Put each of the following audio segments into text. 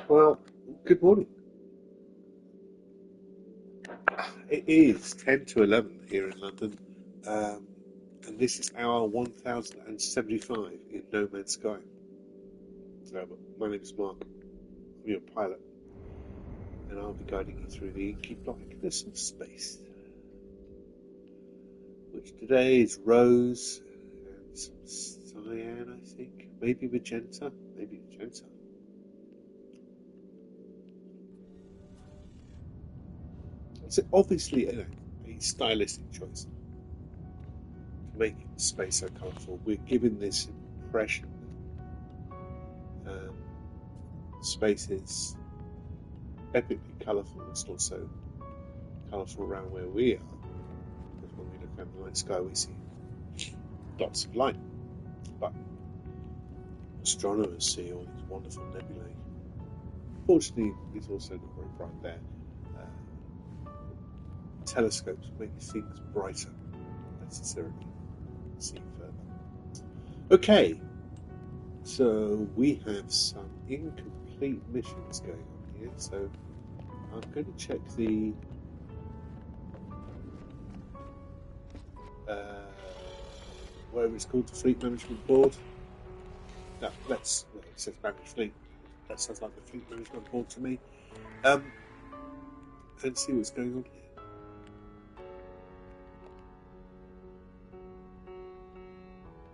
Well, good morning. It is 10 to 11 here in London, um, and this is hour 1075 in No Man's Sky. My name is Mark, I'm your pilot, and I'll be guiding you through the inky blackness of space, which today is rose and some cyan, I think, maybe magenta, It's obviously a stylistic choice to make space so colourful. We're given this impression that space is epically colourful. It's not so colourful around where we are, because when we look at the night sky, we see dots of light. But astronomers see all these wonderful nebulae. Fortunately, it's also not very bright there. Telescopes make things brighter, not necessarily see further. Okay, so we have some incomplete missions going on here. So I'm going to check the whatever it's called, the Fleet Management Board. No, it says Manage Fleet. That sounds like the Fleet Management Board to me. And see what's going on here.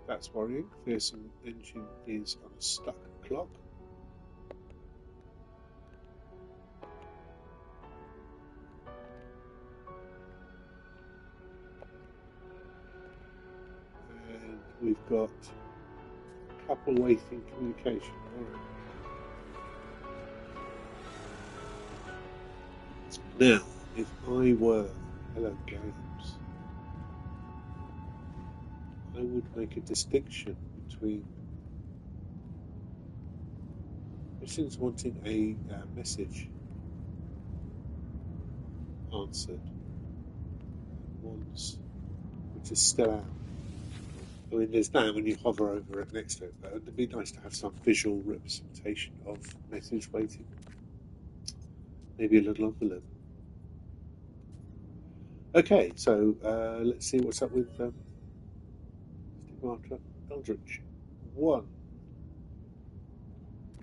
That's worrying. Fearsome engine is on a stuck clock. And we've got a couple waiting communication. All right. Now, if I were Hello Games, I would make a distinction between missions wanting a message answered and ones which are still out. I mean, there's that when you hover over it next to it, but it'd be nice to have some visual representation of message waiting. Maybe a little envelope. Okay, so let's see what's up with Stigmata Eldritch 1.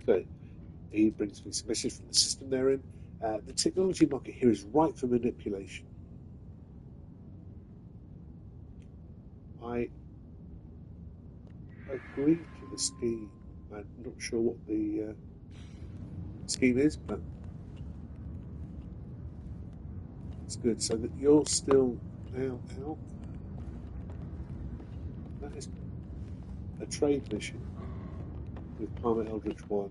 So he brings me some message from the system they're in. The technology market here is ripe for manipulation. I agree to the scheme. I'm not sure what the scheme is, but it's good. So that you're still now out. That is a trade mission with Palmer Eldritch 1.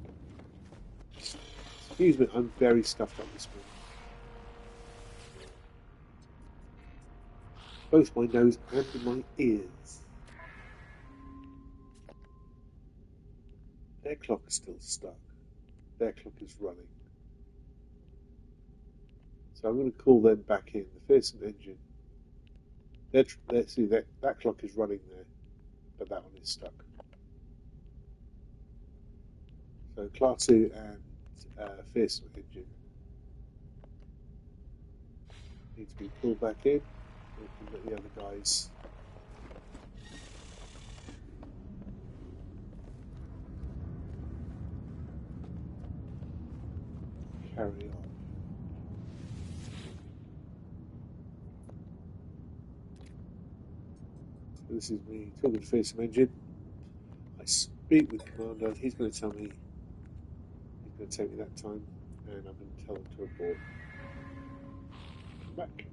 Excuse me, I'm very stuffed up this morning. Both my nose and my ears. Their clock is still stuck. Their clock is running. So I'm going to call them back in. The fearsome engine. See, that clock is running there, but that one is stuck. So Klaatu and fearsome engine need to be pulled back in. We can let the other guys carry on. So this is me talking to fearsome engine. I speak with Commander. He's going to tell me. He's going to take me that time, and I'm going to tell him to abort. Come back.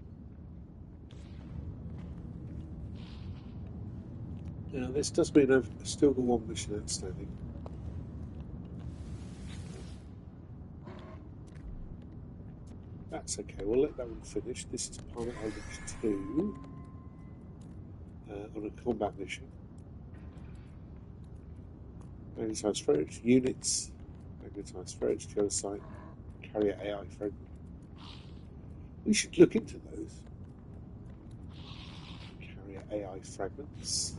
Now this does mean I've still got one mission outstanding. That's okay, we'll let that one finish. This is Palmer Eldritch 2 on a combat mission. Magnetized ferret units, magnetized ferret to the other side, carrier AI fragment. We should look into those. Carrier AI fragments.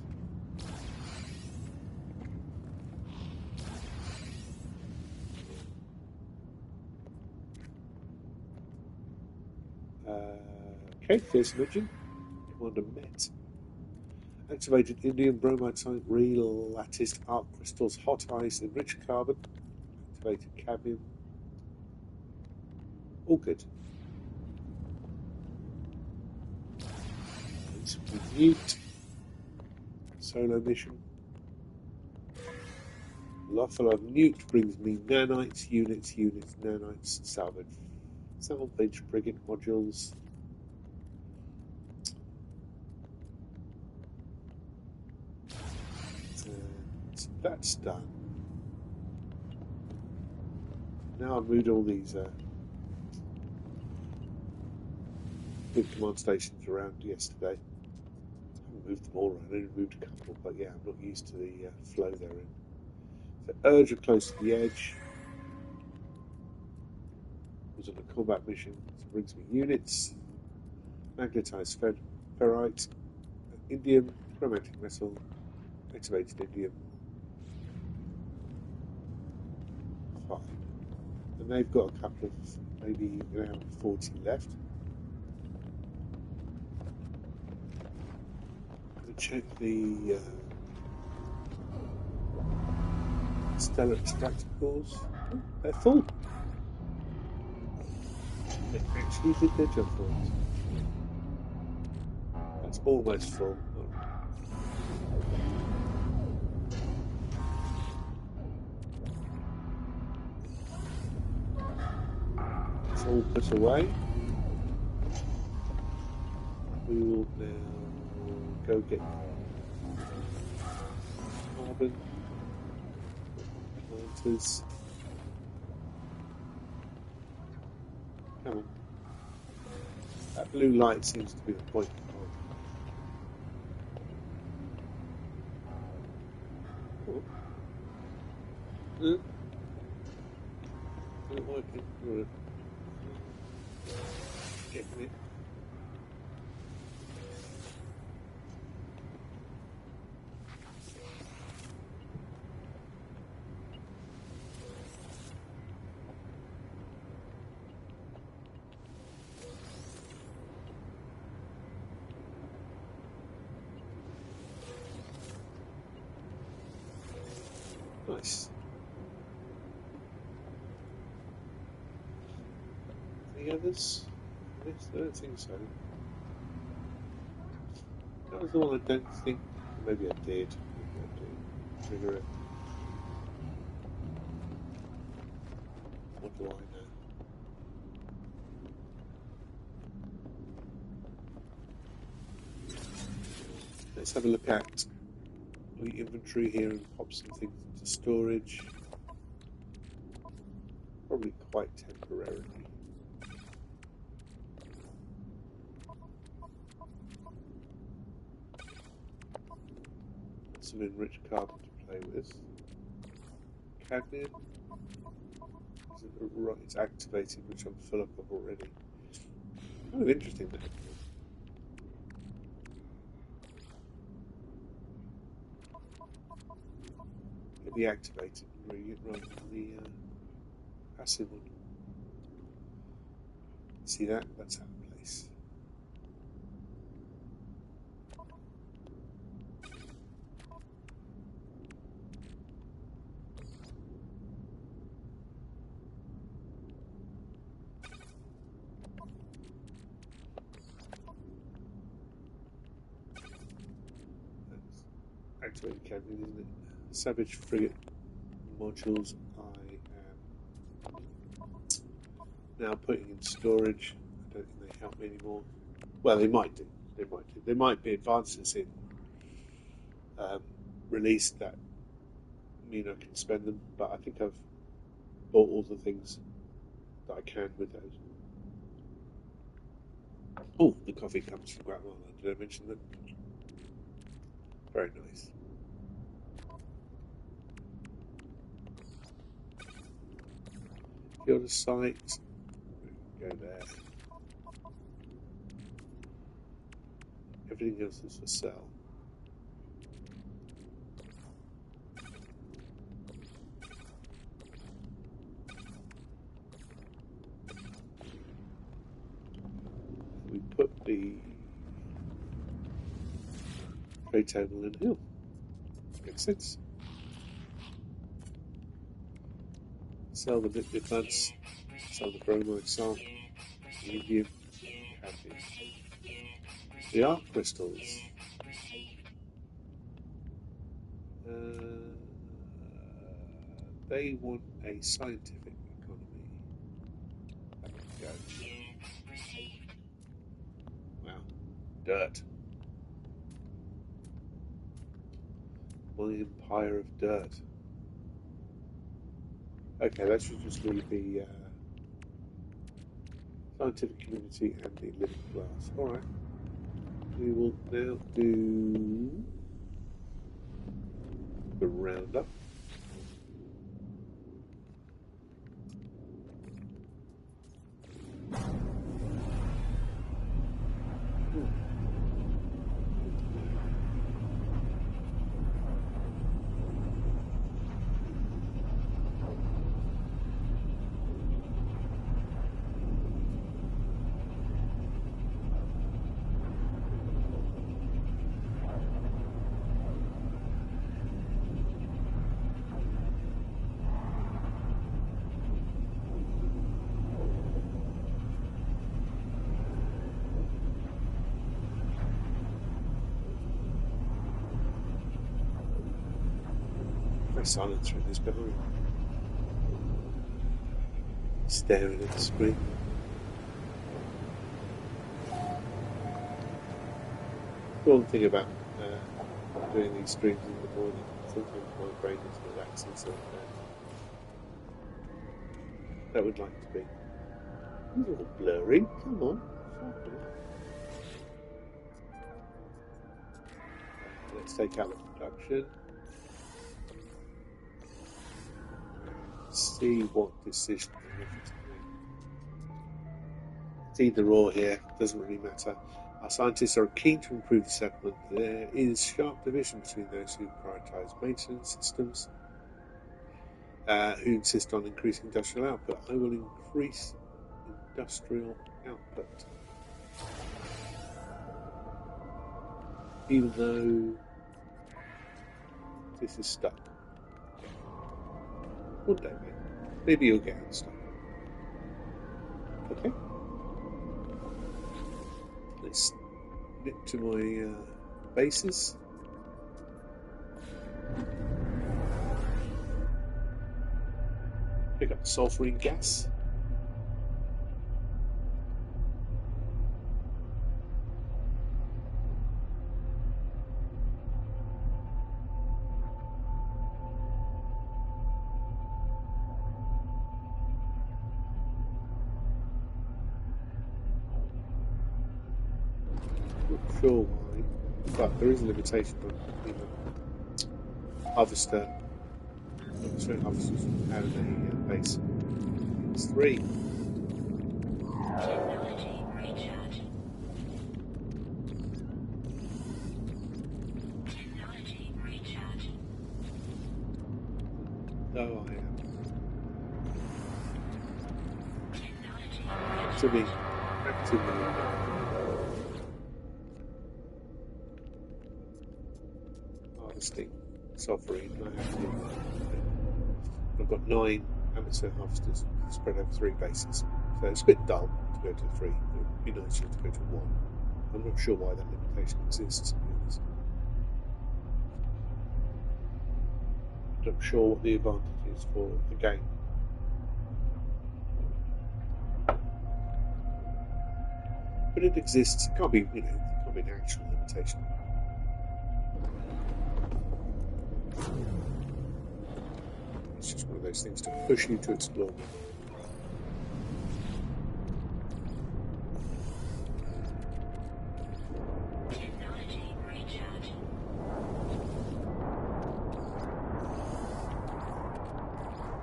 Okay, there's imaging. Commander Met. Activated indium bromide sonic relatticed arc crystals, hot ice, enriched carbon. Activated cadmium. All good. Let's mute. Solo mission. Lawful of nuked brings me nanites, units, nanites, salvage frigate modules. And that's done. Now I've moved all these big command stations around yesterday. I haven't moved them all around, I only moved a couple, but yeah, I'm not used to the flow they're in. So urge are close to the edge. Was on a combat mission, so it brings me units, magnetized ferrite, indium, chromatic metal, activated indium. Fine. And they've got a couple of, maybe around 40 left. I'm going to check the stellar extractor cores. Oh, they're full. They actually did their job for us. That's almost full. It's all put away. We will now go get carbon planters. Come on. That blue light seems to be the point. Isn't it working? Right. Getting it. Nice. Any others? Yes, I don't think so. That was the one I don't think. Maybe I did. Trigger it. What do I know? Let's have a look at the inventory here and pop some things into storage. Probably quite temporarily. Some enriched carbon to play with. Cadmium. Right, it's activated, which I'm full up of already. Kind of interesting that. Get the activated ingredient rather than the passive one. See that? That's out of place. That's activated cadmium, isn't it? Savage frigate modules I am now putting in storage. I don't think they help me anymore. Well, they might do. They might do. There might be advances in release that mean I can spend them, but I think I've bought all the things that I can with those. Oh, the coffee comes from Guatemala. Did I mention that? Very nice. Go to site. Go there. Everything else is for sale. the trade table in Hill. Makes sense. Sell the liquid buds, sell the bromide salt, medium, cadmium. The art crystals. They want a scientific economy. Have a go. Wow. Dirt. My empire of dirt. Okay, that should just leave the scientific community and the living class. Alright. We will now do the roundup. Silence through this behind. Staring at the screen. The one thing about doing these streams in the morning, sometimes my brain is relaxing, so that would like to be. It's all blurry. Come on. Let's take out the production. See what decision we have to make. It's either or here, doesn't really matter. Our scientists are keen to improve the settlement. There is sharp division between those who prioritise maintenance systems, who insist on increasing industrial output. I will increase industrial output. Even though this is stuck. One day, mate. Maybe you'll get unstuck. Okay. Let's nip to my bases. Pick up the sulfurine gas. Sure why, but there is a limitation on harvester. Certain harvesters have a base. It's 3. Technology recharge. Technology recharge. No, I am. Technology To be actively. Harvesting sulfurine. I've got 9 amateur harvesters spread over 3 bases, so it's a bit dull to go to 3. It would be nicer to go to 1. I'm not sure why that limitation exists, to be honest. I'm not sure what the advantage is for the game. But it exists. It can't be, it can't be an actual limitation. It's just one of those things to push you to explore. Technology recharge.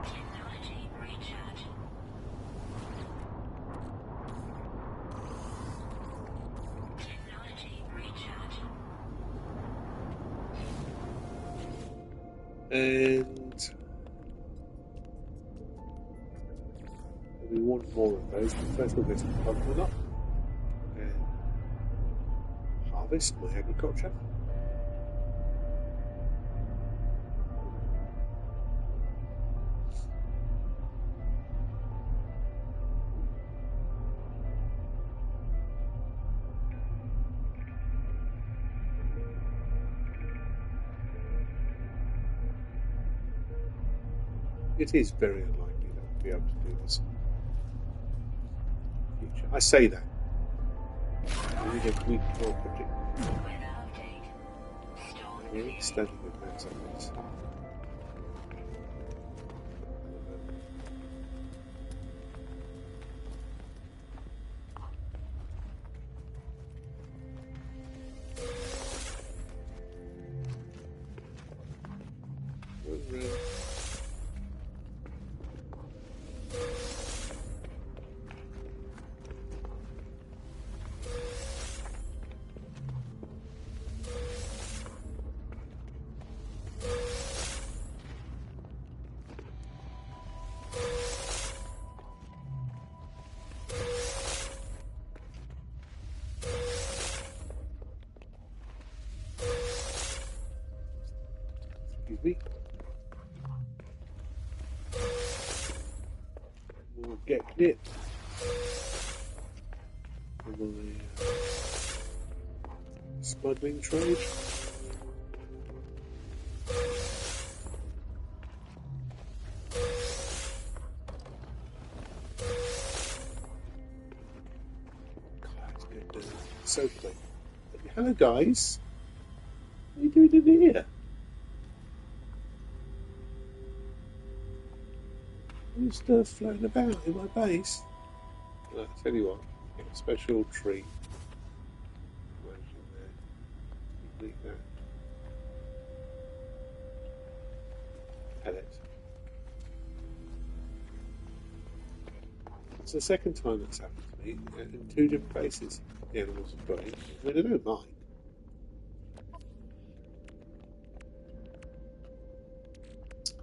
Technology recharge. Technology recharge. And we want more of those, but first we'll go to the pub up. And harvest my agriculture. It is very unlikely that we'll be able to do this in the future. I say that. We need a week more project. Weather update. Storm We're clearing. standing events like this. Excuse me. We'll get it. Smuggling trade. So clean. Hello guys. What are you doing in here? I'm just floating about in my base. I'll tell you what, get a special tree. Complete that. Pellet. It's the second time that's happened to me in two different places. The animals have got in. I mean, I don't mind.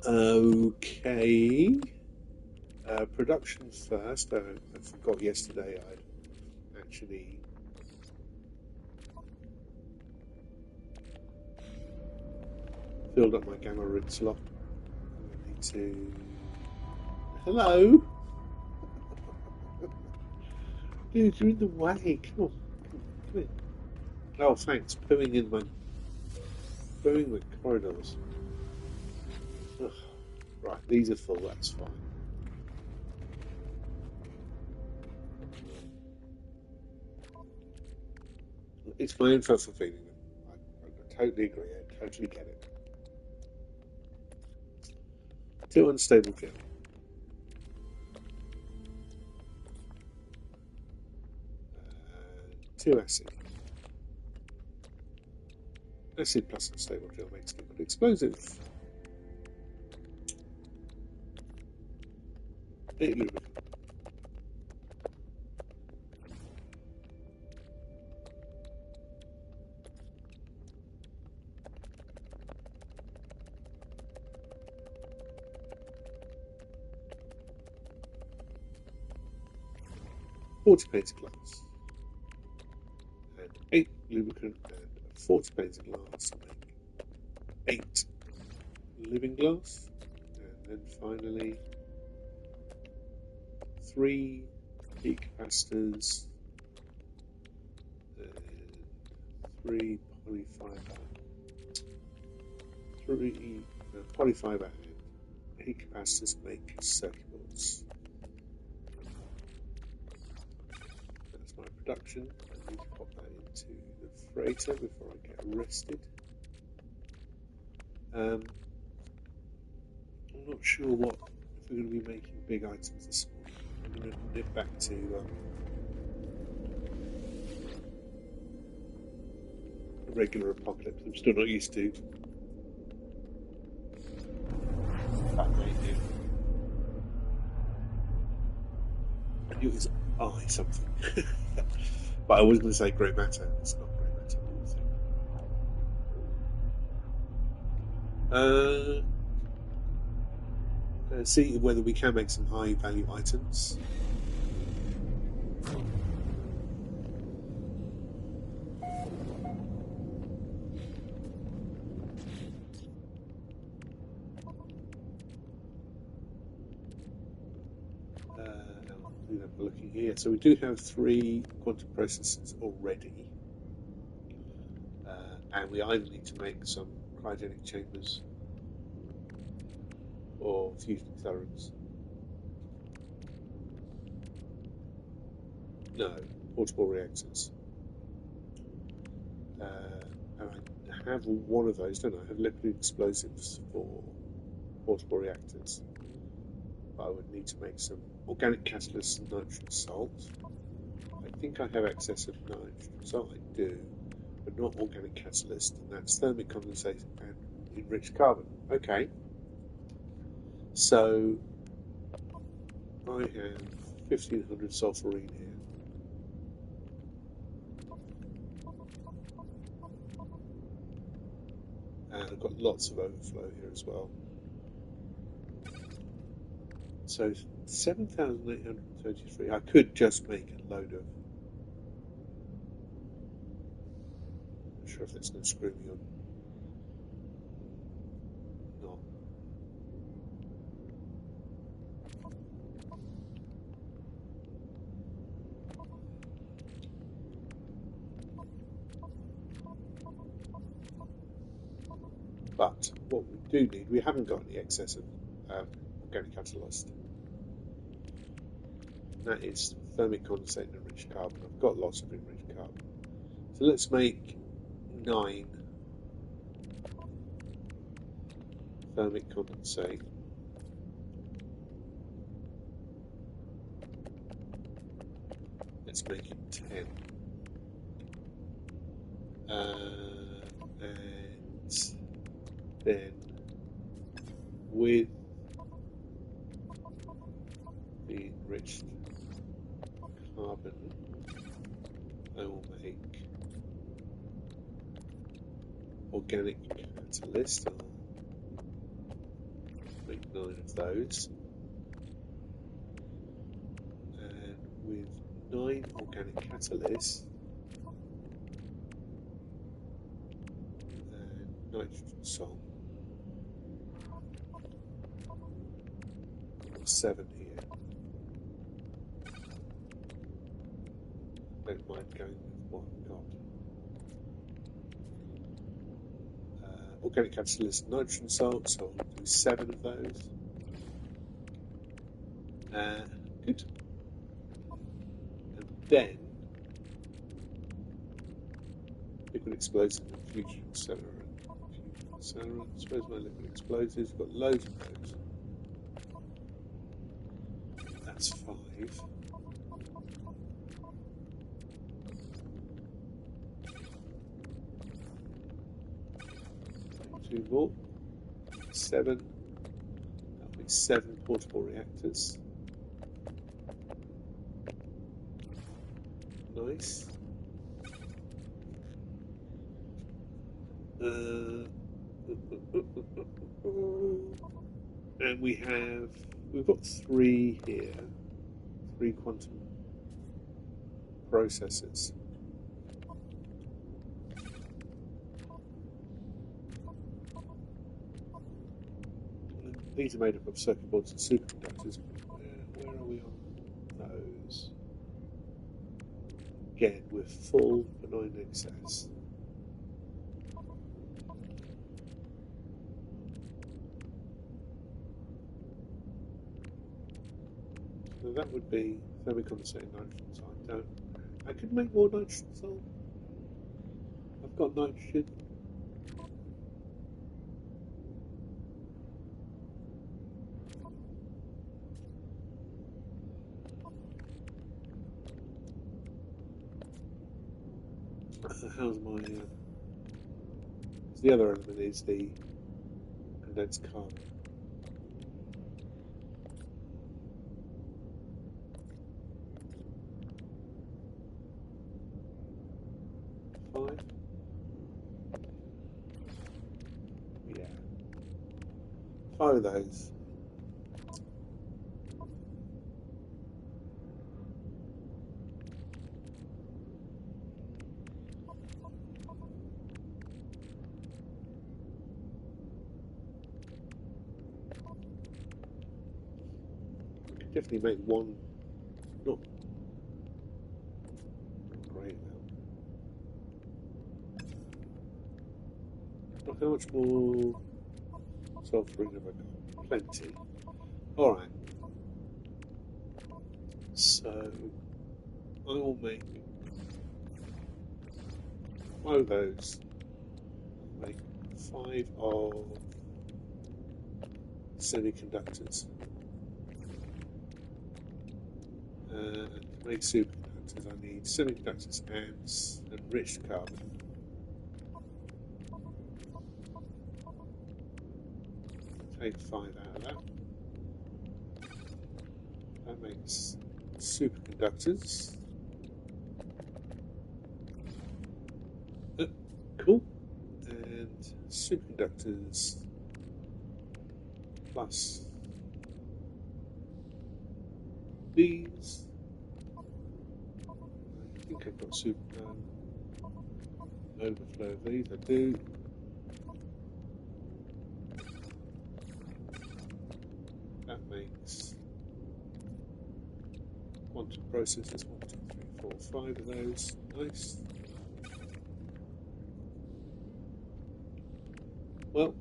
Okay. Production first. I forgot yesterday I'd actually filled up my gamma root slot. I need to. Hello? Dude, you're in the way. Come on. Come in. Oh, thanks. Pooing the corridors. Ugh. Right, these are full, that's fine. It's my own for feeding them. I totally agree. I totally get it. Too unstable gel. Two acid. Acid plus unstable gel makes liquid explosive. 8 lubricant. Forty panes of glass. And 8 lubricant and 40 panes of glass make 8 living glass. And then finally 3 heat capacitors and 3 polyfiber and heat capacitors make circuit boards. That's my production. I need to pop that into the freighter before I get arrested. I'm not sure if we're going to be making big items this morning. I'm going to nip back to a regular apocalypse. I'm still not used to it was something. But I was going to say grey matter. It's not grey matter. See whether we can make some high value items. do that by looking here. So we do have 3 quantum processes already, and we either need to make some cryogenic chambers or fusion accelerants. No, portable reactors. And I have one of those, don't I? I have liquid explosives for portable reactors. But I would need to make some organic catalyst and nitrogen salt. I think I have excess of nitrogen salt, I do, but not organic catalyst, and that's thermic condensate and enriched carbon. Okay. So I have 1500 sulfurine here. And I've got lots of overflow here as well. So 7,833. I could just make a load of. I'm not sure if that's going to screw me or not. But what we do need, we haven't got any excess of organic catalyst. And that is thermic condensate and enriched carbon. I've got lots of enriched carbon. So let's make 9 thermic condensate. Let's make it 10. And then with the enriched carbon, I will make organic catalyst. I'll make 9 of those. And with 9 organic catalysts and nitrogen salt, 7 here. Don't mind going with what I've got. Organic catalyst, nitrogen salt, so I'll do 7 of those. Good. And then liquid explosives and fusion accelerant. Where's my liquid explosives? I've got loads of those. That's 5. 2 more. 7. That'll be 7 portable reactors. Nice. And we've got 3 here. 3 quantum processes. These are made up of circuit boards and superconductors. Where are we on those? Again, we're full but not in excess. So that would be thermic condensate and nitrogen salt. I could make more nitrogen salt. I've got nitrogen. How's my the other element is the condensed carbon. Yeah. 5 of those. Definitely make 1 Not great now. Look, how much more sulphurine have I got? Plenty. Alright. So I will make 5 of those. I'll make 5 of semiconductors. To make superconductors, I need semiconductors and enriched carbon. Take 5 out of that. That makes superconductors. Cool. And superconductors plus these. I think I've got overflow of these. I do. That makes quantum processors. 1, 2, 3, 4, 5 of those. Nice. Well,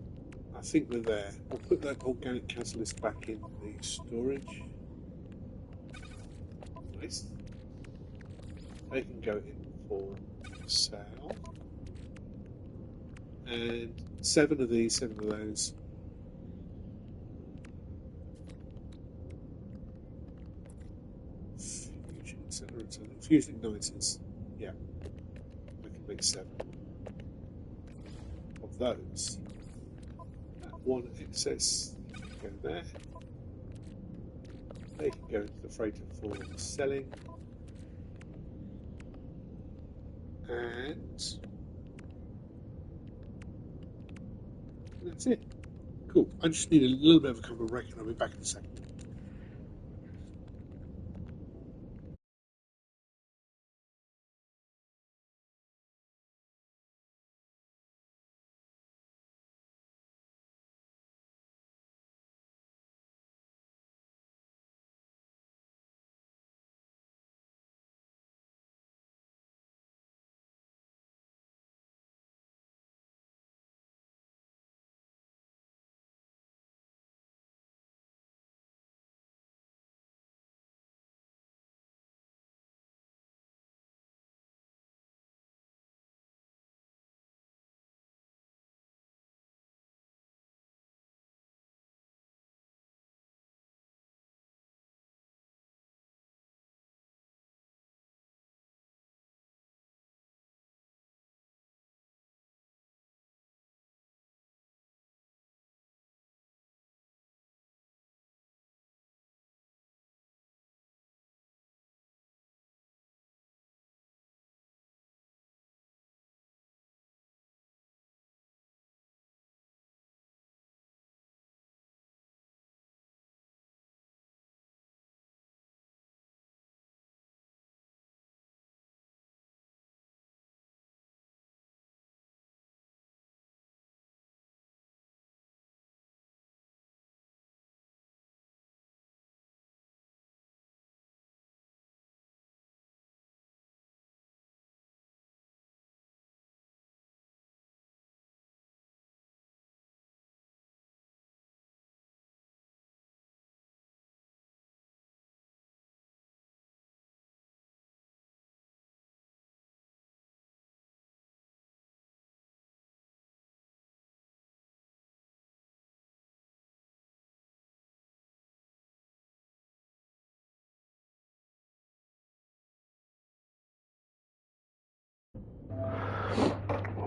I think we're there. I'll put that organic catalyst back in the storage. Nice. They can go in for sale. And 7 of these, 7 of those. Fusion accelerator. Fusion igniters. Yeah. I can make 7 of those. That 1 excess can go there. They can go into the freighter for selling. And that's it. Cool. I just need a little bit of a cup of wreck and I'll be back in a second.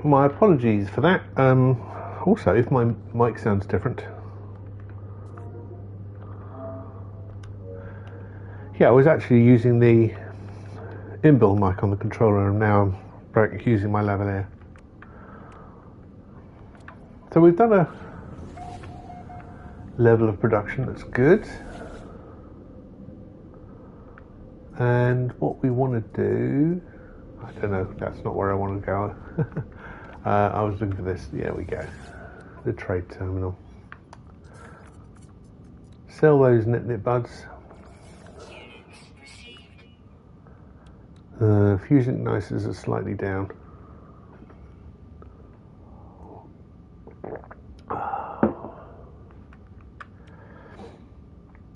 My apologies for that. Also, if my mic sounds different. Yeah, I was actually using the inbuilt mic on the controller and now I'm back using my lavalier. So we've done a level of production that's good. And what we want to do, I don't know, that's not where I want to go. I was looking for this, there we go, the trade terminal. Sell those nip buds. Fusion ignicers are slightly down.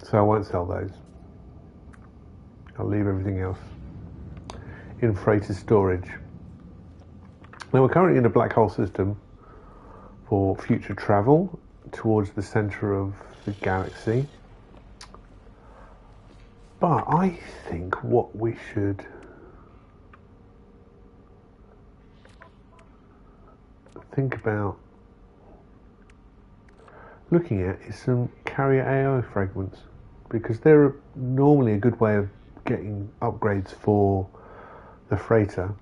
So I won't sell those. I'll leave everything else in freighter storage. Now we're currently in a black hole system for future travel towards the center of the galaxy. But I think what we should think about looking at is some carrier AI fragments, because they're normally a good way of getting upgrades for the freighter.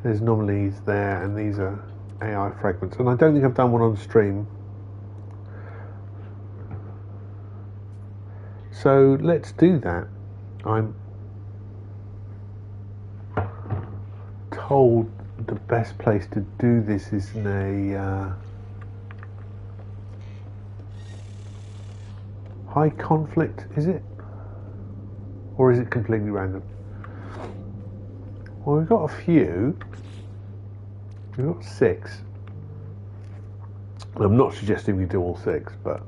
There's anomalies there, and these are AI fragments, and I don't think I've done one on stream. So let's do that. I'm told the best place to do this is in a high conflict, is it? Or is it completely random? Well, we've got a few. We've got 6. I'm not suggesting we do all 6, but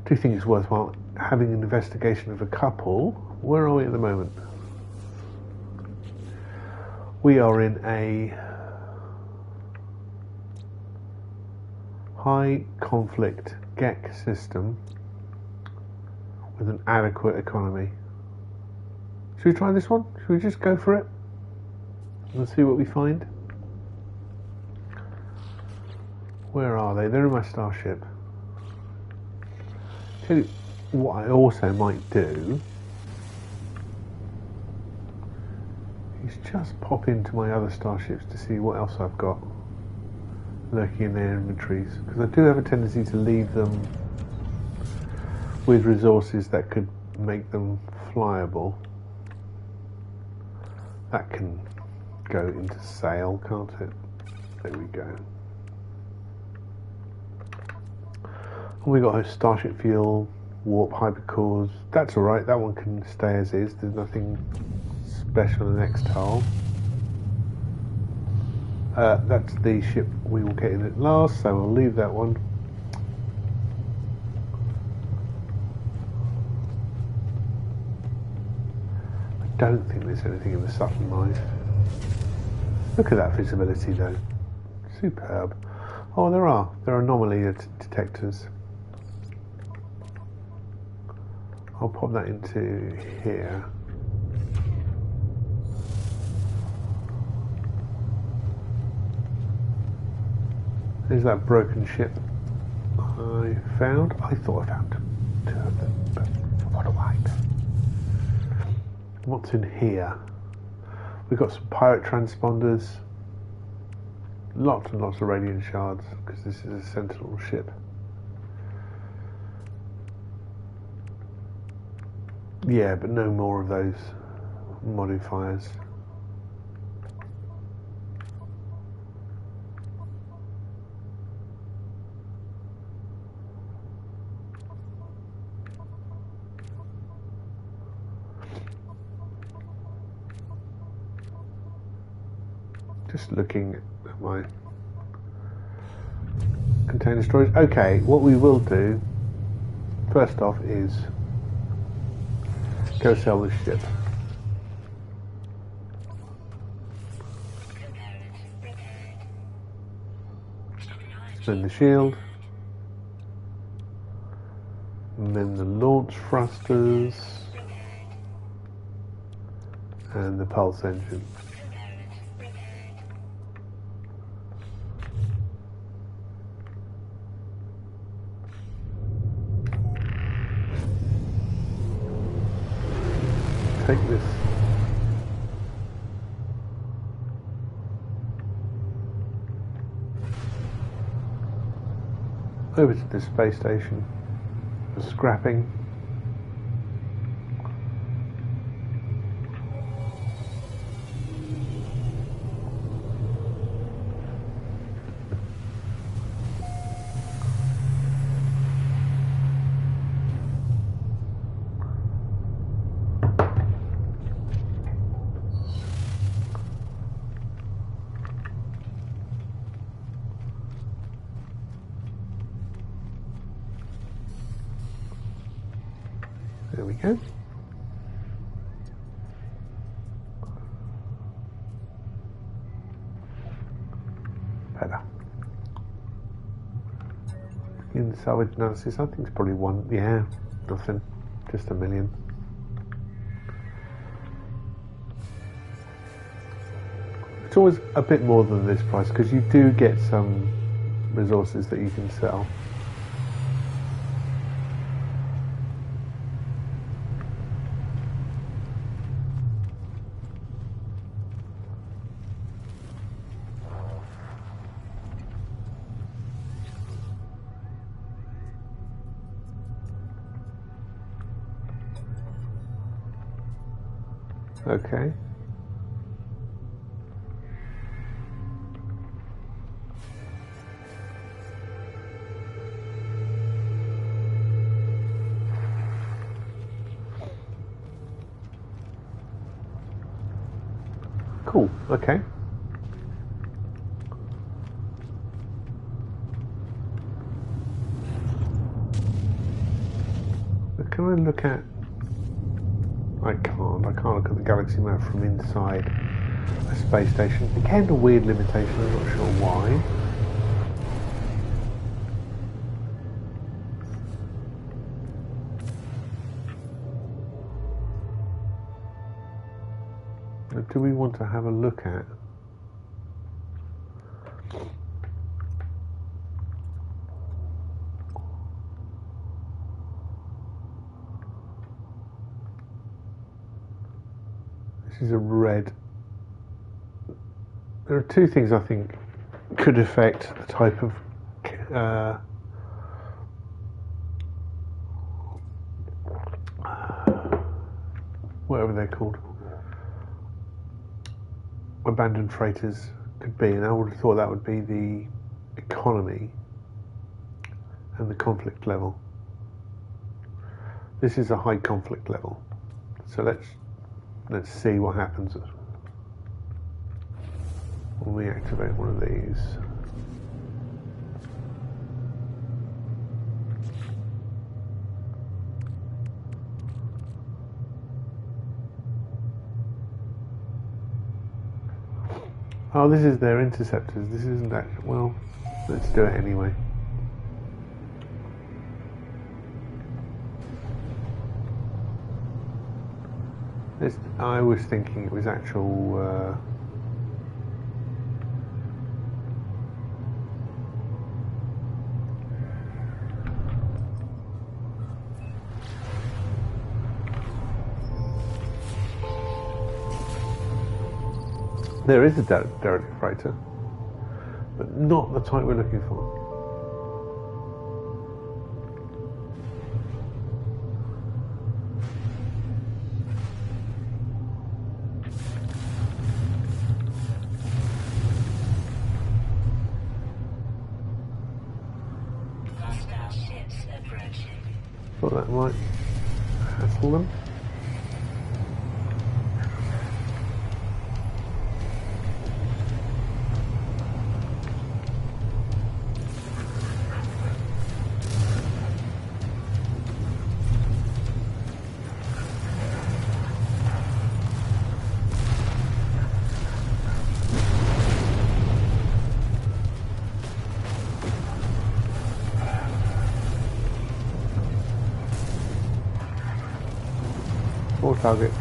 do you think it's worthwhile having an investigation of a couple? Where are we at the moment? We are in a high conflict GEC system with an adequate economy. Should we try this one? Should we just go for it and see what we find? Where are they? They're in my starship. Tell you what I also might do is just pop into my other starships to see what else I've got lurking in their inventories, because I do have a tendency to leave them with resources that could make them flyable. That can go into sale, can't it? There we go. We got a starship fuel, warp hypercores. That's alright, that one can stay as is. There's nothing special in X-Tal. That's the ship we will get in at last, so we'll leave that one. I don't think there's anything in the Sutton mine. Look at that visibility though. Superb. Oh, there are anomaly detectors. I'll pop that into here. There's that broken ship I found. I thought I found 2 of them, but what do I know? What's in here? We've got some pirate transponders. Lots and lots of radiant shards, because this is a sentinel ship. Yeah, but no more of those modifiers. Just looking at my container storage. Okay, what we will do first off is go sell this ship. Spin the shield. And then the launch thrusters. And the pulse engine. Take this over to the space station for scrapping. There we go. Better. In salvage analysis, I think it's probably one. Yeah, nothing. Just 1 million. It's always a bit more than this price because you do get some resources that you can sell. Okay. Cool. Okay. Can I look at... I can't look at the galaxy map from inside a space station. Again, a weird limitation, I'm not sure why. But do we want to have a look at... This is a red. There are two things I think could affect the type of whatever they're called, abandoned freighters could be, and I would have thought that would be the economy and the conflict level. This is a high conflict level, so let's see what happens when we activate one of these. Oh, this is their interceptors. This isn't actually... Well, let's do it anyway. I was thinking it was actual... There is a derelict freighter, but not the type we're looking for. Thought that might hassle them. More targets.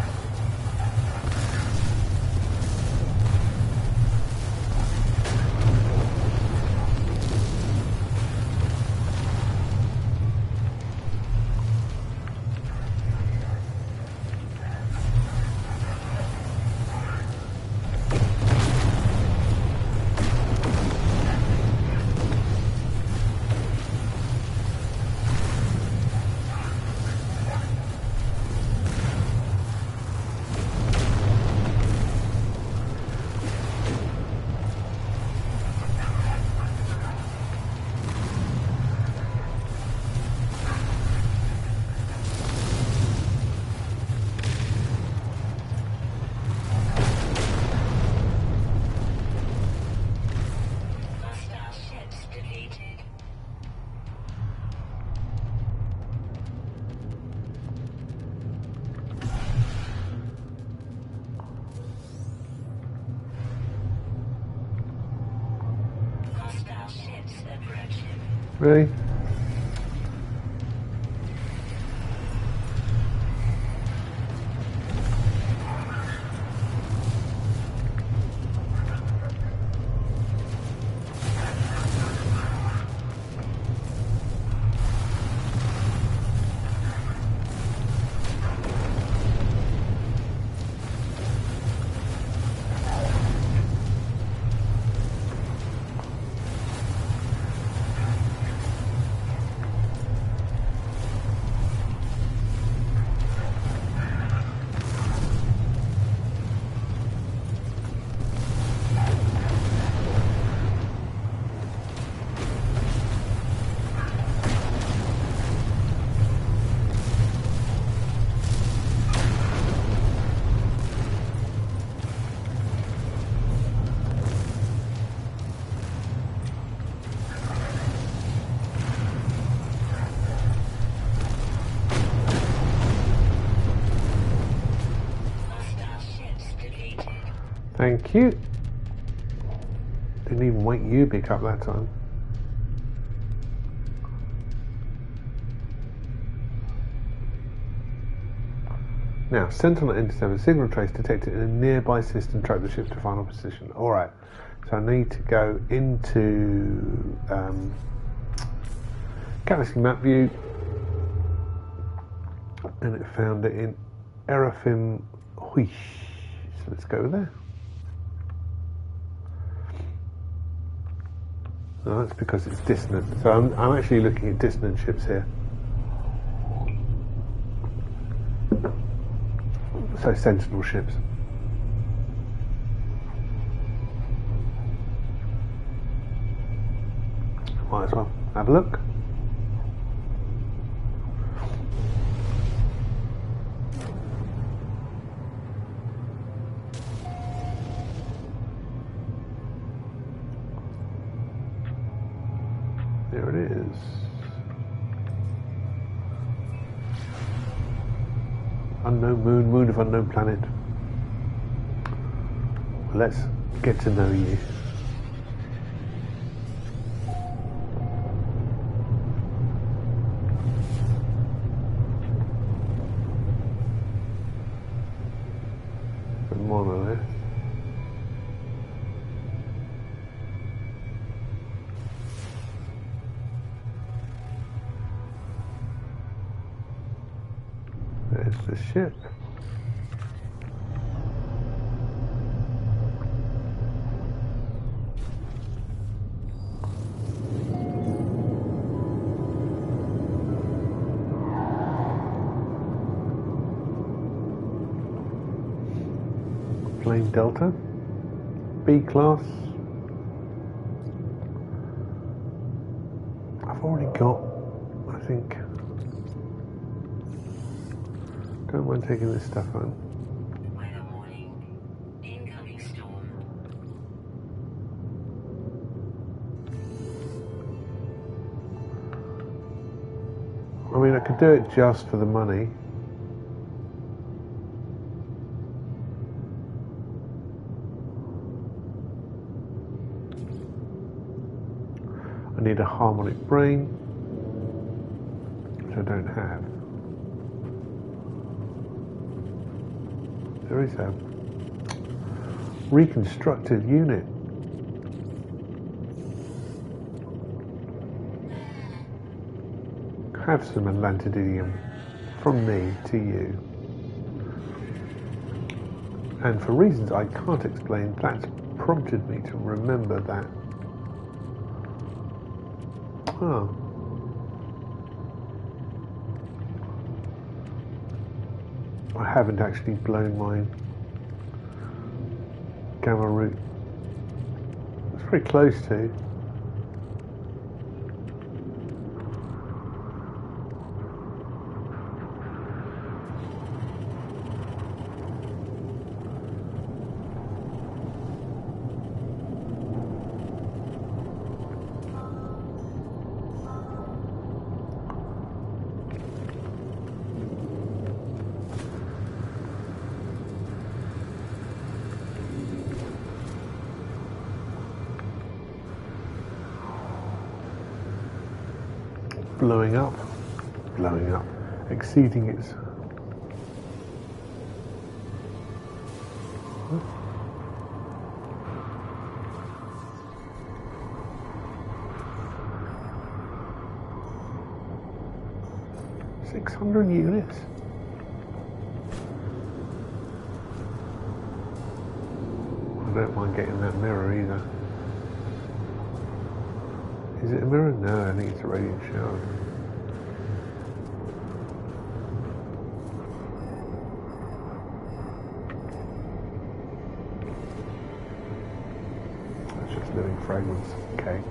Really? Thank you. Didn't even wake you pick up that time. Now, Sentinel intercept a signal trace detected in a nearby system. Track the ship to final position. Alright, so I need to go into Galaxy Map View, and it found it in Erafim Huish. So let's go there. No, that's because it's dissonant. So I'm actually looking at dissonant ships here. So Sentinel ships. Might as well have a look. There it is. Unknown moon, moon of unknown planet. Well, let's get to know you. The monolith. There's the ship. Plane Delta, B class. I've already got, I think. Don't mind taking this stuff home. Weather warning. Incoming storm. I mean, I could do it just for the money. I need a harmonic brain, which I don't have. There is a reconstructed unit. Have some Atlantidium from me to you. And for reasons I can't explain, that's prompted me to remember that. Oh. I haven't actually blown my gamma root. It's very close to. blowing up, exceeding its. Huh? 600 units. I don't mind getting that mirror either. Is it a mirror? No, I think it's a radiant shard. That's just living fragments. Okay.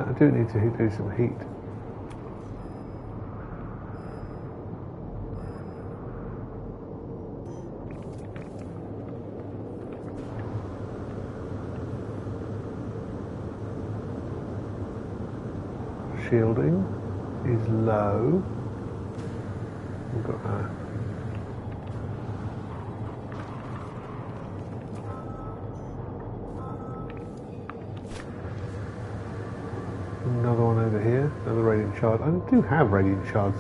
I do need to do some heat. Shielding is low. We've got another one over here, another radiant shard. I do have radiant shards.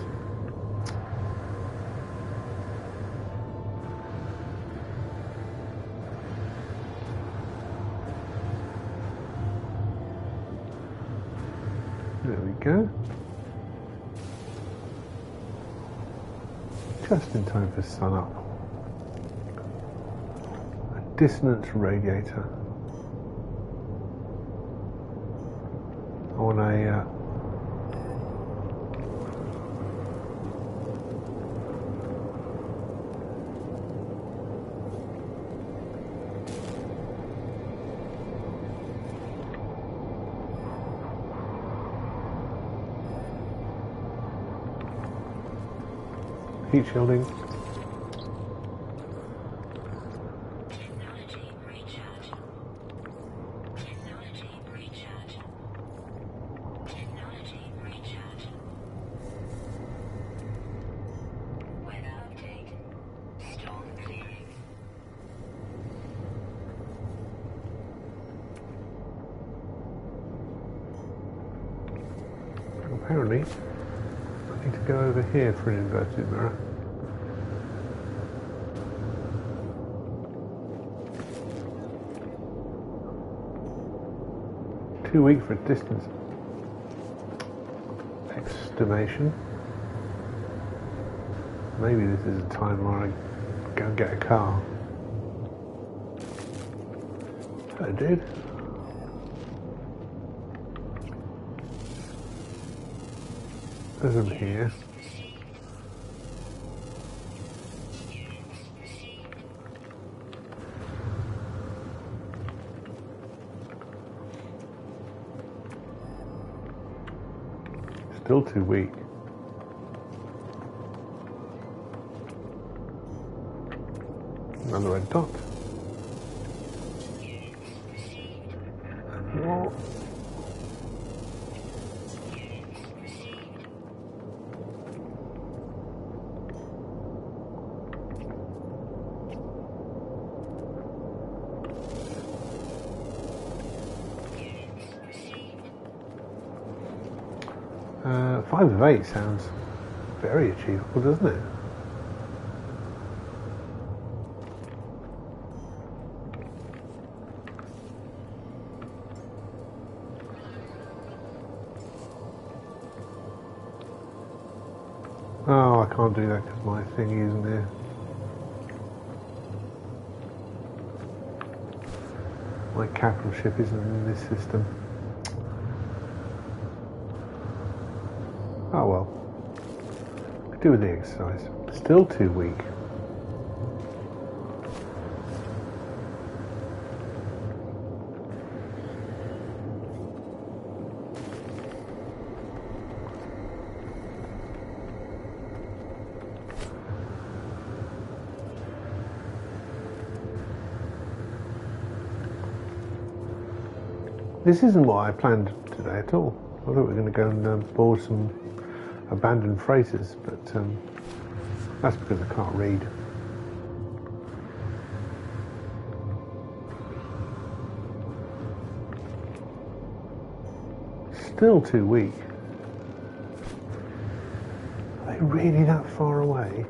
There we go. Just in time for sun up. A dissonance radiator. I want a heat shielding. Technology recharge. Technology recharge. Technology recharge. Weather update. Storm clearing. Apparently, I need to go over here for an inverted mirror. Too weak for distance. Exclamation. Maybe this is a time where I go and get a car. I did. There's them here. Still too weak. Another red dot. More. Five of 8 sounds very achievable, doesn't it? Oh, I can't do that because my thingy isn't there. My capital ship isn't in this system. Oh well. Could do with the exercise. Still too weak. This isn't what I planned today at all. I thought we were going to go and board some abandoned freighters, but that's because I can't read. Still too weak. Are they really that far away?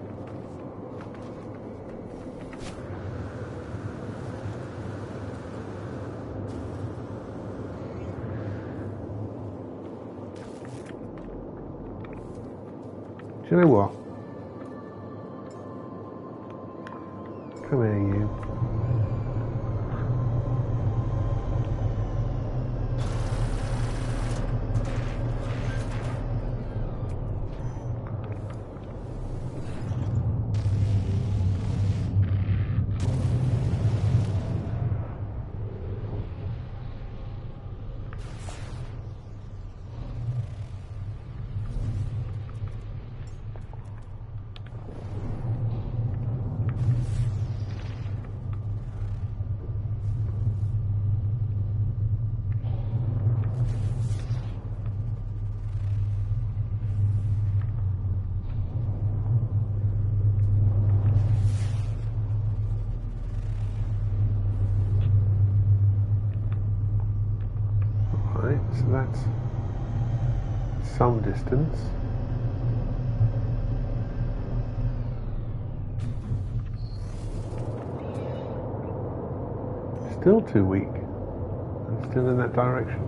Do you know what? Come here, you. So that's some distance. Still too weak. And still in that direction.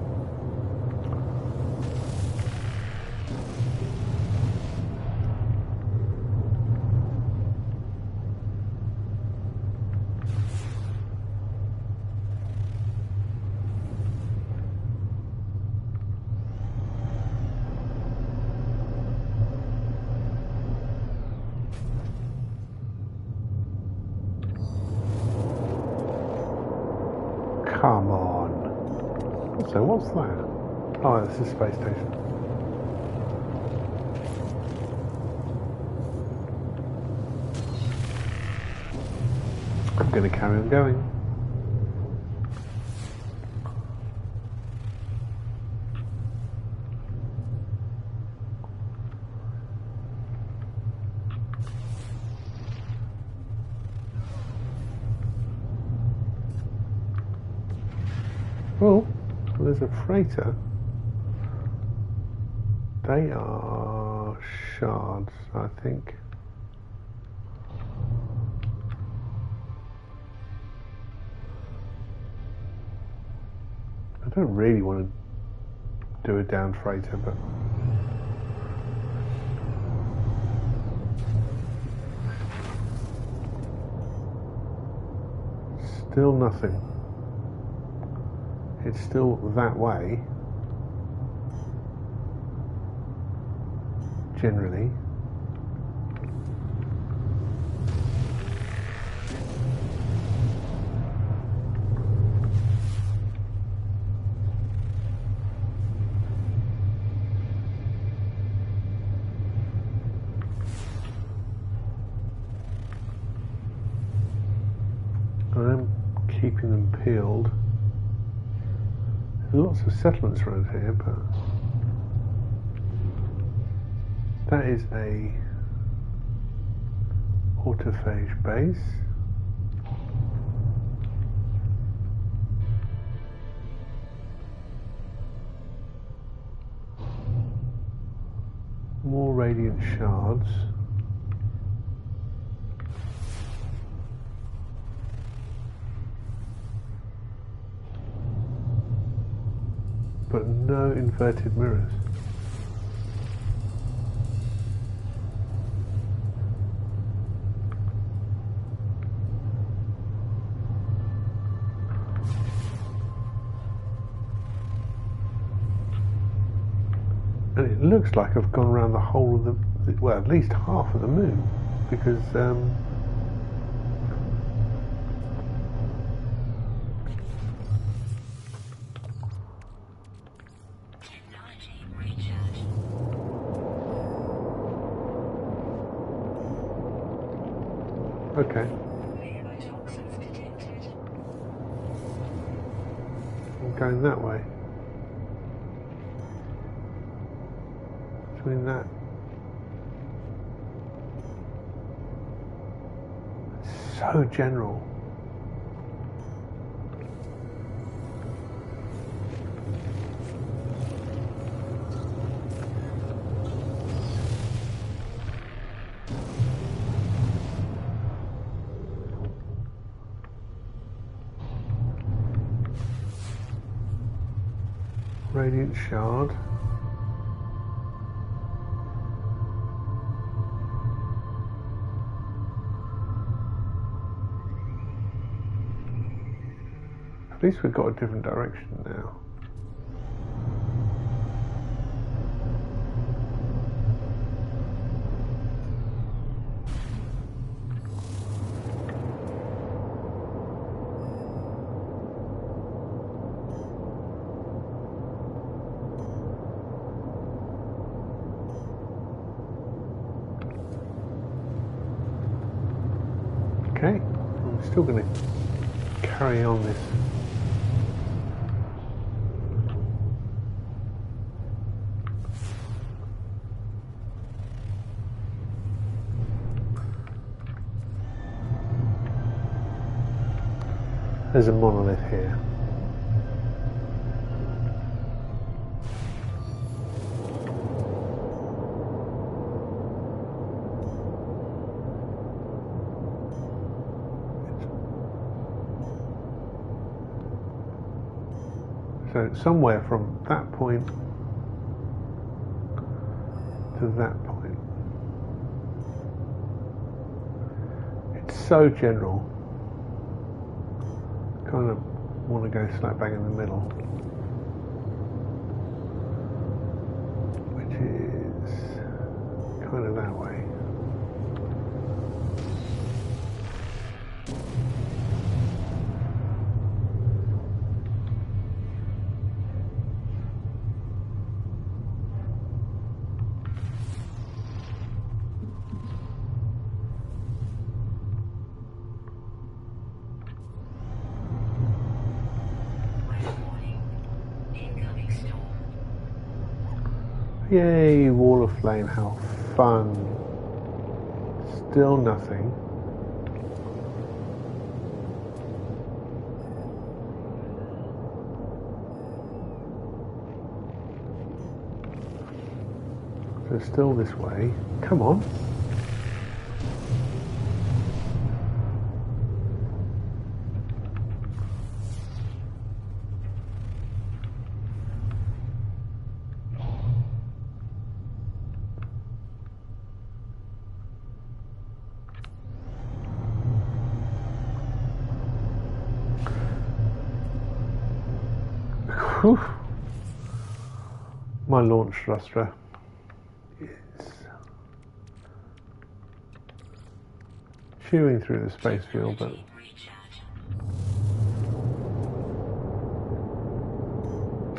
Come on. So what's that? Oh, it's a space station. I'm going to carry on going. Oh, there's a freighter. They are shards, I think. I don't really want to do a downed freighter, but still nothing. It's still that way, generally. I'm keeping them peeled. There's lots of settlements around here, but that is a autophage base. More radiant shards. But no inverted mirrors. And it looks like I've gone around the whole of the, well, at least half of the moon, because okay. I'm going that way. between that. It's so general. Radiant shard. At least we've got a different direction now. Okay, I'm still going to carry on this. There's a monolith here. So somewhere from that point to that point. It's so general. Kind of want to go slap bang in the middle, which is kind of that way. Yay, wall of flame, how fun. Still nothing. So still this way. Come on. Whew. My launch thruster is chewing through the space field, but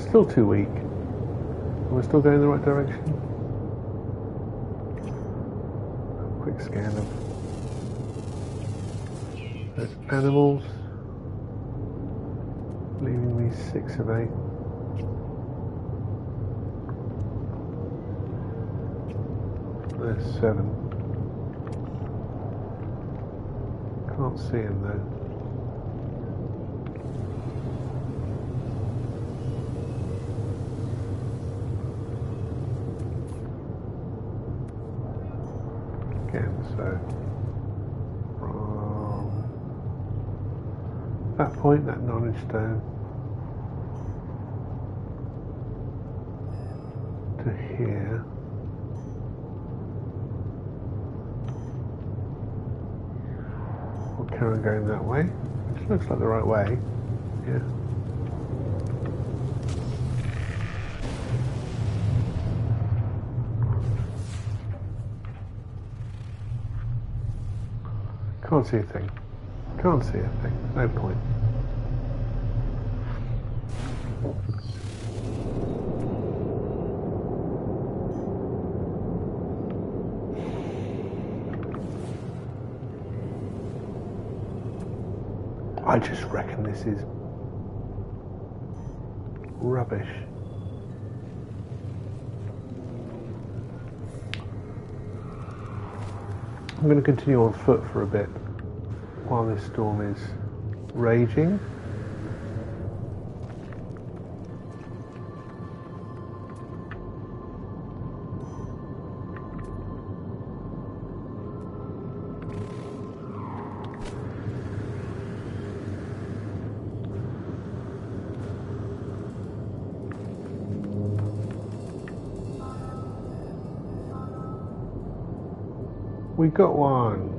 still too weak. Am I still going in the right direction? Quick scan of those animals, leaving me 6 of 8. There's 7. Can't see him though. Again, so from that point, that knowledge stone, to here. We'll carry on going that way, which looks like the right way. Yeah. Can't see a thing. Can't see a thing. No point. I just reckon this is rubbish. I'm going to continue on foot for a bit while this storm is raging. We got one.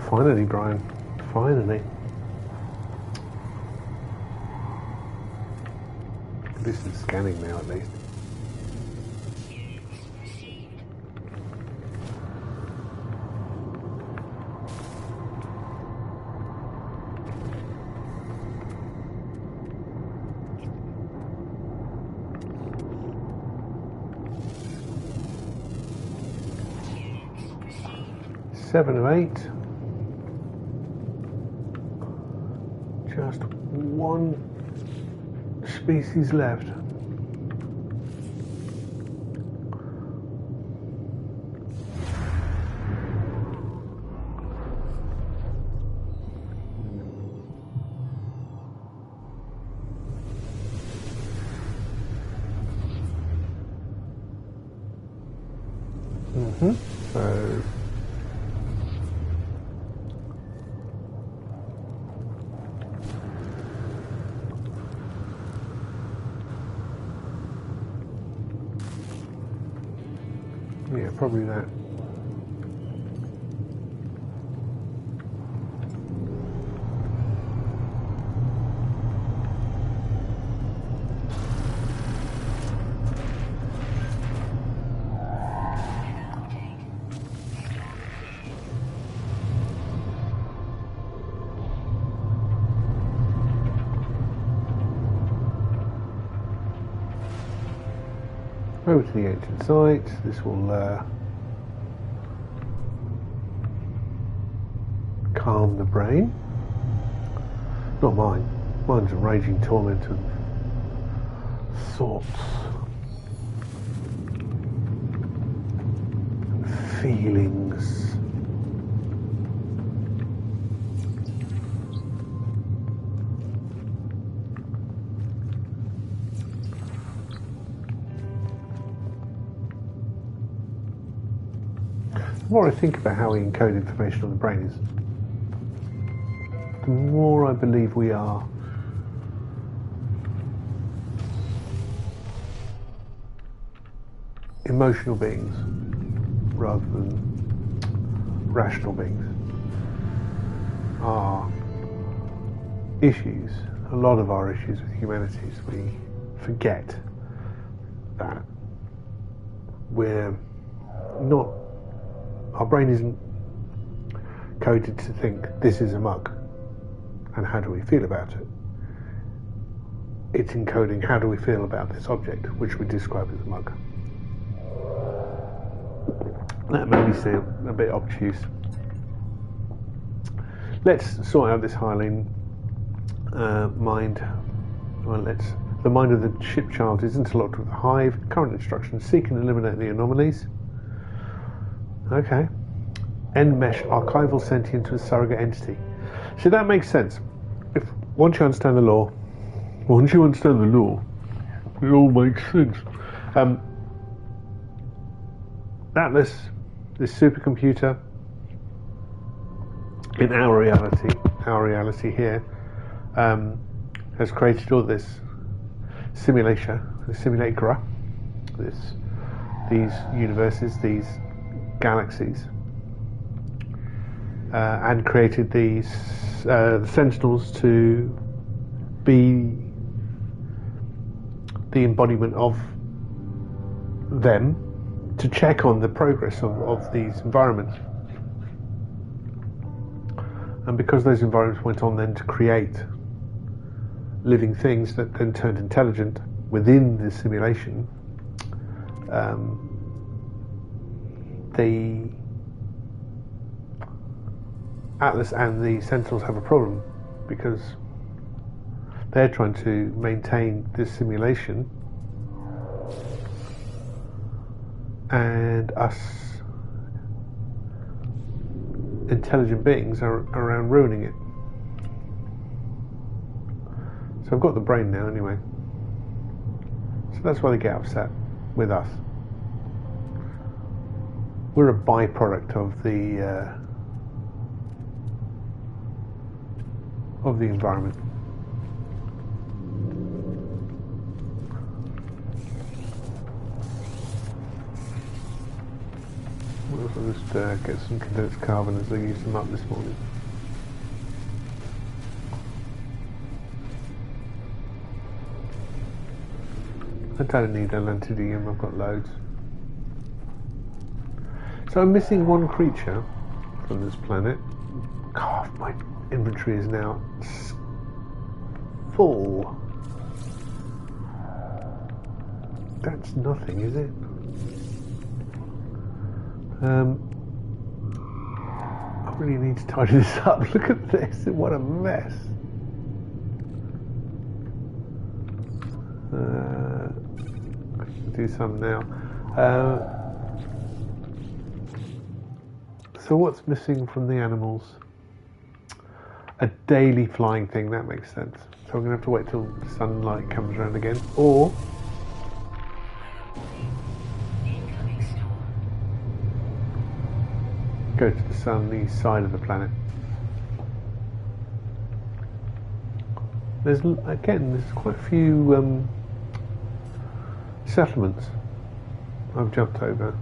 Finally, Brian. Finally. This is scanning now, at least. Seven of 8. Just one species left. So yeah, probably that. Over to the ancient site. This will calm the brain. Not mine. Mine's a raging torment of thoughts and feelings. The more I think about how we encode information on the brain is, the more I believe we are emotional beings rather than rational beings. Our issues, a lot of our issues with humanity is we forget that we're not, our brain isn't coded to think this is a mug and how do we feel about it. It's encoding how do we feel about this object, which we describe as a mug. That made me seem a bit obtuse. Let's sort out this Hylian mind. Well, the mind of the ship child is interlocked with the hive. Current instructions: seek and eliminate the anomalies. Okay. End mesh archival sentient to a surrogate entity. So that makes sense. If once you understand the law, it all makes sense. Atlas, this supercomputer, in our reality here, has created all this simulacra, these universes, these galaxies, and created these the Sentinels to be the embodiment of them, to check on the progress of these environments. And because those environments went on then to create living things that then turned intelligent within the simulation, the Atlas and the Sentinels have a problem, because they're trying to maintain this simulation, and us intelligent beings are around ruining it. So I've got the brain now anyway. So that's why they get upset with us. We're a byproduct of the environment. I'll just get some condensed carbon as I used them up this morning. I don't need lanthanum, I've got loads. So I'm missing one creature from this planet. God, my inventory is now full. That's nothing, is it? I really need to tidy this up. Look at this, what a mess. I should do some now. So what's missing from the animals? A daily flying thing, that makes sense. So I'm going to have to wait till sunlight comes around again. Or go to the sun, the side of the planet. There's quite a few settlements I've jumped over.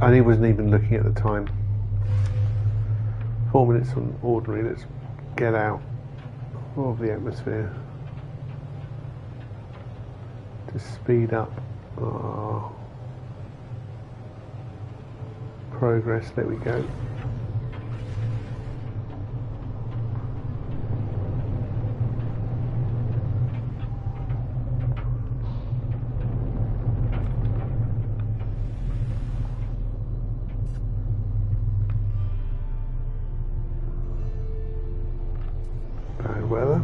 I wasn't even looking at the time. 4 minutes on ordinary. Let's get out of the atmosphere to speed up our progress. There we go. Bad weather.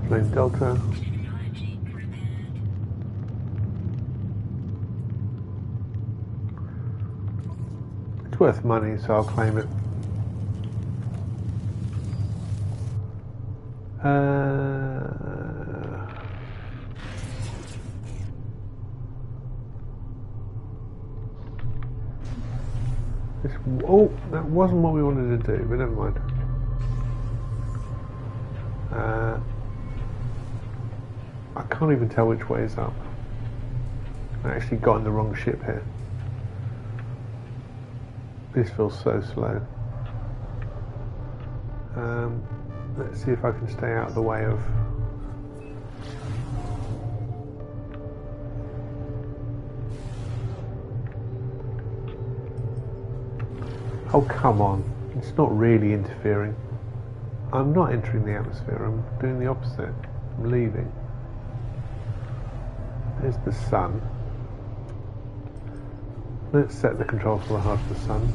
Flame Delta. It's worth money, so I'll claim it. Oh, that wasn't what we wanted to do, but never mind. I can't even tell which way is up. I actually got in the wrong ship here. This feels so slow. Let's see if I can stay out of the way of... Oh, come on. It's not really interfering. I'm not entering the atmosphere. I'm doing the opposite. I'm leaving. There's the sun. Let's set the controls for the heart of the sun.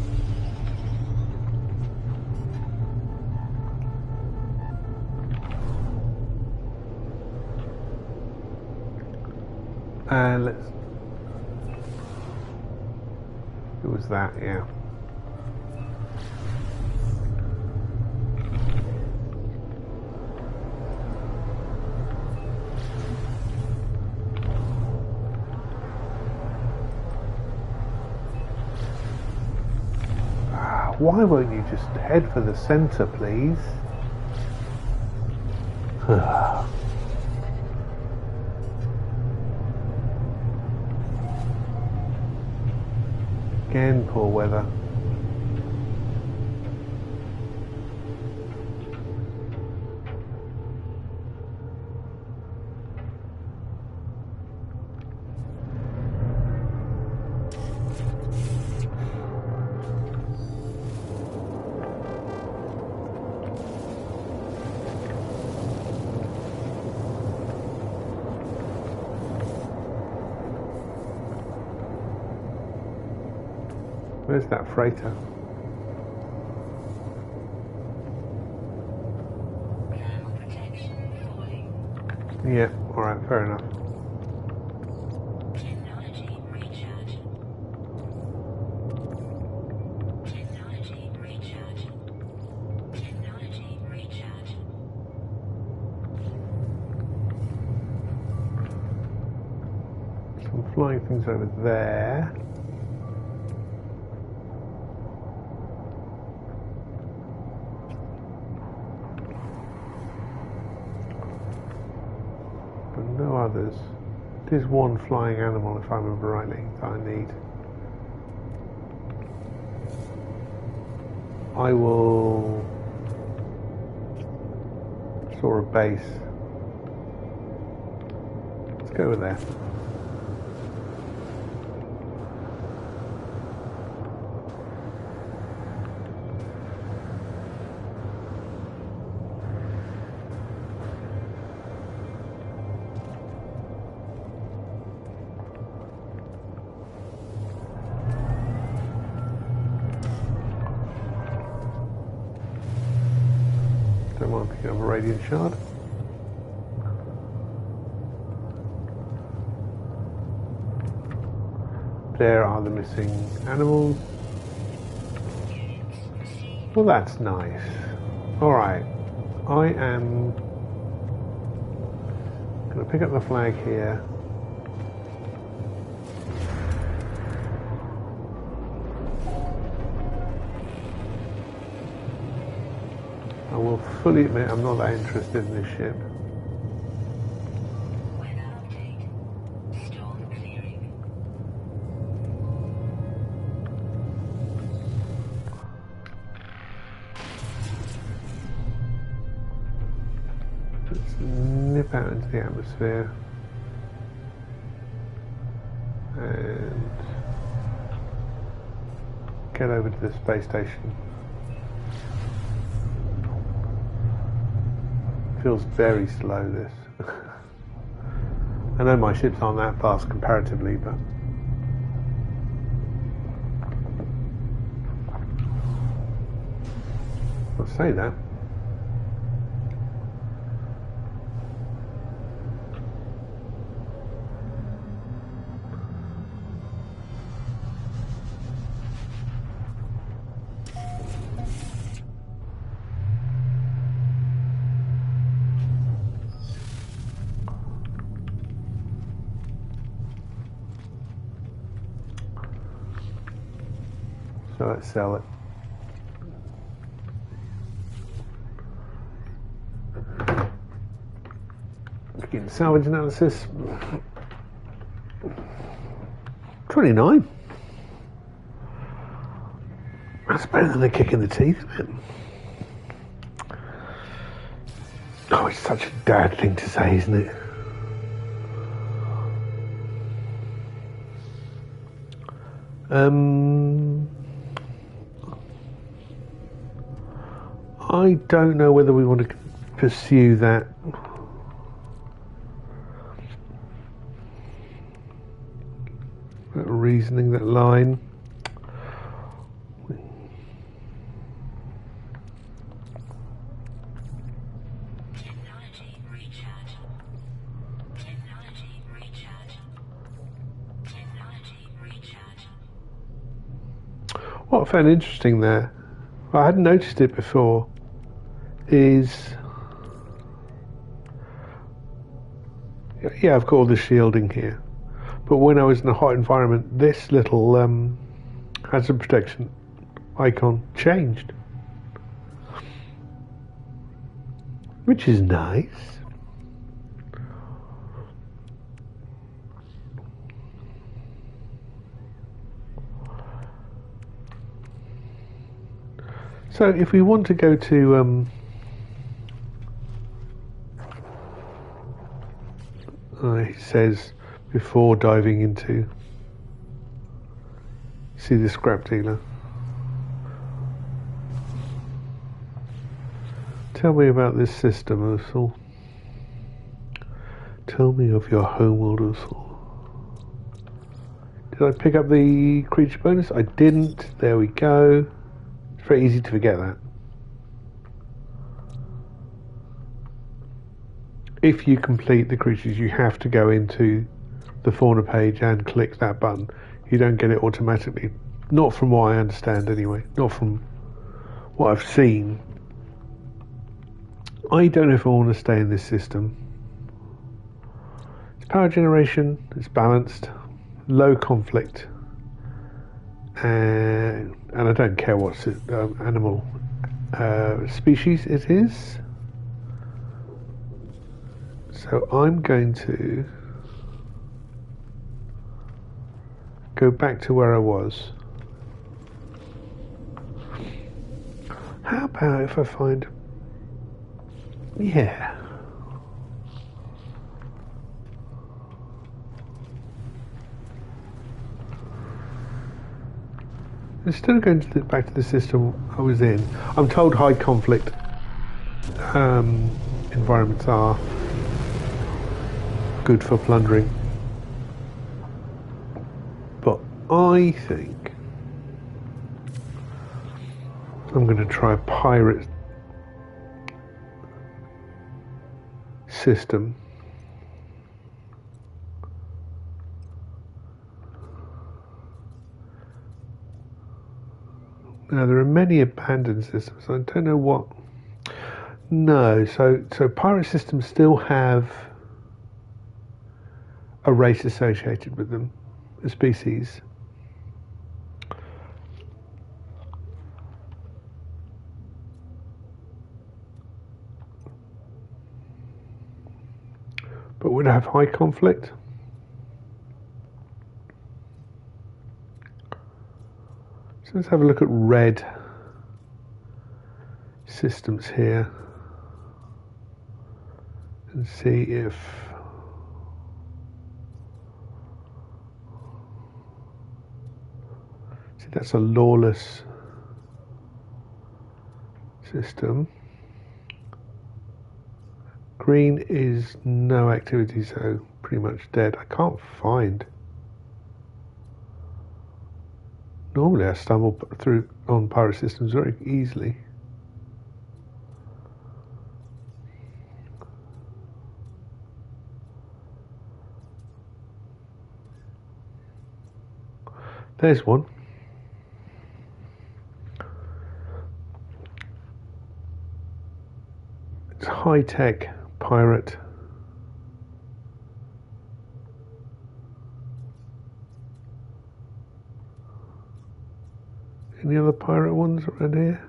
And let's. It was that, yeah. Why won't you just head for the center, please? Again, poor weather. Where's that freighter? Thermal protection falling. Yeah, alright, fair enough. Technology recharge. Technology recharge. Technology recharge. So I'm flying things over there. But no others. There's one flying animal, if I remember rightly, that I need. I will saw a base. Let's go with there. Don't mind picking up a radiant shard. There are the missing animals. Well, that's nice. Alright, I am going to pick up the flag here. I will fully admit I'm not that interested in this ship. Weather update. Storm clearing. Let's nip out into the atmosphere and get over to the space station. Feels very slow, this. I know my ships aren't that fast comparatively, but I'll say that. So let's sell it. Begin salvage analysis. 29. That's better than a kick in the teeth, isn't it? Oh, it's such a dad thing to say, isn't it? I don't know whether we want to pursue that. That reasoning, that line. Technology recharge. Technology recharge. What I found interesting there, I hadn't noticed it before, is yeah, I've got all the shielding here, but when I was in a hot environment, this little hazard protection icon changed, which is nice. So if we want to go to it says before diving into, see the scrap dealer. Tell me about this system, Ursula. Tell me of your homeworld, Ursula. Did I pick up the creature bonus? I didn't. There we go. It's very easy to forget that. If you complete the creatures, you have to go into the fauna page and click that button. You don't get it automatically. Not from what I understand anyway. Not from what I've seen. I don't know if I want to stay in this system. It's power generation, it's balanced, low conflict, and I don't care what animal species it is. So I'm going to go back to where I was. How about if I find... Yeah. Instead of going to back to the system I was in, I'm told high conflict environments are good for plundering. But I think I'm going to try a pirate system. Now there are many abandoned systems. I don't know what. No, so pirate systems still have a race associated with them, a species. But would have high conflict. So let's have a look at red systems here and see if that's a lawless system. Green is no activity, so pretty much dead. I can't find. Normally I stumble through on pirate systems very easily. There's one. It's high-tech pirate. Any other pirate ones around here?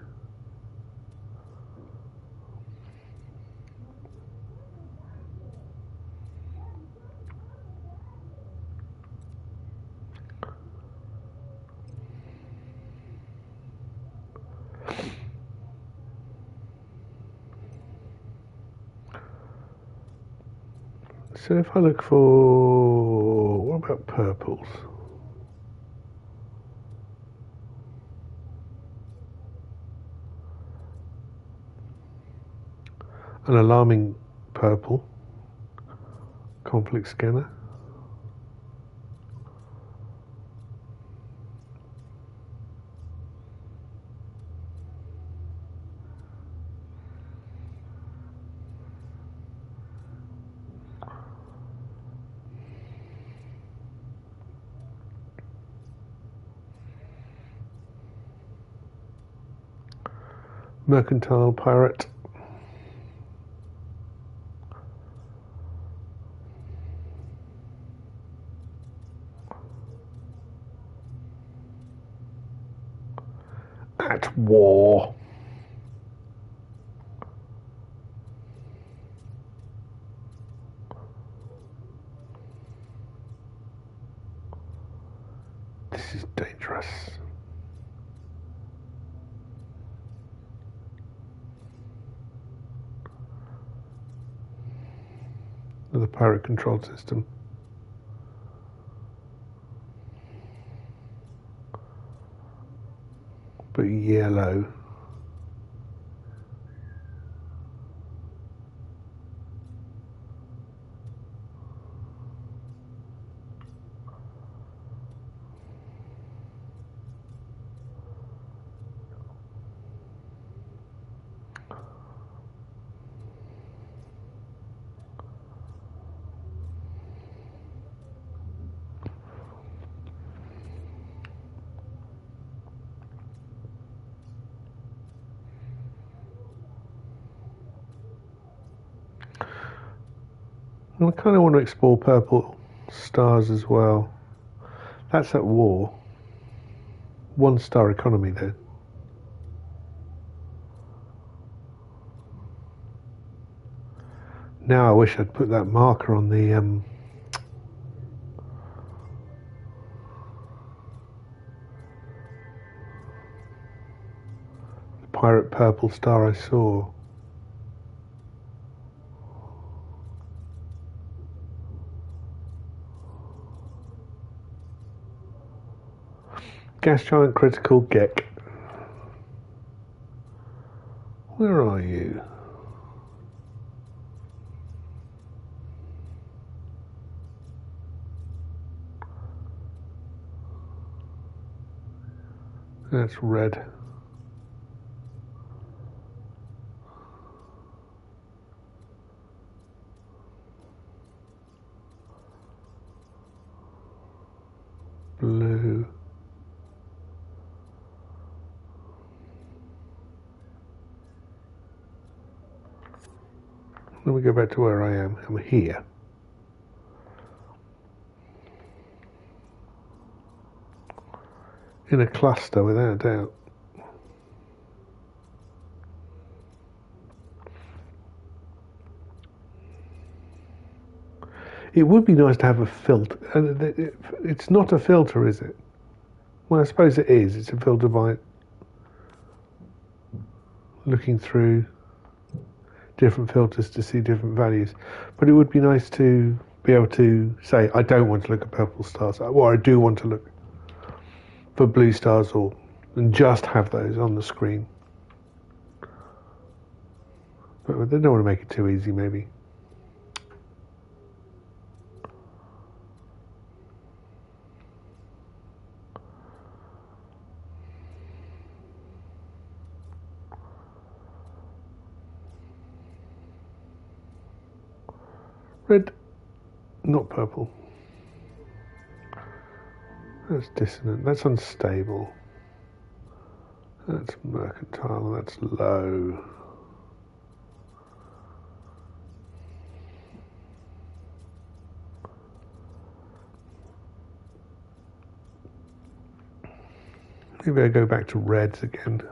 So if I look for, what about purples? An alarming purple conflict scanner. Mercantile pirate. At war. This is dangerous. The pirate control system. But yellow. I kind of want to explore purple stars as well. That's at war. 1-star economy though. Now I wish I'd put that marker on the pirate purple star I saw. Gas giant critical Gek. Where are you? That's red. Blue. Let me go back to where I am. I'm here. In a cluster, without a doubt. It would be nice to have a filter. It's not a filter, is it? Well, I suppose it is. It's a filter by looking through different filters to see different values. But it would be nice to be able to say, I don't want to look at purple stars, or I do want to look for blue stars, and just have those on the screen. But they don't want to make it too easy, maybe. Red, not purple. That's dissonant, that's unstable. That's mercantile, that's low. Maybe I go back to reds again.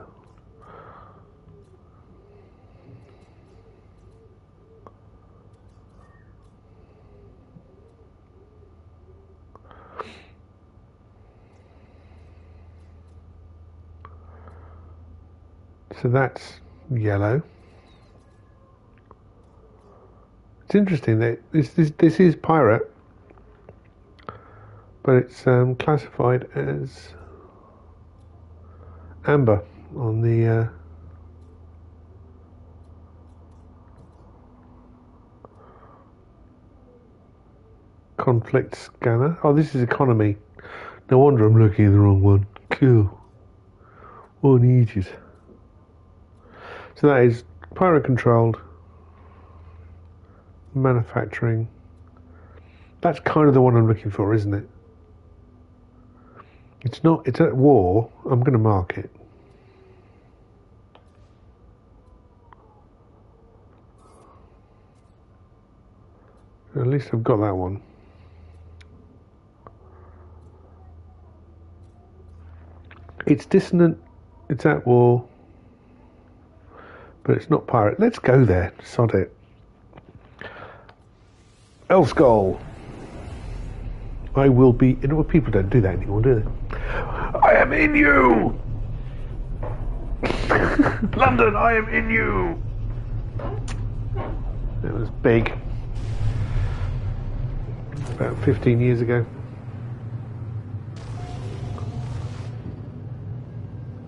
So that's yellow. It's interesting that this is pirate, but it's classified as amber on the conflict scanner. Oh, this is economy. No wonder I'm looking at the wrong one. Cool. One idiot. So that is pirate controlled manufacturing. That's kind of the one I'm looking for, isn't it? It's not, it's at war. I'm going to mark it. At least I've got that one. It's dissonant, it's at war, but it's not pirate. Let's go there, sod it. Elskull. I will be... You know, people don't do that anymore, do they? I am in you! London, I am in you! It was big. About 15 years ago.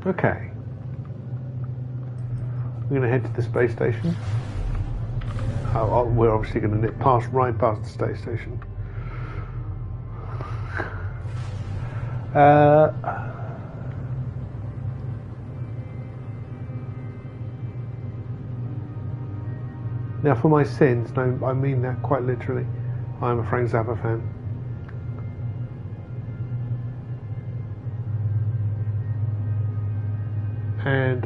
Okay. We're going to head to the space station. We're obviously going to right past the space station. Now, for my sins, no, I mean that quite literally. I'm a Frank Zappa fan. And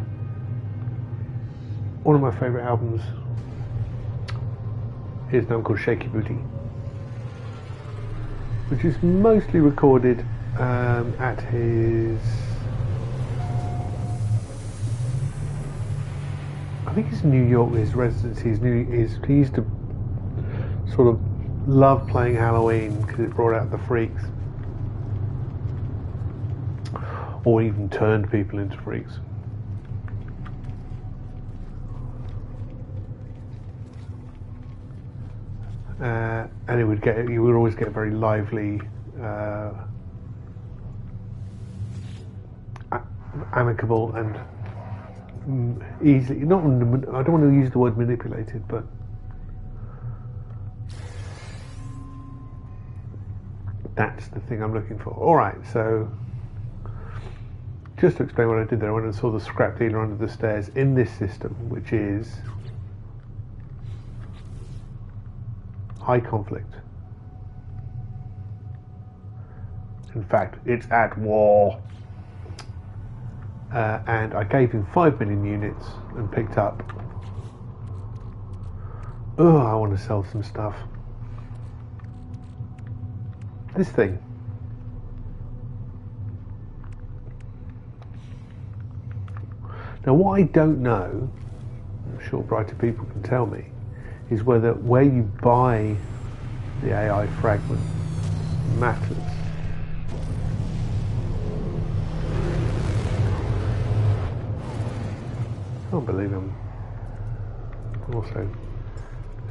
one of my favourite albums is one called Shaky Booty, which is mostly recorded at his... I think it's New York, his residency. He used to sort of love playing Halloween because it brought out the freaks, or even turned people into freaks. And you would always get very lively, amicable and easily, I don't want to use the word manipulated, but that's the thing I'm looking for. Alright, so just to explain what I did there, I went and saw the scrap dealer under the stairs in this system, which is high conflict. In fact, it's at war. And I gave him 5 million units and picked up. Oh, I want to sell some stuff. This thing. Now, what I don't know, I'm sure brighter people can tell me, is where you buy the AI fragment matters. I can't believe I'm also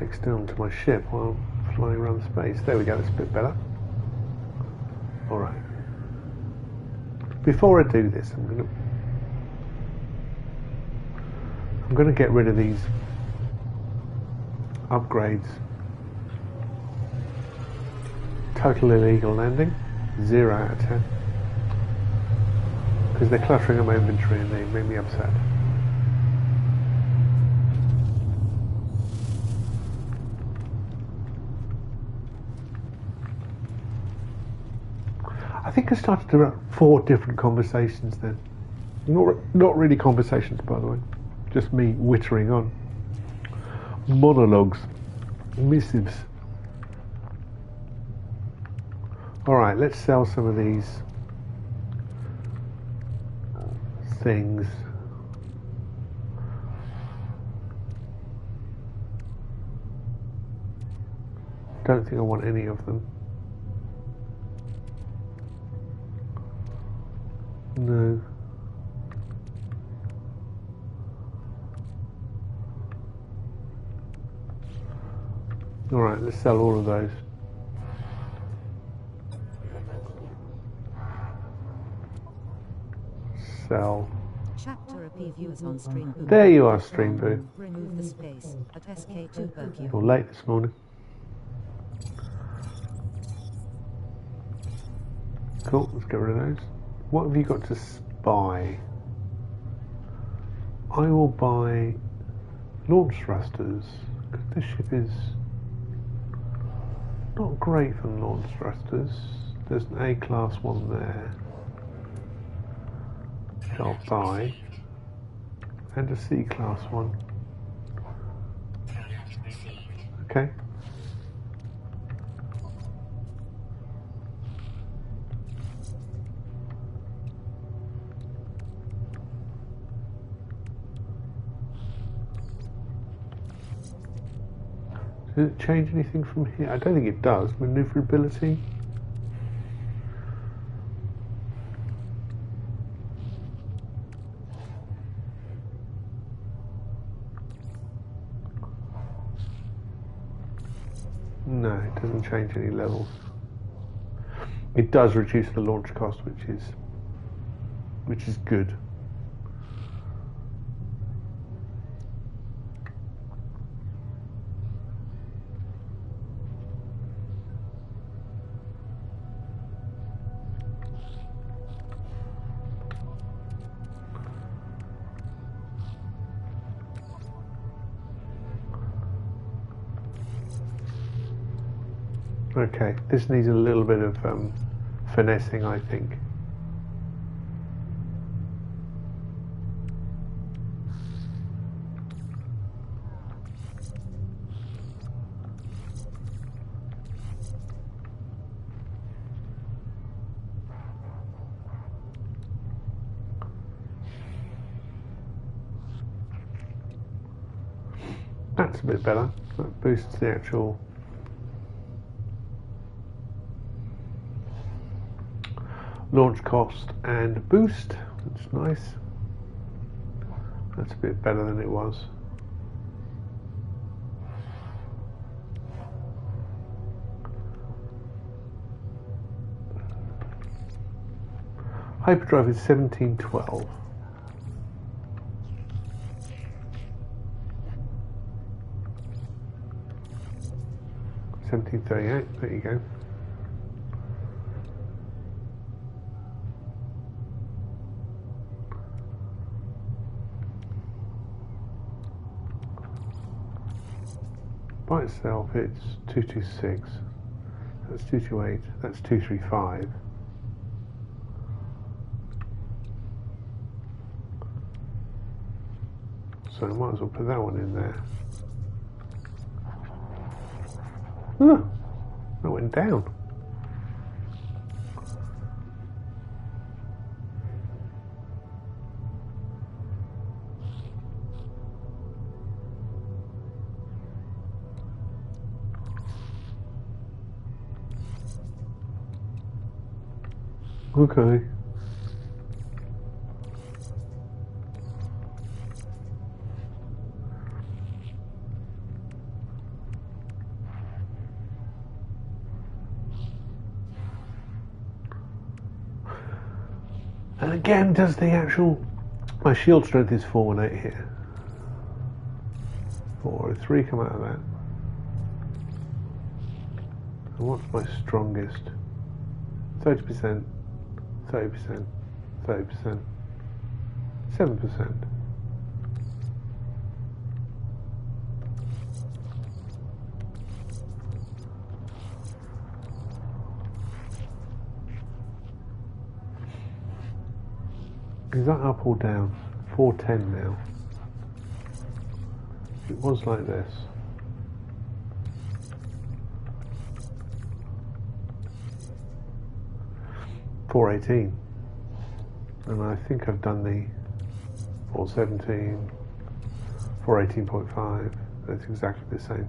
external to my ship while flying around space. There we go, that's a bit better. Alright. Before I do this, I'm going to get rid of these upgrades. Total illegal landing, 0 out of 10. Because they're cluttering up my inventory and they make me upset. I think I started to run 4 different conversations then. Not really conversations, by the way. Just me wittering on. Monologues. Missives. Alright, let's sell some of these things. Don't think I want any of them. No. Alright, let's sell all of those. Sell. Chapter AP viewers on Stream Boo. There you are, Stream Boo. Remove the space at SK2 Berkey. You're late this morning. Cool, let's get rid of those. What have you got to buy? I will buy launch thrusters, because this ship is not great for launch thrusters. There's an A-class one there, which I'll buy, and a C-class one. Okay. Does it change anything from here? I don't think it does. Maneuverability. No, it doesn't change any levels. It does reduce the launch cost, which is good. Okay, this needs a little bit of finessing, I think. That's a bit better. That boosts the actual launch cost and boost. That's nice. That's a bit better than it was. Hyperdrive is 1712. $17.38, there you go. By itself it's 226, that's 228, that's 235. So I might as well put that one in there. Oh, that went down. Okay. And again, does the actual... My shield strength is 418 here. 403 come out of that. And what's my strongest? 30%, 30%, 30%, 7%. Is that up or down? 410 now. It was like this. $418, and I think I've done the 417, 418.5. That's exactly the same.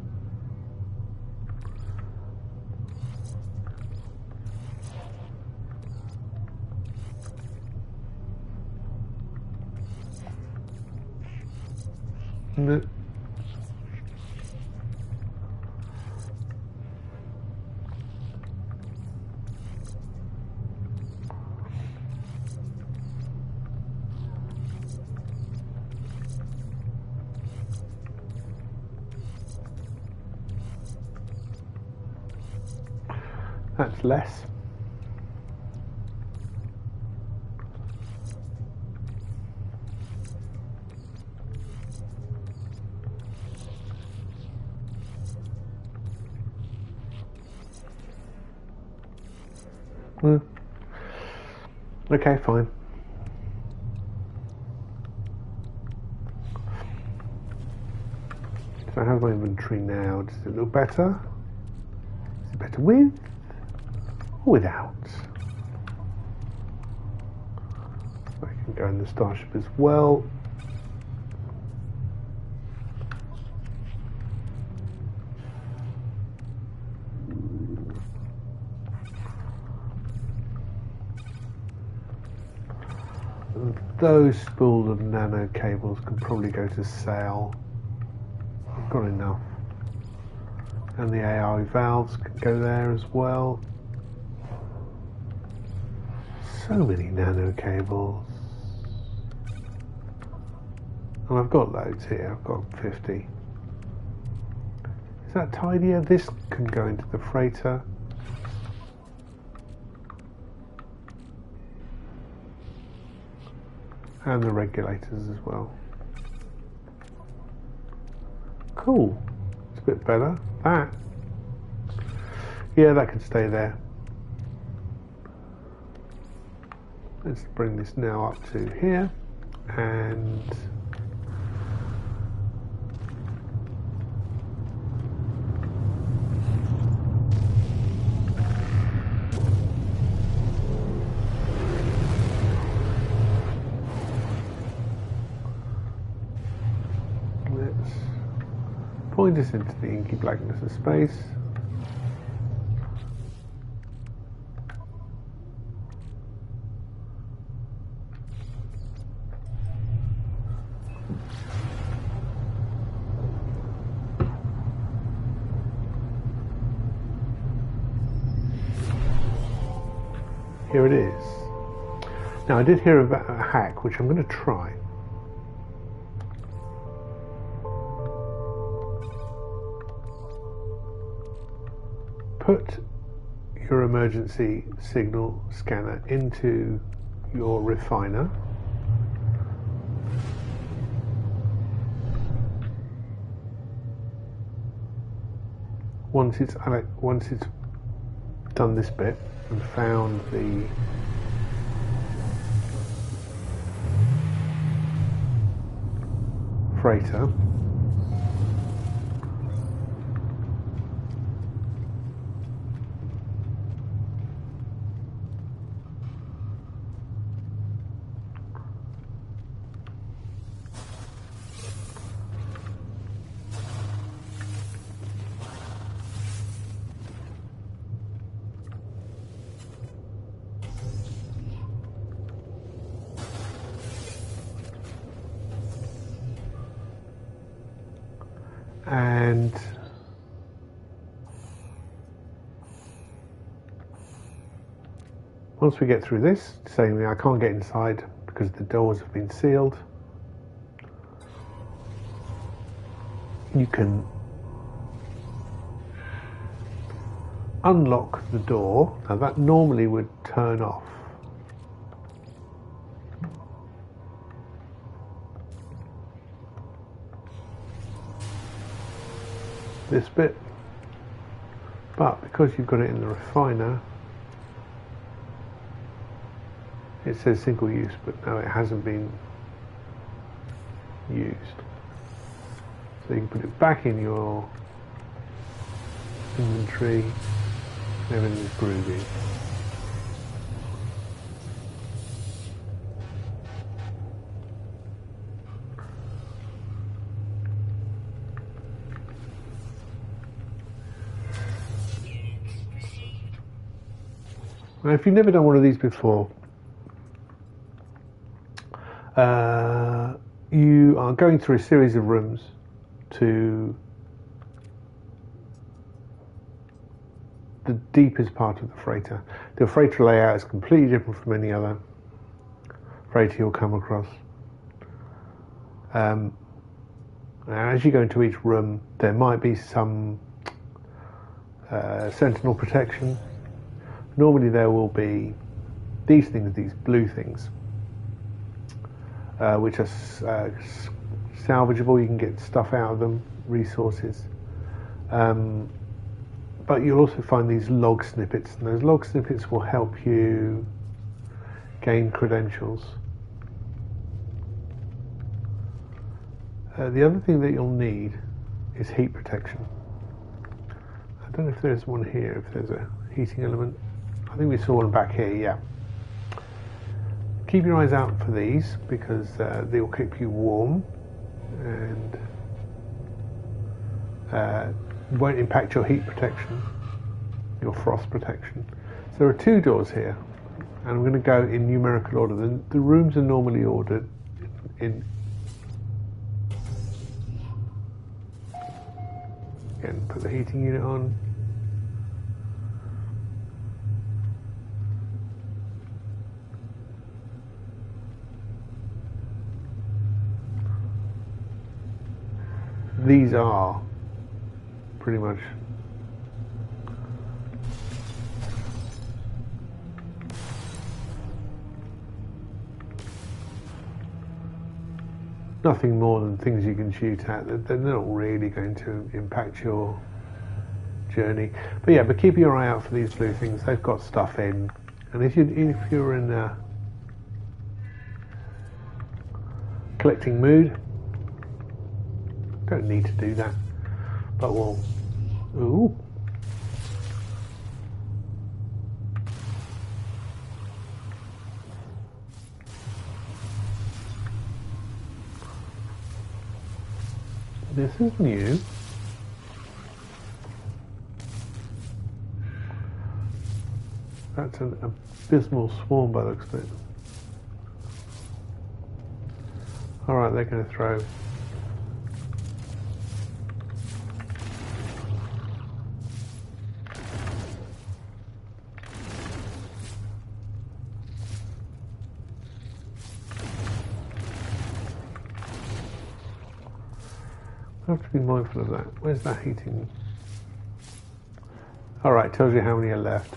No. That's less. Okay, fine. So how's my inventory now? Does it look better? Is it better with or without? I can go in the Starship as well. those spool of nano cables can probably go to sale. I've got enough. And the AI valves can go there as well. So many nano cables. And I've got loads here, I've got 50. Is that tidier? This can go into the freighter. And the regulators as well. Cool. It's a bit better. That. Yeah, that can stay there. Let's bring this now up to here. And point us into the inky blackness of space. Here it is. Now I did hear about a hack which I'm going to try. Put your emergency signal scanner into your refiner. Once it's done this bit and found the freighter, and once we get through this, saying I can't get inside because the doors have been sealed, you can unlock the door. Now that normally would turn off. This bit, but because you've got it in the refiner, it says single use, but no, it hasn't been used. So you can put it back in your inventory, everything is groovy. Now, if you've never done one of these before, you are going through a series of rooms to the deepest part of the freighter. The freighter layout is completely different from any other freighter you'll come across. Now, as you go into each room, there might be some sentinel protection. Normally there will be these things, these blue things, which are salvageable. You can get stuff out of them, resources. But you'll also find these log snippets, and those log snippets will help you gain credentials. The other thing that you'll need is heat protection. I don't know if there's one here, if there's a heating element. I think we saw one back here, yeah. Keep your eyes out for these because they will keep you warm and won't impact your heat protection, your frost protection. So there are two doors here. And I'm going to go in numerical order. The rooms are normally ordered in. Again, put the heating unit on. These are pretty much nothing more than things you can shoot at. They're not really going to impact your journey. But yeah, but keep your eye out for these blue things. They've got stuff in, and if you're in a collecting mood, don't need to do that. But we'll. Ooh. This is new. That's an abysmal swarm by the looks of it. Alright, they're going to throw. I have to be mindful of that. Where's that heating? Alright, tells you how many are left.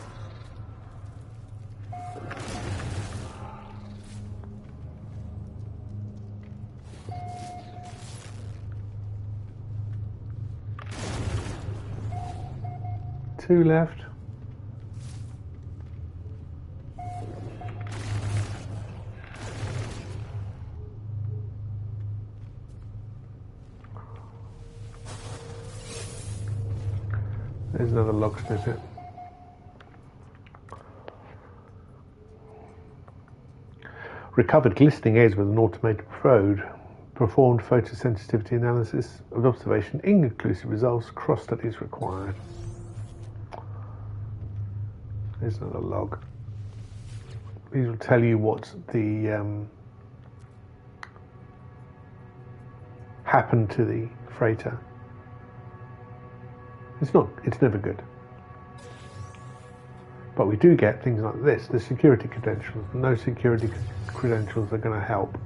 Two left. There's another log snippet. Recovered glistening edge with an automated probe. Performed photosensitivity analysis of observation. Inconclusive results. Cross studies required. There's another log. These will tell you what the happened to the freighter. It's never good. But we do get things like this, the security credentials. No security credentials are going to help.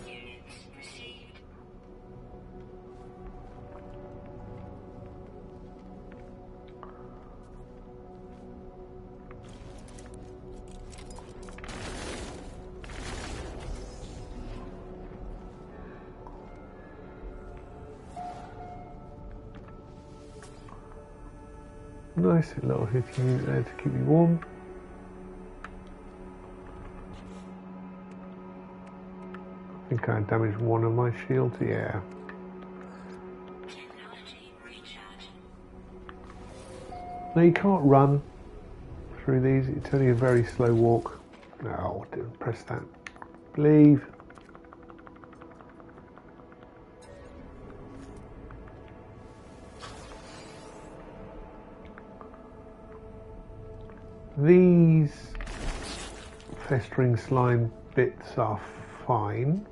Units received. Nice little heating unit there to keep you warm. I think I damaged one of my shields, yeah. Technology recharge. Now you can't run through these, it's only a very slow walk. No, didn't press that. Leave. These festering slime bits are fine.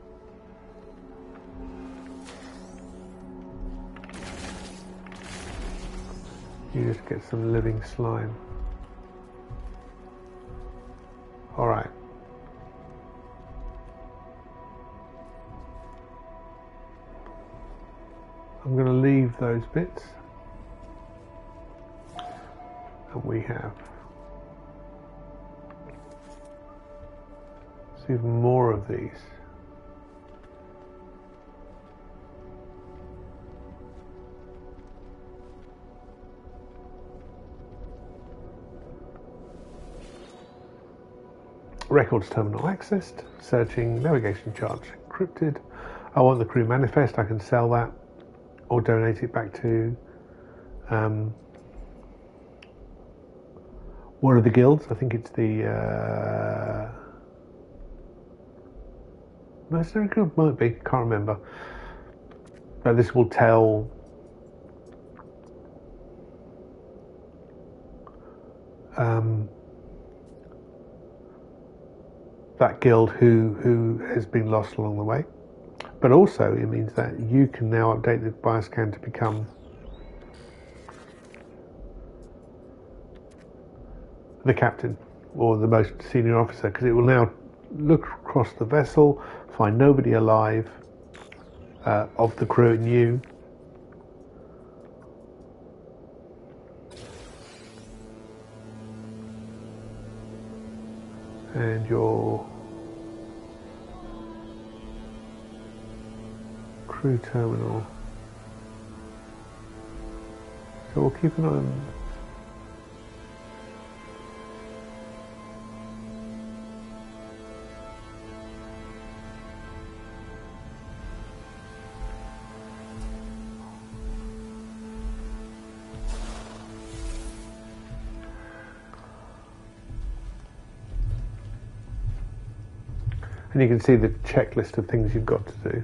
You just get some living slime. Alright. I'm going to leave those bits. And we have even more of these. Records terminal accessed. Searching navigation charts encrypted. I want the crew manifest. I can sell that or donate it back to one of the guilds. I think it's the Mercenary Guild, might be, can't remember. But this will tell that guild who has been lost along the way. But also it means that you can now update the bioscan to become the captain or the most senior officer, because it will now look across the vessel, find nobody alive of the crew and you. And your crew terminal. So we'll keep an eye on. And you can see the checklist of things you've got to do.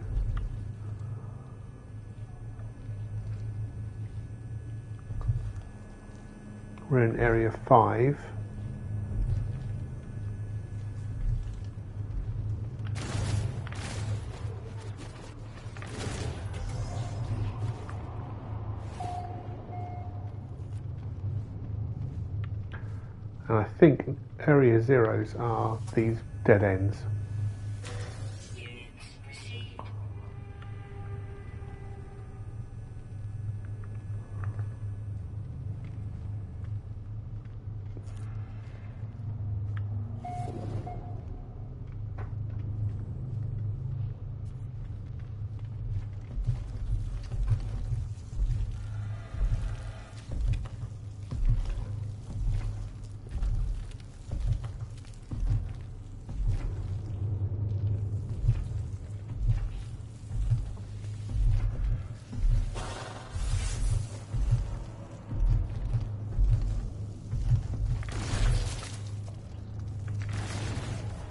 We're in area 5. And I think area 0s are these dead ends.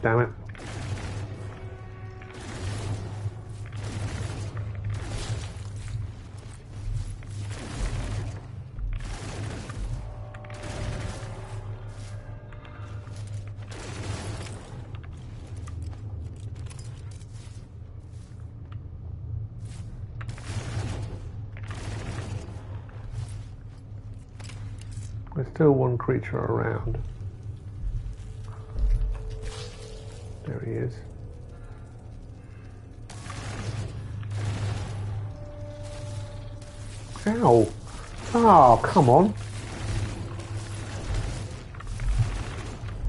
Damn it. There's still one creature around. There he is. Ow! Oh, come on.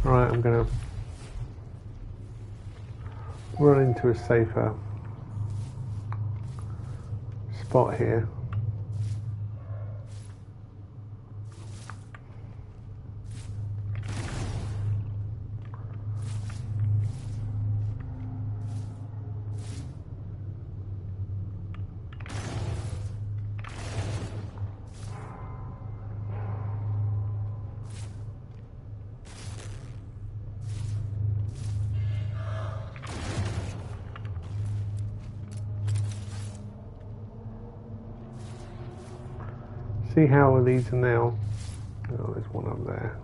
Right, I'm gonna run into a safer spot here. See how these are now. Oh, there's one up there.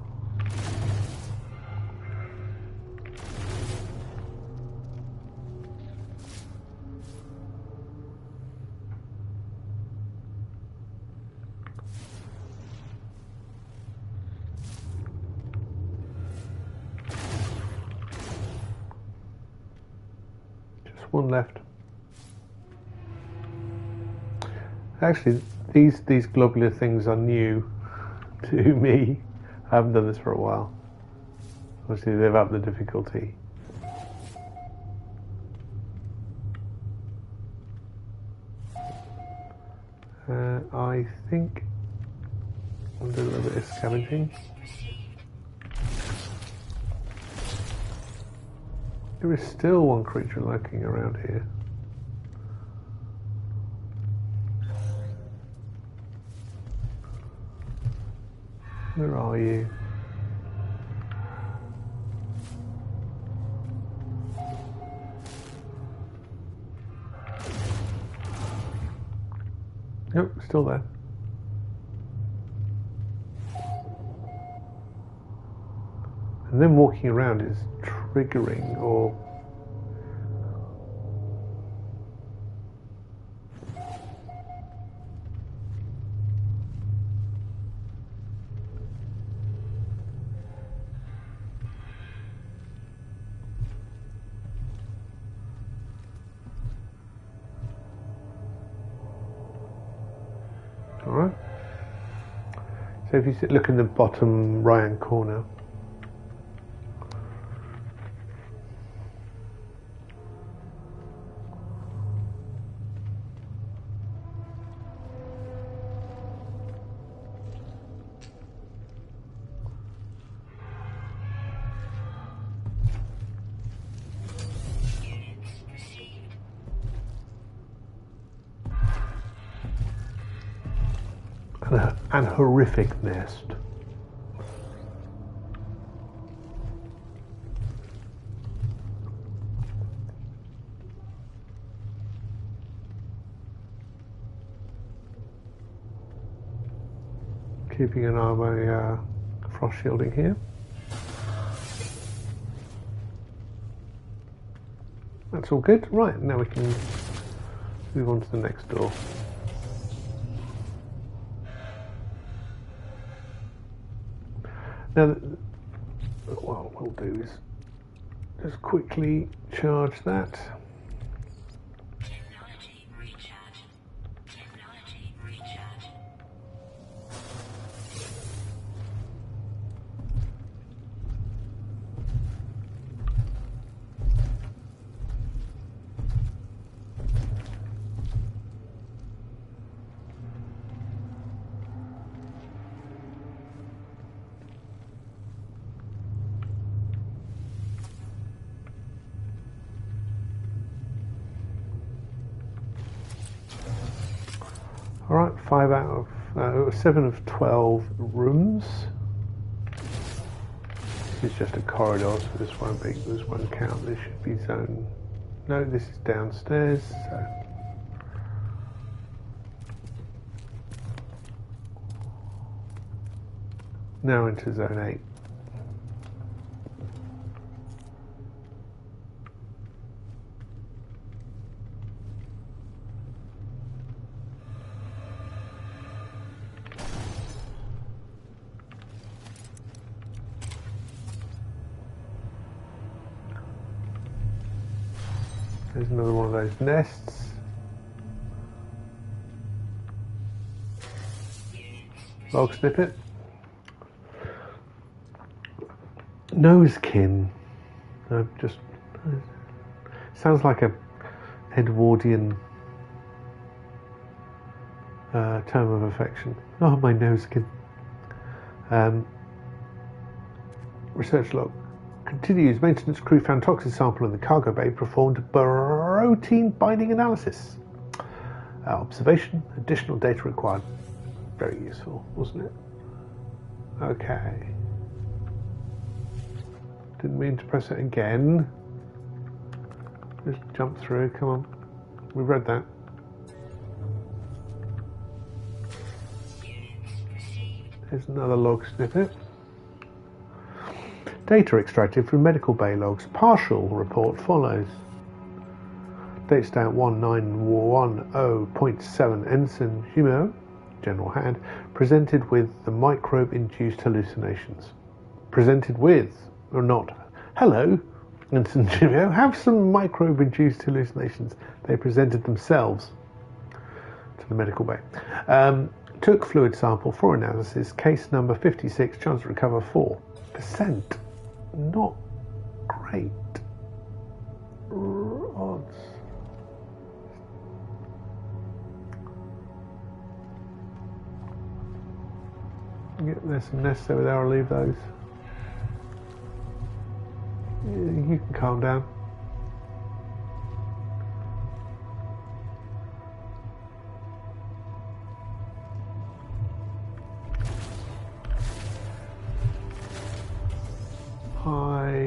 Just one left. Actually, these globular things are new to me. I haven't done this for a while. Obviously, they've upped the difficulty. I think I'll do a little bit of scavenging. There is still one creature lurking around here. Where are you? Yep, still there. And then walking around is triggering or alright. So if you look in the bottom right hand corner, and a horrific nest. Keeping an eye on my frost shielding here. That's all good. Right, now we can move on to the next door. Now, what we'll do is just quickly charge that. Technology recharge. Technology recharge. All right, 7 of 12 rooms. This is just a corridor, so this won't count. This should be zone. No, this is downstairs. So. Now into zone 8. There's another one of those nests. Log snippet. Nosekin. Just sounds like a Edwardian term of affection. Oh, my nosekin. Research log. Continues. Maintenance crew found toxin sample in the cargo bay. Performed protein binding analysis. Observation. Additional data required. Very useful, wasn't it? Okay. Didn't mean to press it again. Just jump through. Come on. We've read that. There's another log snippet. Data extracted from medical bay logs. Partial report follows. Date stamp 1910.7 Ensign Humo, General Hand, presented with the microbe-induced hallucinations. Presented with, or not. Hello, Ensign Humo, have some microbe-induced hallucinations. They presented themselves to the medical bay. Took fluid sample for analysis. Case number 56, chance to recover 4%. Not great odds. Yeah, there's some nests over there. I'll leave those. Yeah, you can calm down.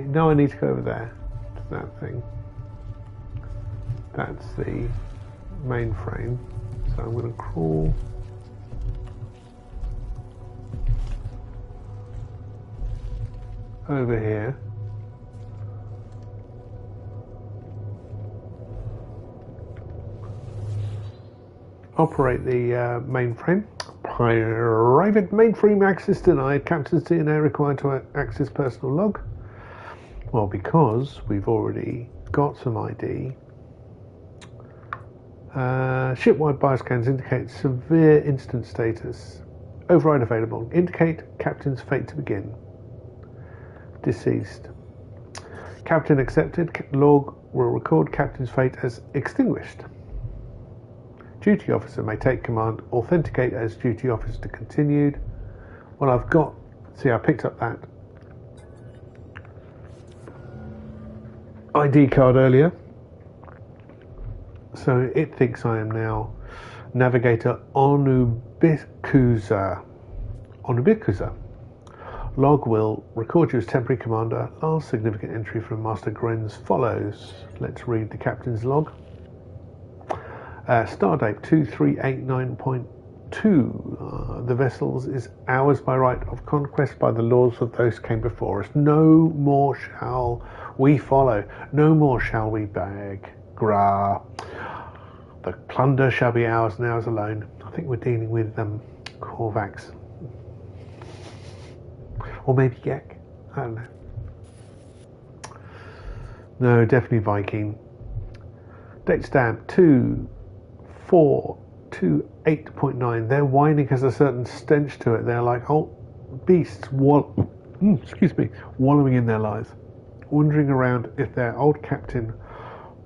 Now I need to go over there to that thing. That's the mainframe. So I'm going to crawl. over here. Operate the mainframe. Private mainframe access denied. Captain's DNA required to access personal log. Well, because we've already got some ID. Shipwide bioscans indicate severe incident status. Override available. Indicate captain's fate to begin. Deceased. Captain accepted. Log will record captain's fate as extinguished. Duty officer may take command. Authenticate as duty officer continued. Well, I've got... See, I picked up that ID card earlier. So it thinks I am now Navigator Onubikusa. Log will record you as temporary commander. Last significant entry from Master Grenz follows. Let's read the captain's log. Stardate 2389.2. The vessels is ours by right of conquest by the laws of those came before us. No more shall we follow. No more shall we beg. Gra. The plunder shall be ours and ours alone. I think we're dealing with Korvax. Or maybe Gek. I don't know. No, definitely Viking. Date stamp 2428.9. They're whining has a certain stench to it. They're like old beasts wallowing in their lives. Wondering around if their old captain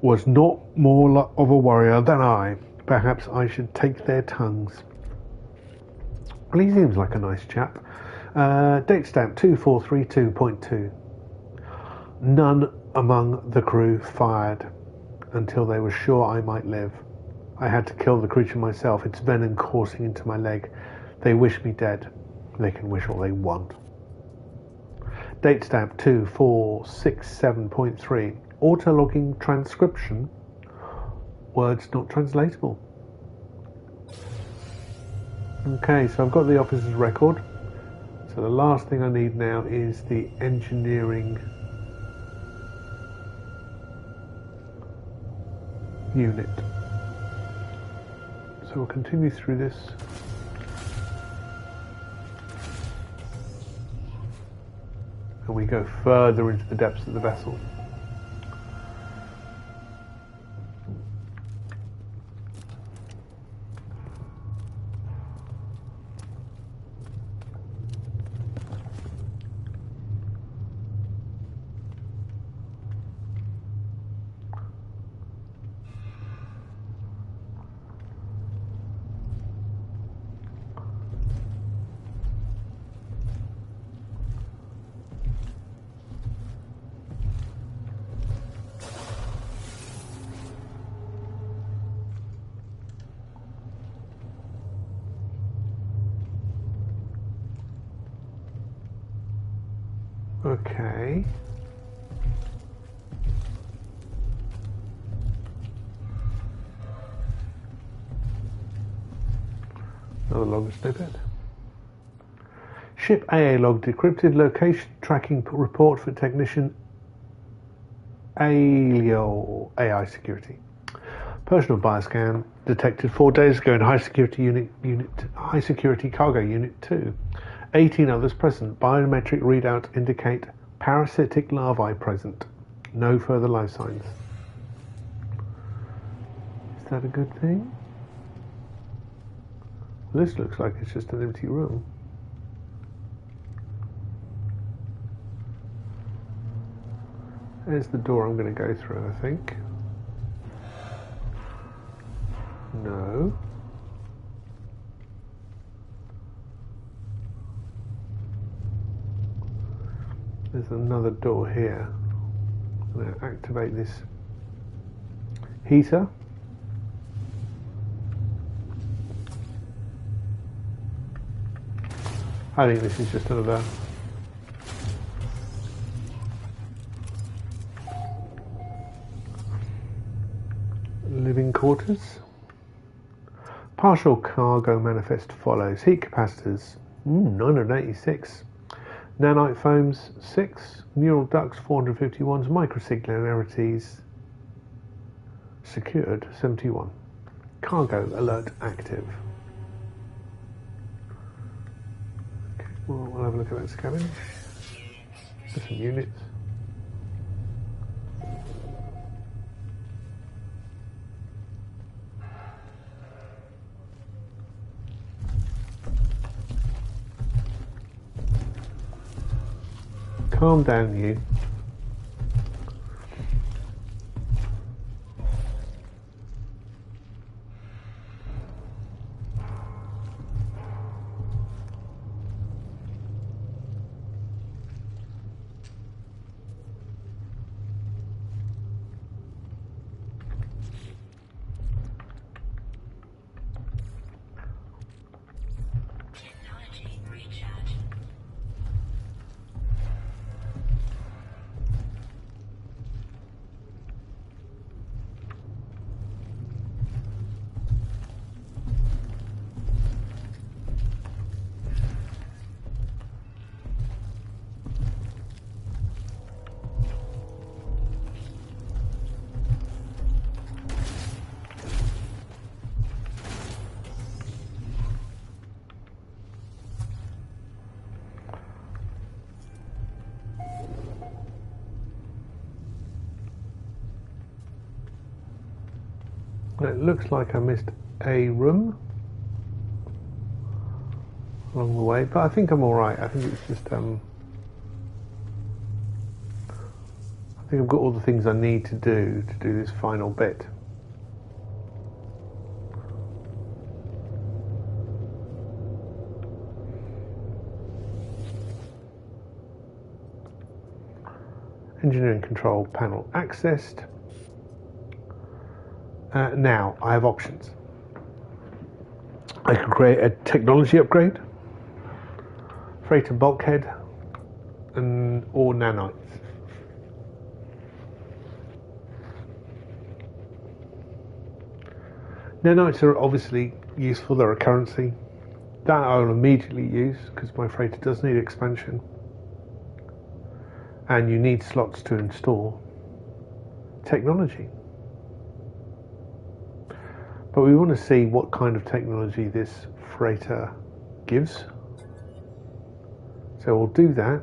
was not more of a warrior than I. Perhaps I should take their tongues. Well, he seems like a nice chap. Date stamp 2432.2. None among the crew fired until they were sure I might live. I had to kill the creature myself, its venom coursing into my leg. They wish me dead. They can wish all they want. Date stamp 2467.3. Auto-logging transcription. Words not translatable. Okay, so I've got the officer's record. So the last thing I need now is the engineering unit. So we'll continue through this. And we go further into the depths of the vessel. Okay. Another log snippet. Ship AA log decrypted location tracking report for technician Alio AI security. Personal bioscan detected 4 days ago in high security high security cargo unit 2. 18 others present. Biometric readout indicate parasitic larvae present. No further life signs. Is that a good thing? Well, this looks like it's just an empty room. There's the door I'm going to go through, I think. No. There's another door here. I'm going to activate this heater. I think this is just another living quarters. Partial cargo manifest follows. Heat capacitors 986. Nanite foams 6, neural ducts 451, microsingularities secured 71. Cargo alert active. Okay, well, we'll have a look at that scavenge. There's some units. Calm down, you. Technology recharge. It looks like I missed a room along the way, but I think I'm alright. I think it's just, I think I've got all the things I need to do this final bit. Engineering control panel accessed. Now I have options. I can create a technology upgrade, freighter bulkhead, or nanites. Nanites are obviously useful. They're a currency that I will immediately use because my freighter does need expansion, and you need slots to install technology. But we want to see what kind of technology this freighter gives. So we'll do that.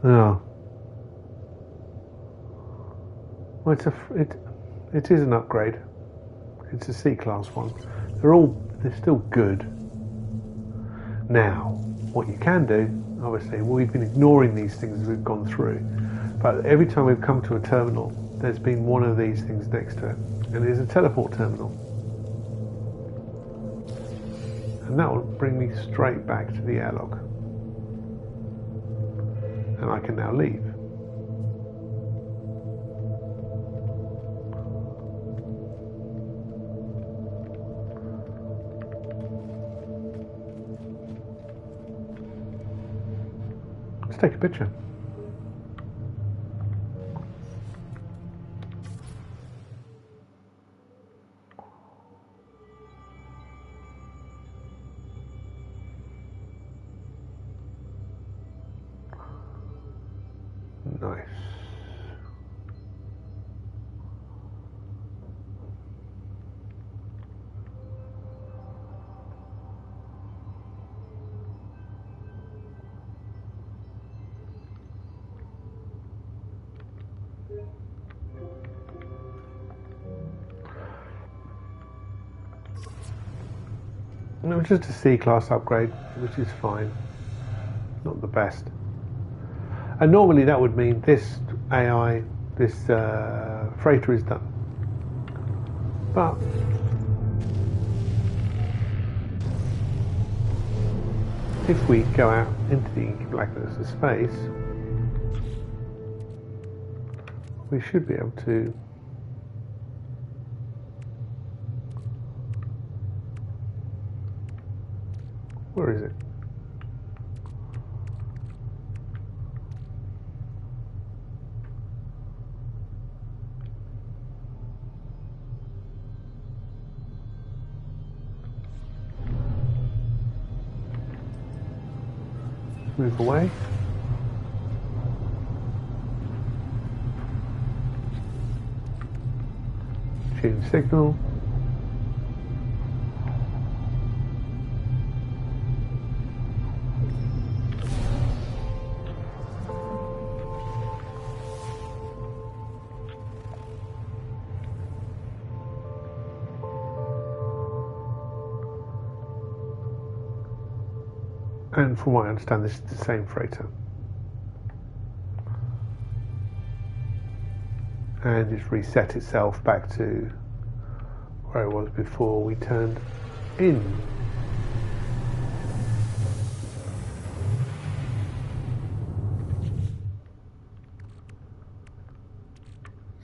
Oh. Well, it is an upgrade. It's a C-class one. They're still good. Now, what you can do, obviously, we've been ignoring these things as we've gone through, but every time we've come to a terminal, there's been one of these things next to it, and it is a teleport terminal. And that will bring me straight back to the airlock. And I can now leave. Let's take a picture. Nice. And it was just a C-class upgrade, which is fine. Not the best. And normally that would mean this AI, this freighter is done. But if we go out into the inky blackness of space, we should be able to where is it? move away. Tune signal. And from what I understand, this is the same freighter. And it's reset itself back to where it was before we turned in.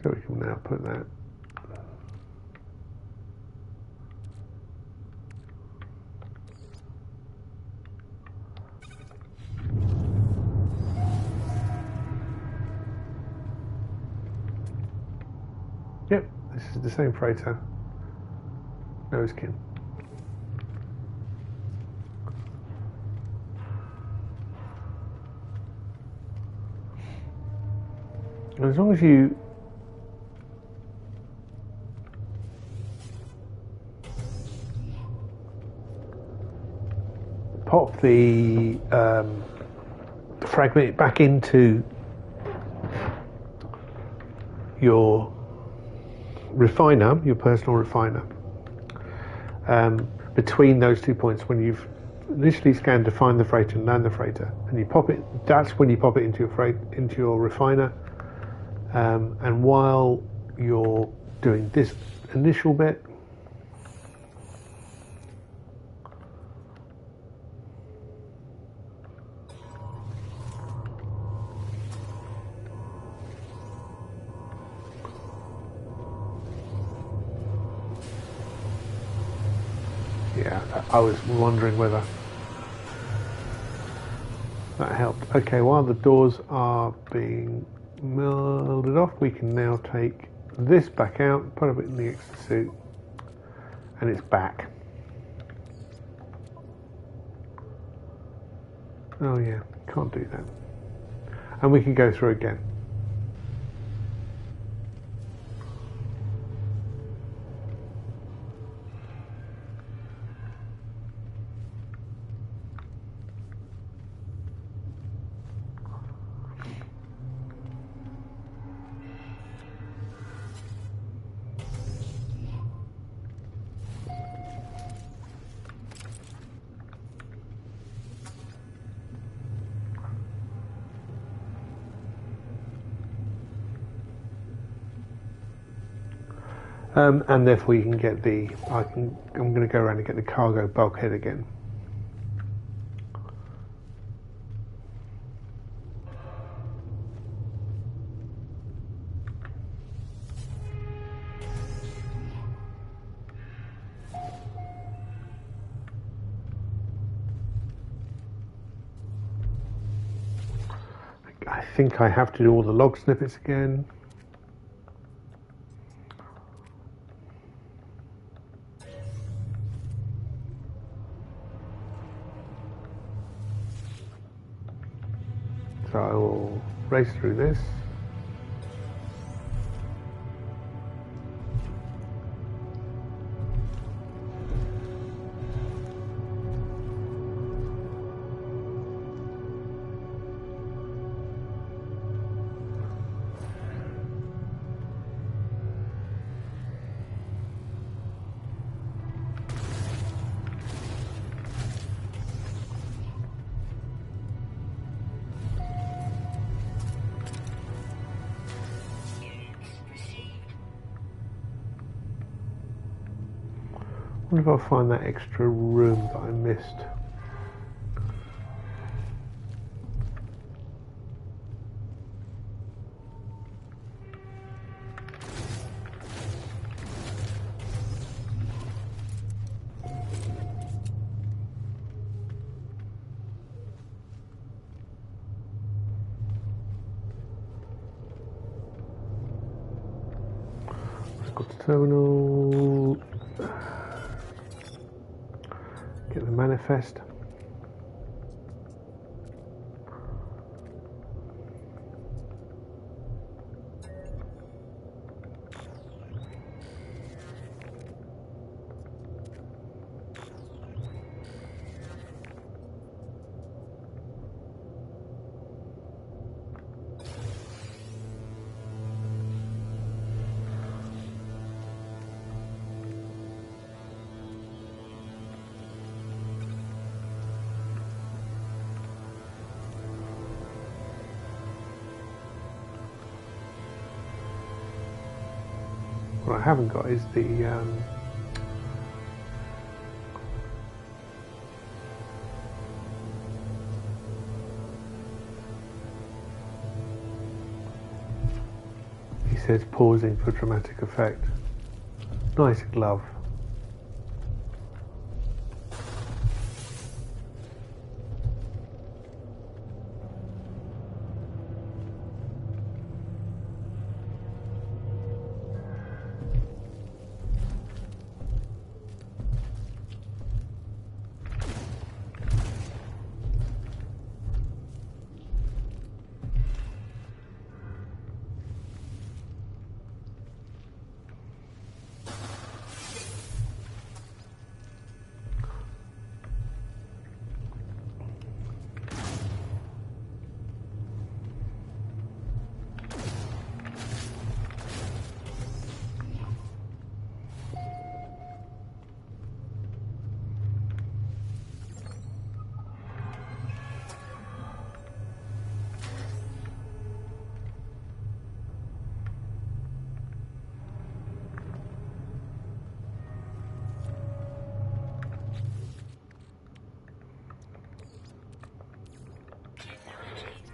So we can now put that Yep, this is the same freighter. No skin. As long as you pop the fragment back into your refiner, your personal refiner, between those 2 points when you've initially scanned to find the freighter and land the freighter, and you pop it. That's when you pop it into your refiner. And while you're doing this initial bit, yeah, I was wondering whether that helped. Okay, while the doors are being melded off, we can now take this back out, put it in the extra suit, and it's back. Oh yeah, can't do that. And we can go through again. And therefore you can get the, I'm going to go around and get the cargo bulkhead again. I think I have to do all the log snippets again. So I will race through this. I wonder if I'll find that extra room that I missed. Let's go to terminal. Get the manifest. What I haven't got is the he says pausing for dramatic effect. Nice glove.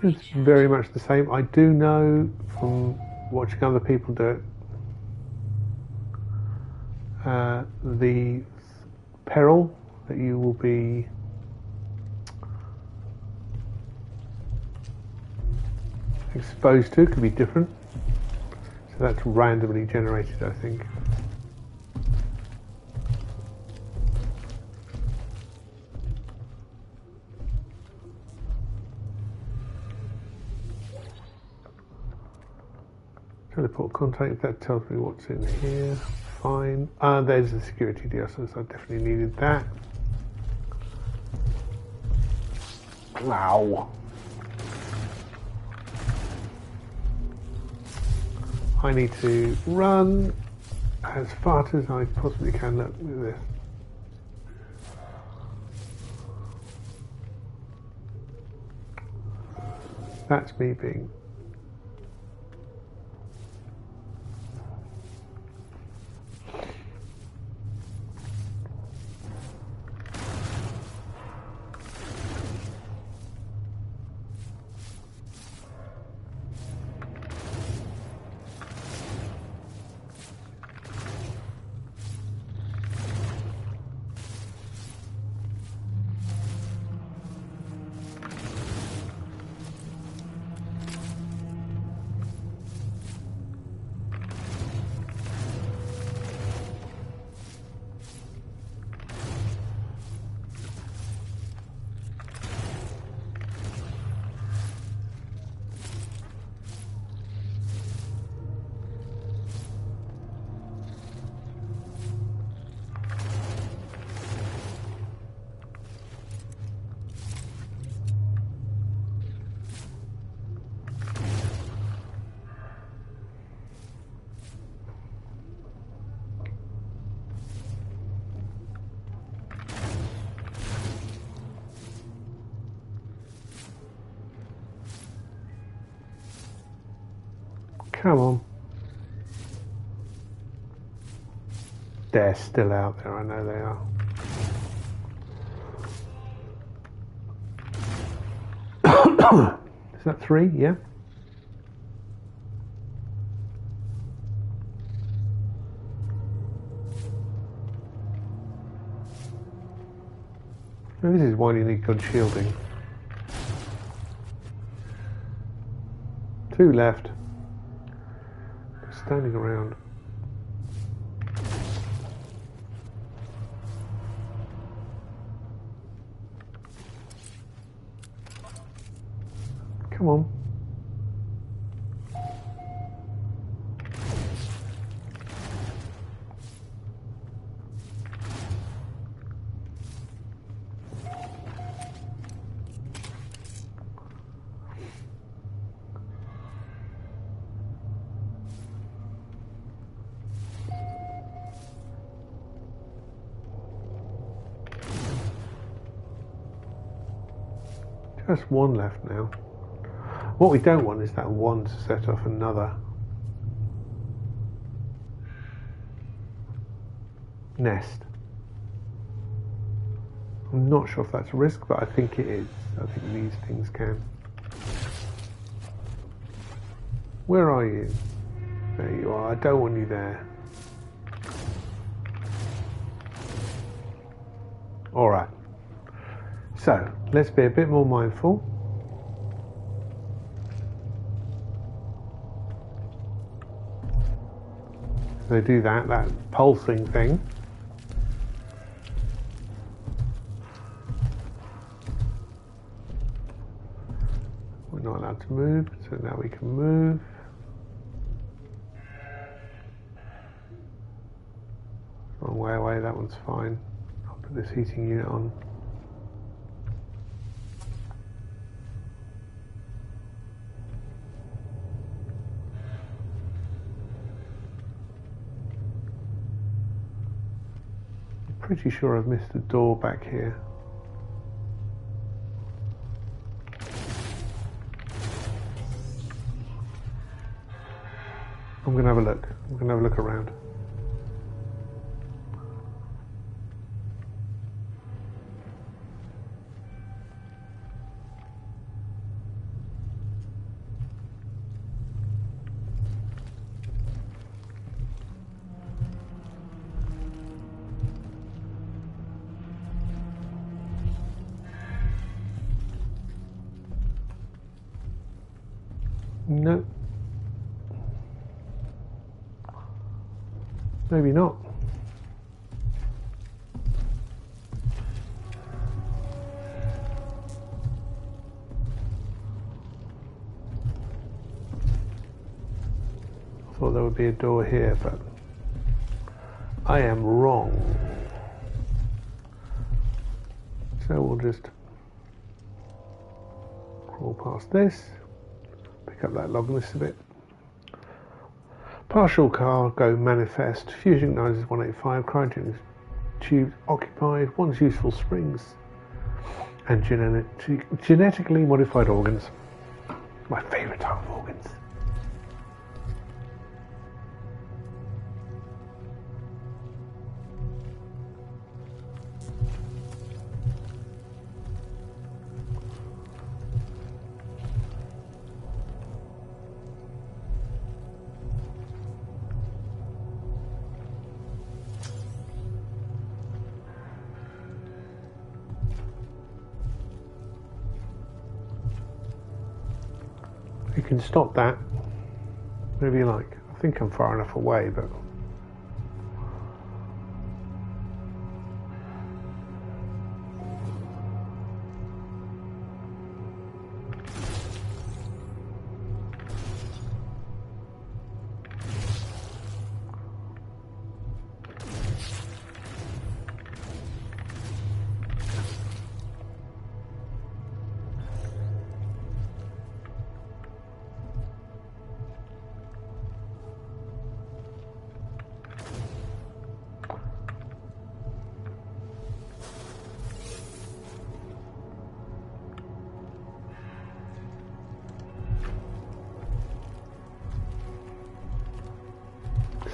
It's very much the same. I do know from watching other people do it, the peril that you will be exposed to could be different. So that's randomly generated, I think. Teleport contact, that tells me what's in here. Fine. There's the security deal, so I definitely needed that. Wow. I need to run as fast as I possibly can. Look at this. That's me being come on. They're still out there, I know they are. Is that 3? Yeah. Now, this is why you need good shielding. 2 left. Standing around. Come on. Just 1 left now. What we don't want is that 1 to set off another. nest. I'm not sure if that's a risk, but I think it is. I think these things can. Where are you? There you are. I don't want you there. Alright. So, let's be a bit more mindful. They do that pulsing thing. We're not allowed to move, so now we can move. Wrong way away, that one's fine. I'll put this heating unit on. Pretty sure I've missed a door back here. I'm gonna have a look. I'm gonna have a look around. No. Maybe not. I thought there would be a door here, but I am wrong. So we'll just crawl past this. Pick up that log list a bit. Partial cargo manifest. Fusion igniters 185. Cryogenic tubes occupied. One's useful springs. And genetically modified organs. My favourite type of organs. You can stop that whenever you like. I think I'm far enough away, but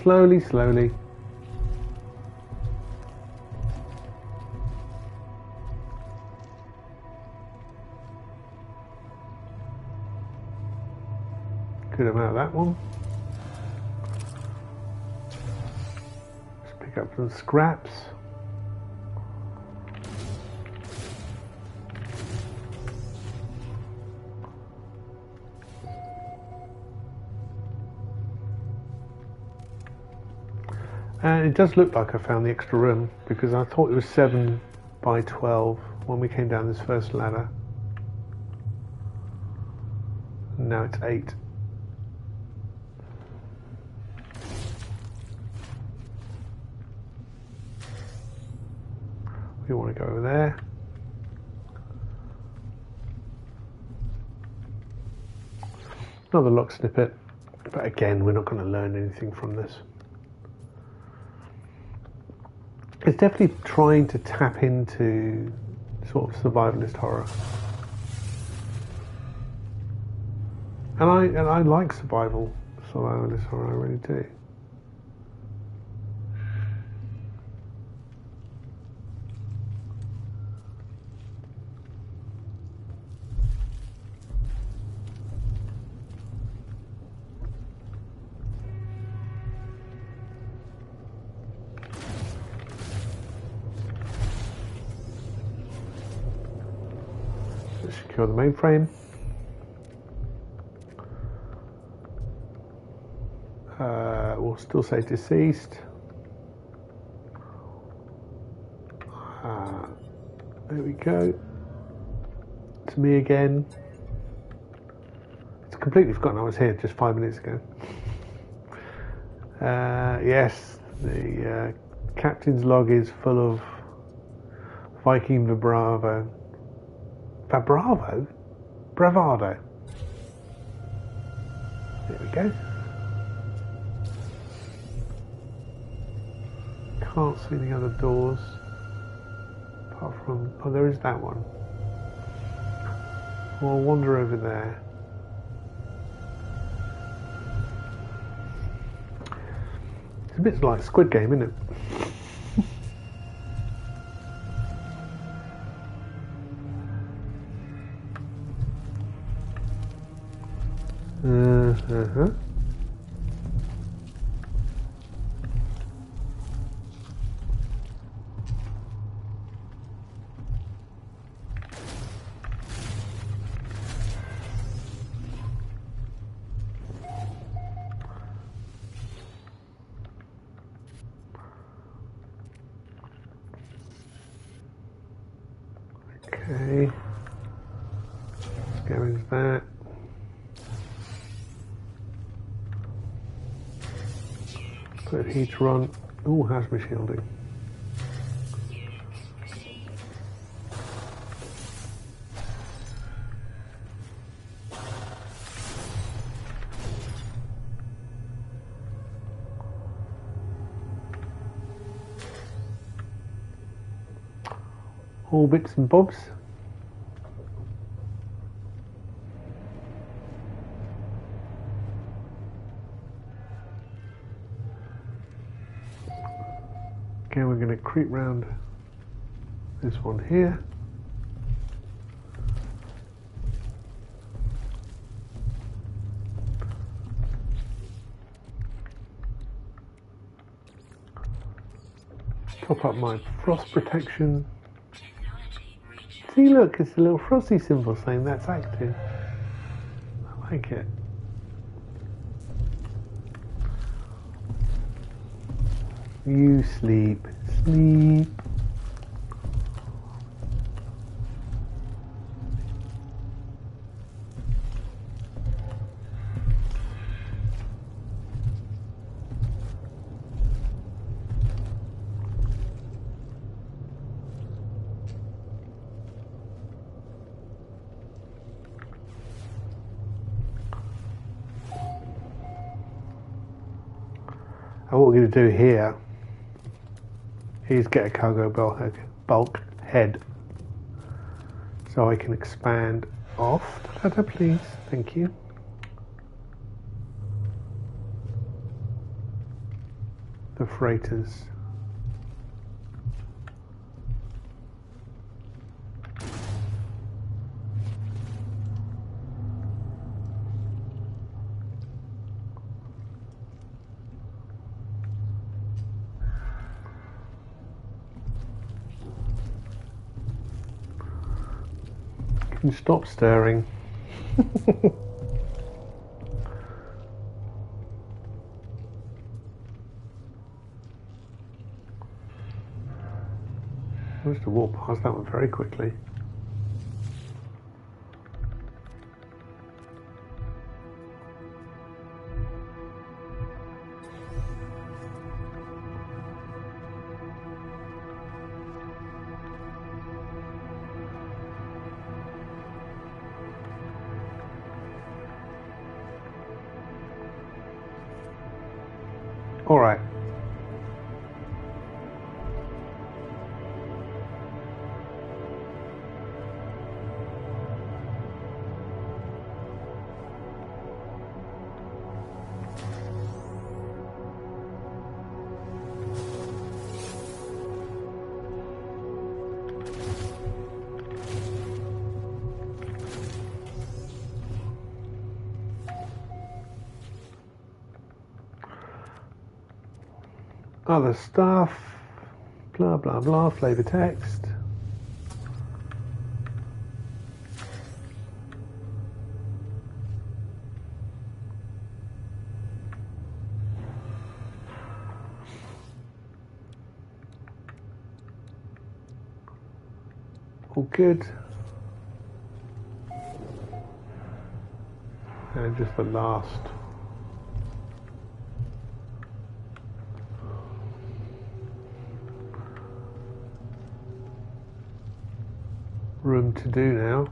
slowly, slowly. Good amount of that one. Just pick up some scraps. And it does look like I found the extra room because I thought it was 7 by 12 when we came down this first ladder. And now it's 8. We want to go over there. Another lock snippet, but again, we're not going to learn anything from this. It's definitely trying to tap into sort of survivalist horror. And I like survivalist horror, I really do. secure the mainframe. We'll still say deceased. There we go. To me again. It's completely forgotten I was here just 5 minutes ago. Yes, the captain's log is full of Viking Bravado. Bravado. There we go. Can't see the other doors. Apart from, oh, there is that one. We'll wander over there. It's a bit like Squid Game, isn't it? Uh-huh. Okay. Let's go into that. Put heater on. Oh, hazmat shielding. All bits and bobs. Okay, we're going to creep round this one here. Top up my frost protection. See, look, it's a little frosty symbol saying that's active. I like it. You sleep, sleep. And what we're going to do here is get a cargo bulkhead so I can expand off. Ta-ta, please, thank you. The freighters. Can you stop stirring? I managed to walk past that one very quickly. All right. Other stuff, blah blah blah, flavor text. all good. And just the last room to do now.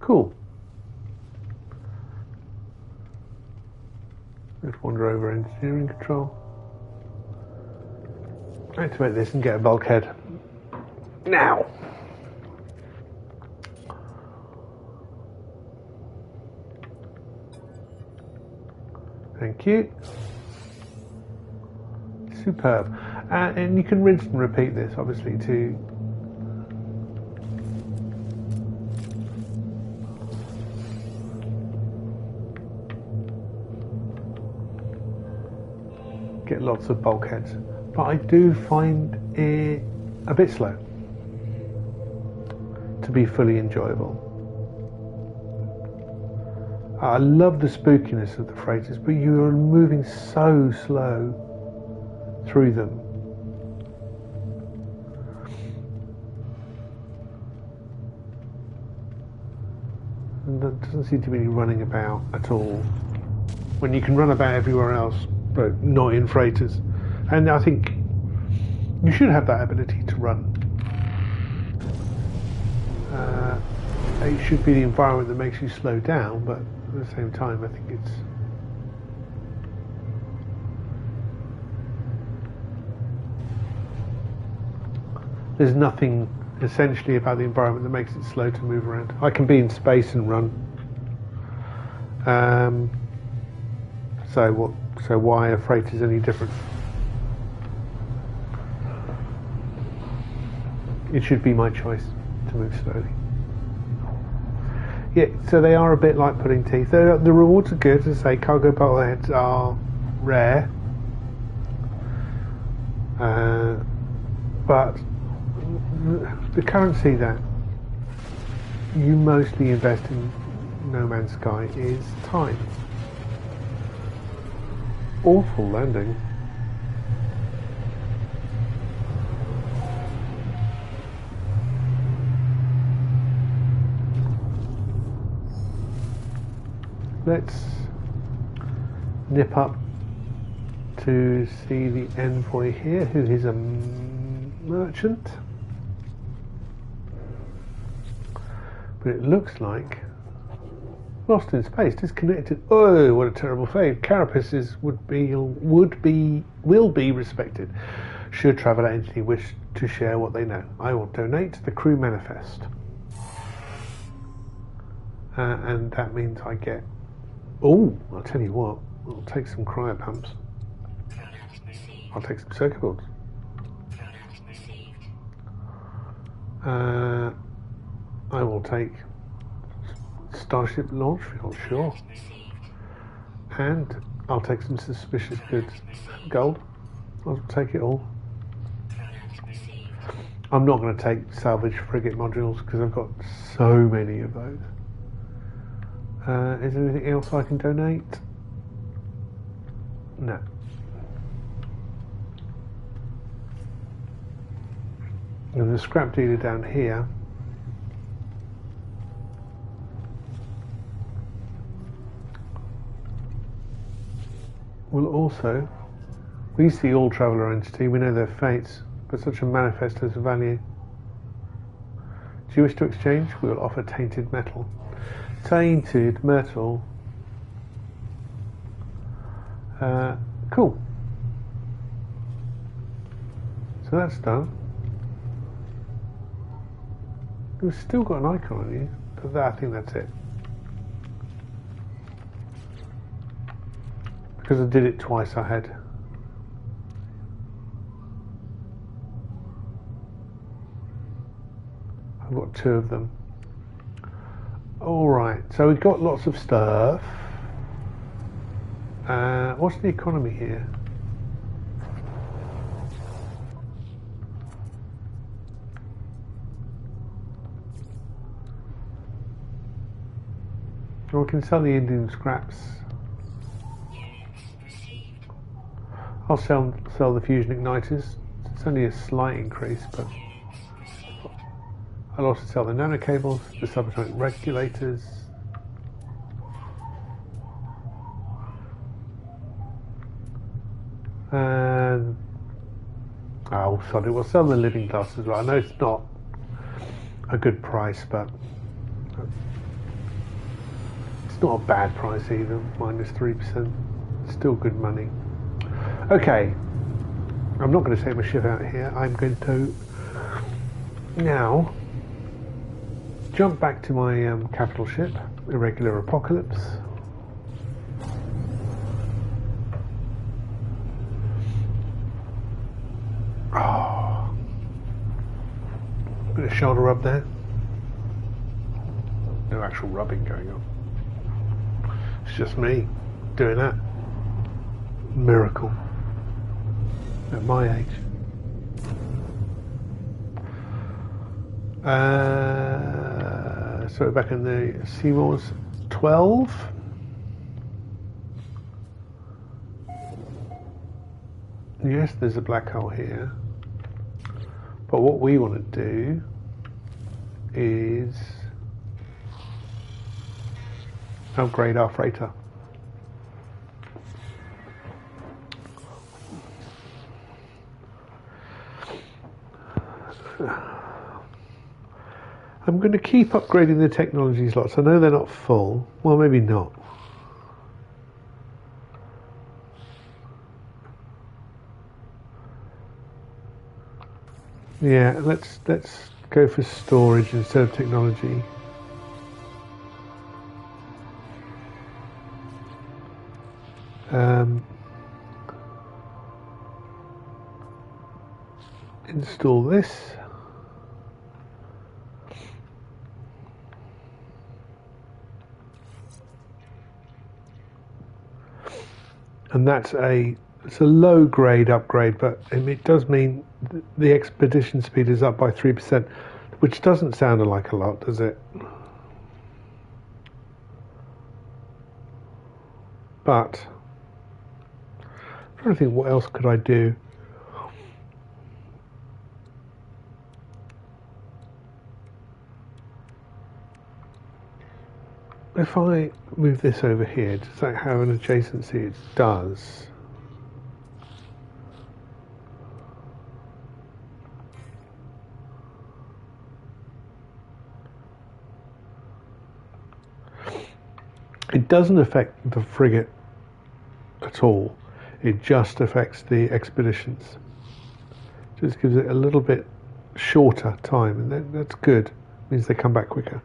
Cool. Let's wander over engineering control. Activate this and get a bulkhead. Now! Thank you. Superb. And you can rinse and repeat this, obviously, to get lots of bulkheads, but I do find it a bit slow to be fully enjoyable. I love the spookiness of the freighters, but you are moving so slow through them. And there doesn't seem to be any running about at all, when you can run about everywhere else, but not in freighters. And I think you should have that ability to run. It should be the environment that makes you slow down, but at the same time I think it's there's nothing essentially about the environment that makes it slow to move around. I can be in space and run. So why a freighter is any different? It should be my choice to move slowly. Yeah, so they are a bit like pulling teeth. The rewards are good. As I say, cargo bottleheads are rare, but the currency that you mostly invest in No Man's Sky is time. Awful landing. Let's nip up to see the envoy here, who is a merchant. But it looks like lost in space, disconnected. Oh, what a terrible fate. Carapaces will be respected should traveller entity wish to share what they know. I will donate to the crew manifest. And that means I get... Oh, I'll tell you what. I'll take some cryo pumps. I'll take some circuit boards. I will take Starship launch fuel, sure. And I'll take some suspicious goods. Gold. I'll take it all. I'm not going to take salvage frigate modules because I've got so many of those. Is there anything else I can donate? No. And the scrap dealer down here will also, we see all traveller entity, we know their fates, but such a manifest has value. you wish to exchange? We will offer tainted metal. Tainted metal. Cool. So that's done. We've still got an icon on you, but I think that's it. Because I did it twice, I've got 2 of them. Alright, so we've got lots of stuff. What's the economy here? Well, we can sell the Indian scraps. I'll sell the fusion igniters. It's only a slight increase, but I'll also sell the nano cables, the subatomic regulators. And oh, sorry, we'll sell the living glass as well. I know it's not a good price, but it's not a bad price either. -3%, still good money. Okay, I'm not going to take my ship out here. I'm going to now jump back to my capital ship, Irregular Apocalypse. Oh, bit of shoulder rub there. No actual rubbing going on. It's just me doing that. Miracle. At my age. So we're back in the Seymour's 12. Yes, there's a black hole here. But what we want to do is upgrade our freighter. I'm going to keep upgrading the technology slots. I know they're not full. Well, maybe not. Yeah, let's go for storage instead of technology. Install this. And it's a low grade upgrade, but it does mean the expedition speed is up by 3%, which doesn't sound like a lot, does it? But I'm trying to think, what else could I do? If I move this over here, does that have an adjacency? It does. It doesn't affect the frigate at all. It just affects the expeditions. Just gives it a little bit shorter time, and that's good. It means they come back quicker.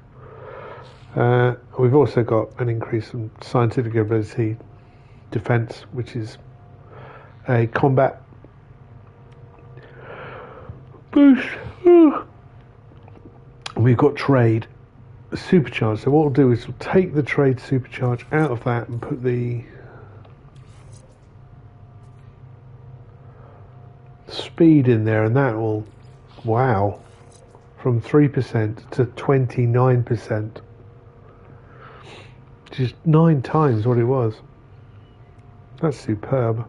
We've also got an increase in scientific ability defense, which is a combat boost. We've got trade supercharge. So what we'll do is we'll take the trade supercharge out of that and put the speed in there, and that will, wow, from 3% to 29%. Just 9 times what it was. That's superb.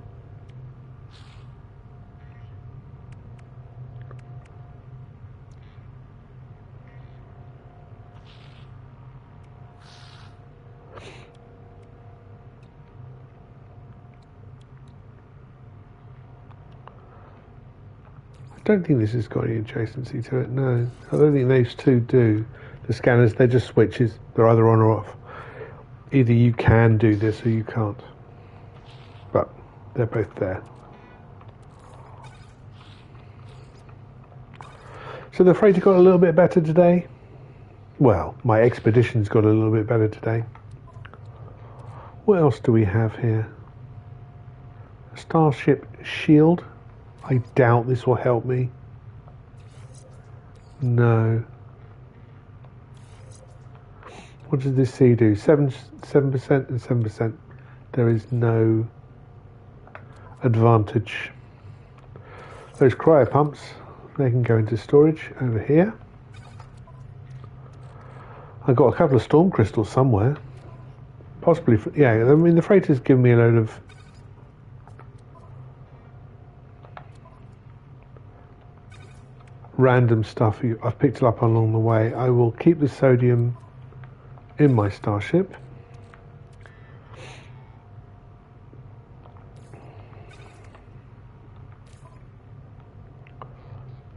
don't think this has got any adjacency to it, no. I don't think those two do. The scanners, they're just switches. They're either on or off. Either you can do this or you can't. But they're both there. So the freighter got a little bit better today. Well, my expedition's got a little bit better today. What else do we have here? A starship shield. I doubt this will help me. No. What does this C do? 7% and 7%. There is no advantage. Those cryo pumps, they can go into storage over here. I've got a couple of storm crystals somewhere. Possibly, yeah, I mean the freighter's given me a load of random stuff I've picked up along the way. I will keep the sodium in my starship.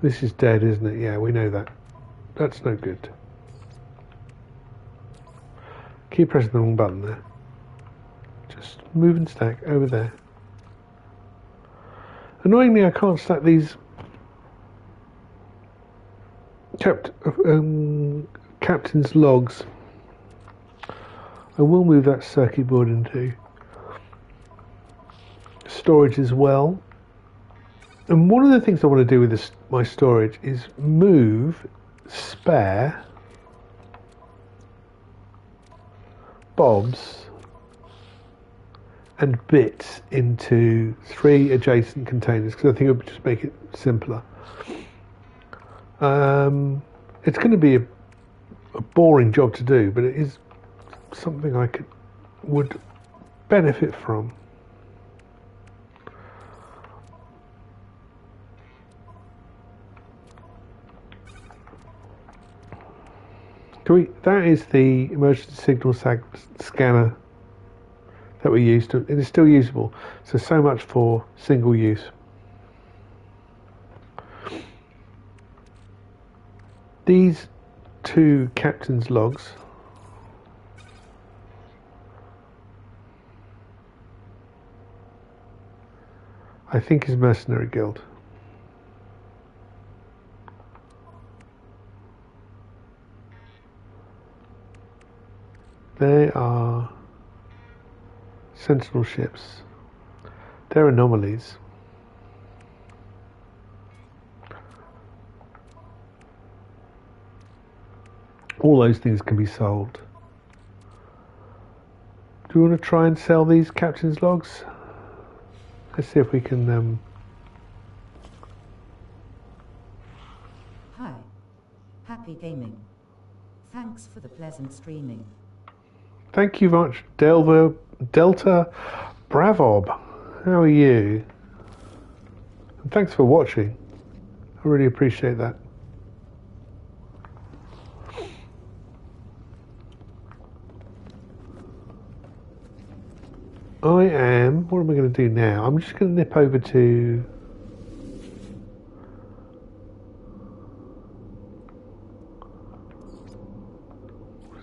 This is dead, isn't it? Yeah, we know that. That's no good. Keep pressing the wrong button there. Just move and stack over there. Annoyingly, I can't stack these captain's logs. I will move that circuit board into storage as well. And one of the things I want to do with this, my storage, is move spare bobs and bits into 3 adjacent containers because I think it would just make it simpler. It's going to be a boring job to do, but it is something I would benefit from. That is the emergency signal scanner that we used. It is still usable. So much for single use. These 2 captain's logs I think is Mercenary Guild. They are sentinel ships. They're anomalies. All those things can be sold. Do you want to try and sell these captain's logs? Let's see if we can... Hi. Happy gaming. Thanks for the pleasant streaming. Thank you very much, Delta Bravob. How are you? And thanks for watching. I really appreciate that. What am I going to do now? I'm just going to nip over to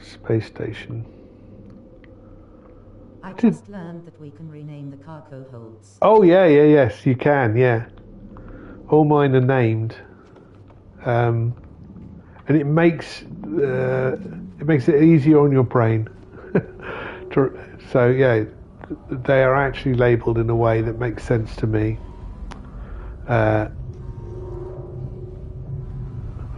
space station. I just learned that we can rename the cargo holds. Oh yes, you can, yeah. All mine are named, and it makes it easier on your brain. So yeah, they are actually labelled in a way that makes sense to me.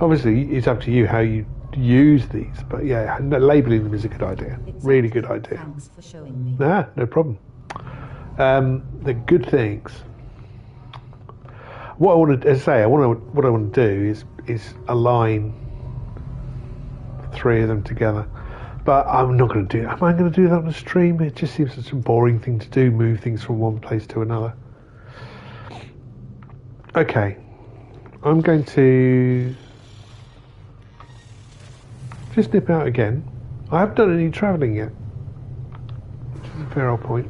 Obviously, it's up to you how you use these, but yeah, labelling them is a good idea. Exactly. Really good idea. Thanks for showing me. No problem. The good things. What I want to say, what I want to do is align 3 of them together. But I'm not going to do it. Am I going to do that on the stream? It just seems such a boring thing to do, move things from one place to another. Okay. I'm going to just nip out again. I haven't done any travelling yet, which is a fair old point.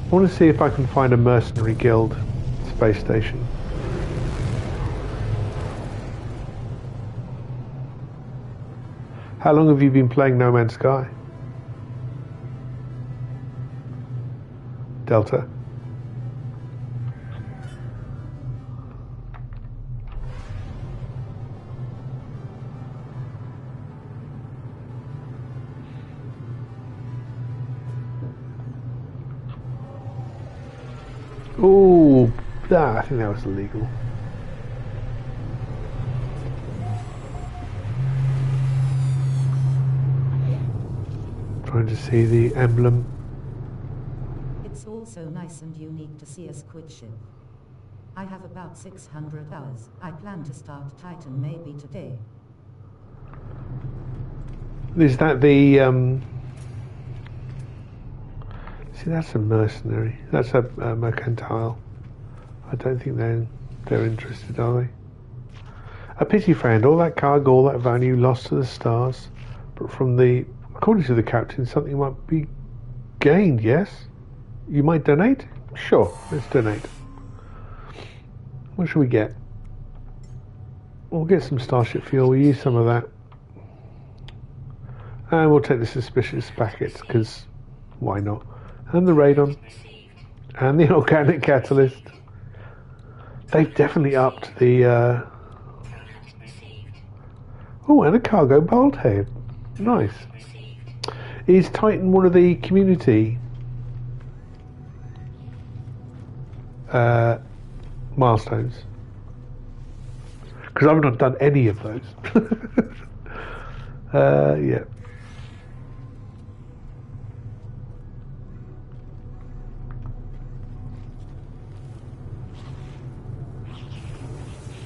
I want to see if I can find a mercenary guild space station. How long have you been playing No Man's Sky? Delta. Oh, I think that was illegal. Trying to see the emblem. It's also nice and unique to see a squid ship. I have about 600 hours. I plan to start Titan maybe today. Is that the see, that's a mercenary. That's a mercantile. I don't think they're interested, are they? A pity, friend. All that cargo, all that value lost to the stars. But according to the captain, something might be gained. Yes, you might donate. Sure, let's donate. What should we get? We'll get some starship fuel. We'll use some of that. And we'll take the suspicious packets, because why not? And the radon. And the organic catalyst. They've definitely upped the... Oh, and a cargo bolthead. Nice. Is Titan one of the community milestones? Because I've not done any of those. Yeah.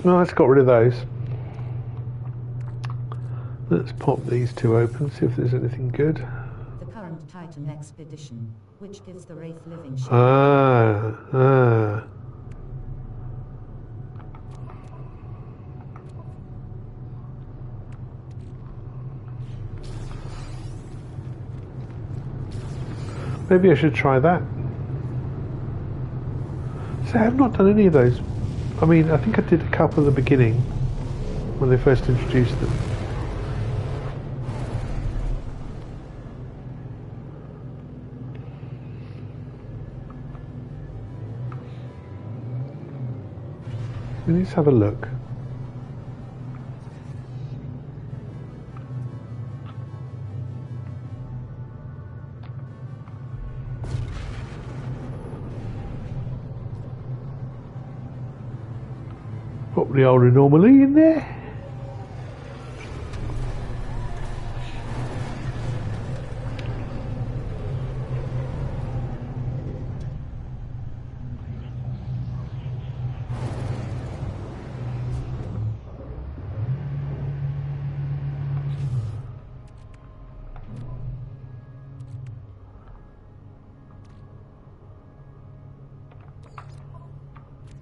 Well, let's got rid of those. Let's pop these two open, see if there's anything good. The current Titan expedition, which gives the Wraith living ship. Maybe I should try that. So I have not done any of those. I mean, I think I did a couple at the beginning when they first introduced them. Let's have a look. Put the old anomaly in there.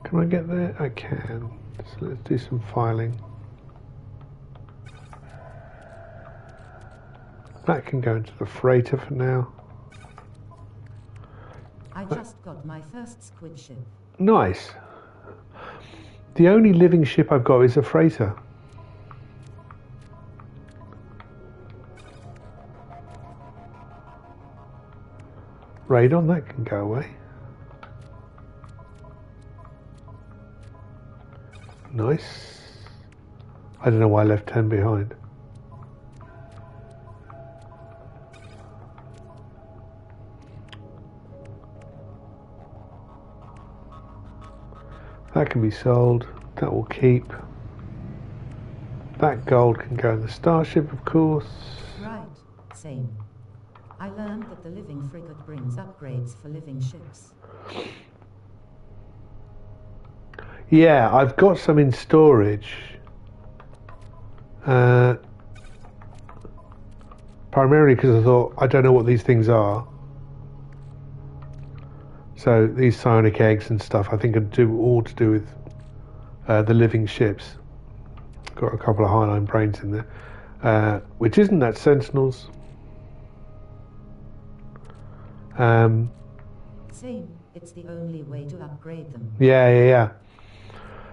Can I get there? I can. So let's do some filing. That can go into the freighter for now. I just got my first squid ship. Nice. The only living ship I've got is a freighter. Radon, that can go away. Nice. I don't know why I left 10 behind. That can be sold. That will keep. That gold can go in the starship, of course. Right, same. I learned that the living frigate brings upgrades for living ships. Yeah, I've got some in storage. Primarily because I thought, I don't know what these things are. So these psionic eggs and stuff, I think are all to do with the living ships. Got a couple of Highline brains in there. Which isn't that Sentinels. Same, it's the only way to upgrade them. Yeah.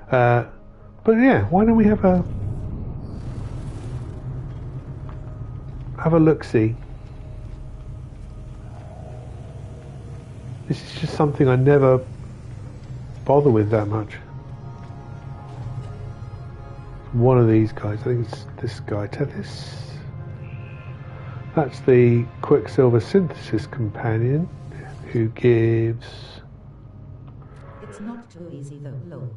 But yeah, why don't we have a look-see? This is just something I never bother with that much. One of these guys, I think it's this guy, Tethys. That's the Quicksilver Synthesis Companion, who gives... It's not too easy though, lol.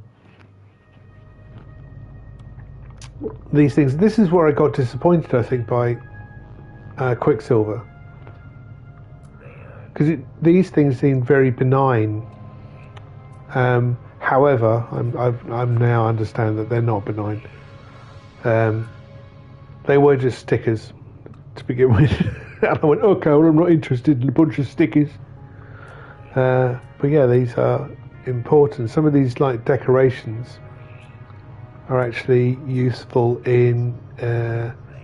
These things. This is where I got disappointed, I think, by Quicksilver, because these things seem very benign. However, I'm now understand that they're not benign. They were just stickers to begin with, and I went, okay, well, I'm not interested in a bunch of stickers. But yeah, these are important. Some of these, like decorations, are actually useful in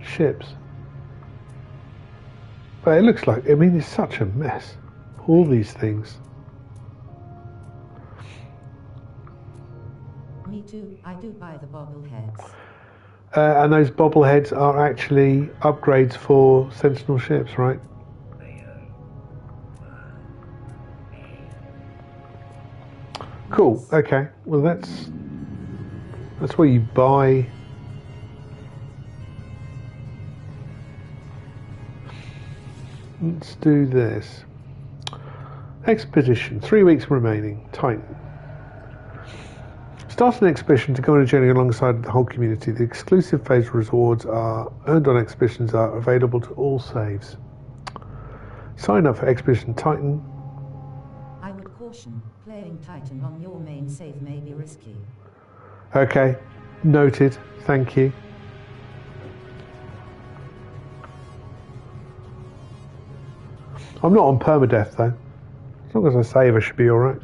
ships. But it looks like, I mean, it's such a mess. All these things. Me too, I do buy the bobbleheads. And those bobbleheads are actually upgrades for Sentinel ships, right? Cool, okay. Well, that's where you buy... Let's do this. Expedition, 3 weeks remaining. Titan. Start an expedition to go on a journey alongside the whole community. The exclusive phase rewards are earned on expeditions are available to all saves. Sign up for Expedition Titan. I would caution, playing Titan on your main save may be risky. Okay, noted. Thank you. I'm not on permadeath though. As long as I save, I should be alright.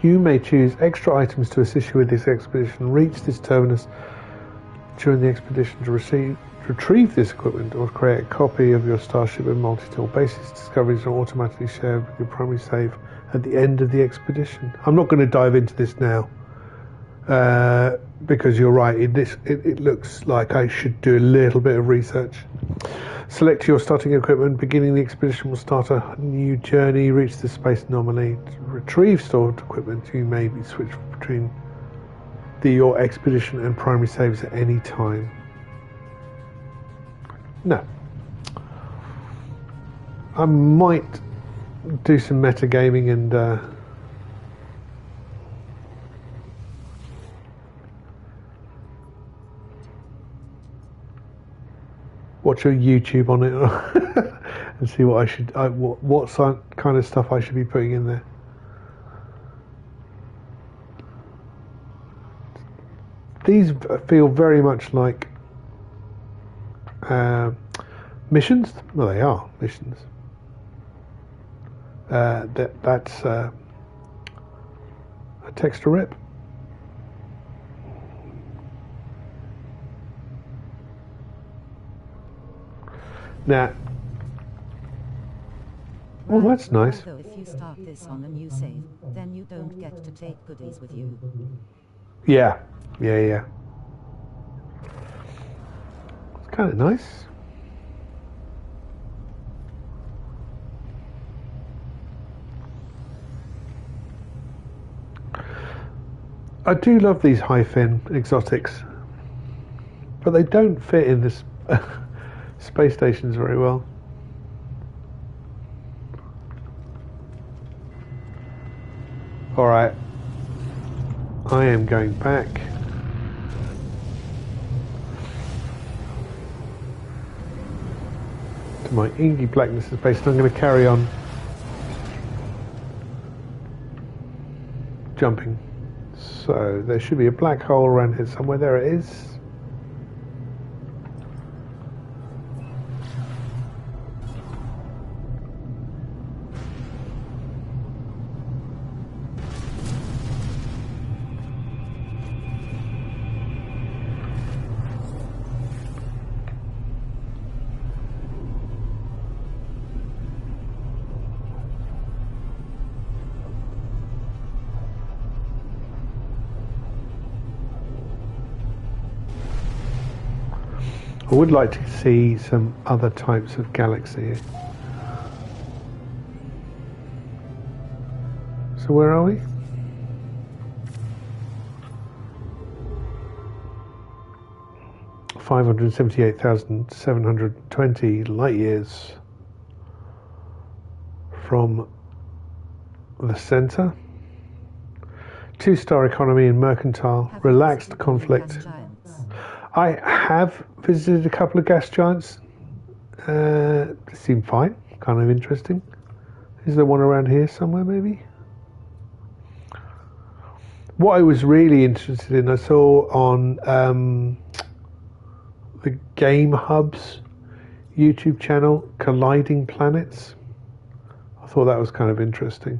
You may choose extra items to assist you with this expedition. Reach this terminus during the expedition to retrieve this equipment or create a copy of your starship and multi-tool. Basic discoveries are automatically shared with your primary save at the end of the expedition. I'm not going to dive into this now because you're right. It looks like I should do a little bit of research. Select your starting equipment. Beginning the expedition will start a new journey. Reach the space anomaly. To retrieve stored equipment, you may be switched between your expedition and primary saves at any time. No. I might do some metagaming and watch a YouTube on it and see what I should, what kind of stuff I should be putting in there. These feel very much like missions. Well, they are missions. That's a text to rip. Now, well, that's nice. Although if you start this on a new save, then you don't get to take goodies with you. Yeah. It's kind of nice. I do love these high fin exotics, but they don't fit in this space stations very well. Alright, I am going back. To my inky blackness space, and I'm going to carry on jumping. So there should be a black hole around here somewhere. There it is. I would like to see some other types of galaxy. So where are we? (578,720 light years from the center. 2-star economy and mercantile, relaxed conflict. I have visited a couple of gas giants. They seem fine, kind of interesting. Is there one around here somewhere, maybe? What I was really interested in, I saw on the Game Hub's YouTube channel, Colliding Planets. I thought that was kind of interesting.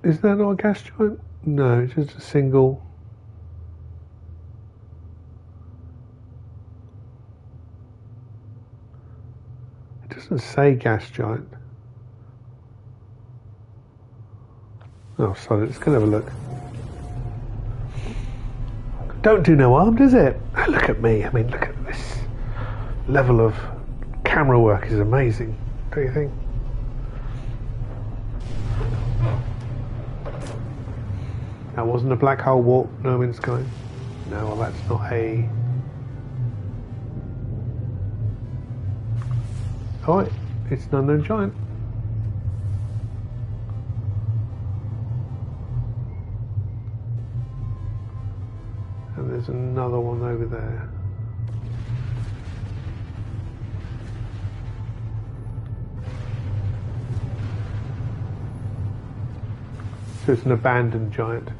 Is that not a gas giant? No, it's just a single. It doesn't say gas giant. Oh, sorry, let's go have a look. Don't do no harm, does it? Oh, look at me. I mean, look at this level of camera work is amazing, don't you think? That wasn't a black hole warp, No Man's Sky. No, well, that's not a... Oh, it's an unknown giant. And there's another one over there. So it's an abandoned giant.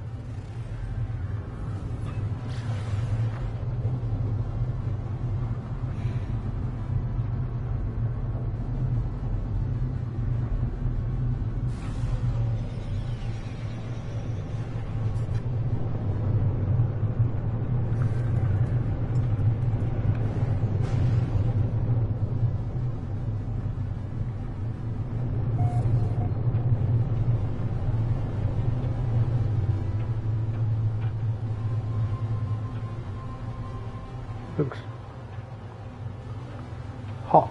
Looks hot.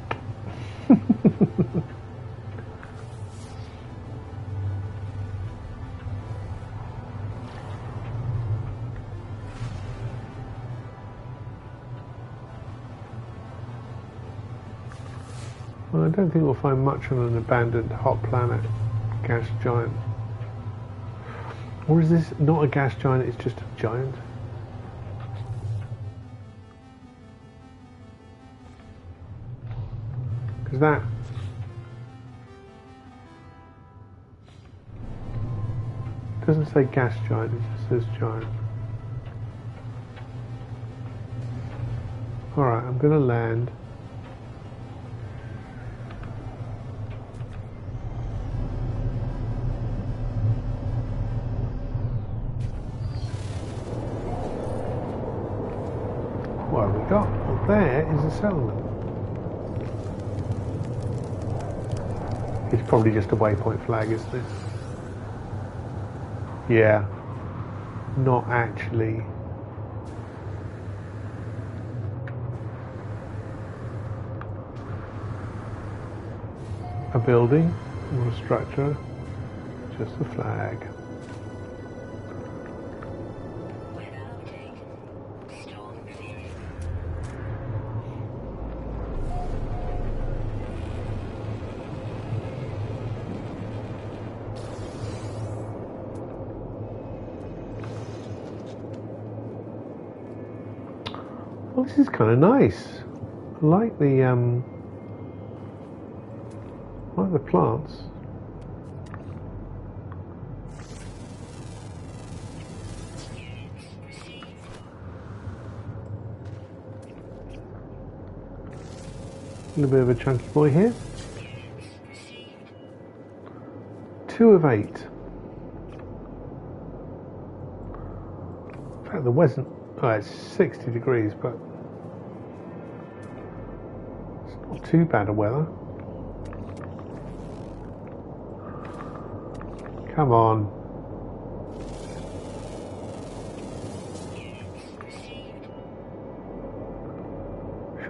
Well, I don't think we'll find much on an abandoned hot planet gas giant. Or is this not a gas giant, it's just a giant? Because that doesn't say gas giant, it just says giant. Alright, I'm going to land. What have we got? Well, there is a settlement. It's probably just a waypoint flag, isn't it? Yeah. Not actually. A building or a structure. Just a flag. Well, this is kind of nice. I like the plants. A little bit of a chunky boy here. 2 of 8. In fact, the wasn't. Oh, it's 60 degrees, but it's not too bad a weather. Come on.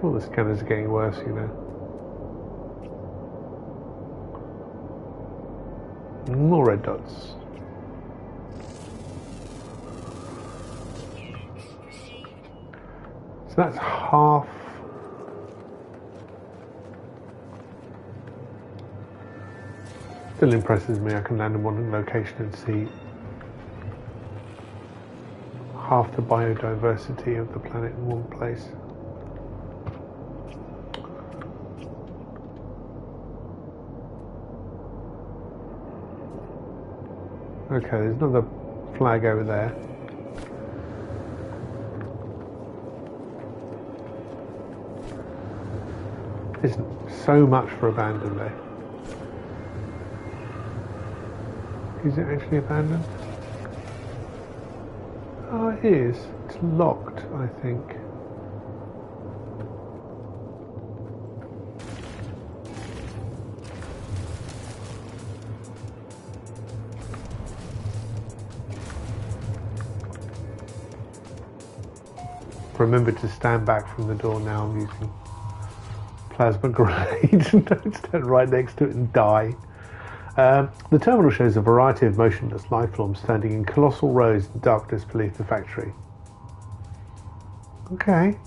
Well, the scanners are getting worse, you know. More red dots. So that's half. Still impresses me. I can land in one location and see half the biodiversity of the planet in one place. Okay, there's another flag over there. Isn't so much for abandoned there. Is it actually abandoned? Oh, it is. It's locked, I think. Remember to stand back from the door now. I'm using plasma grenades. Don't stand right next to it and die. The terminal shows a variety of motionless life forms standing in colossal rows in darkness beneath the factory. Okay.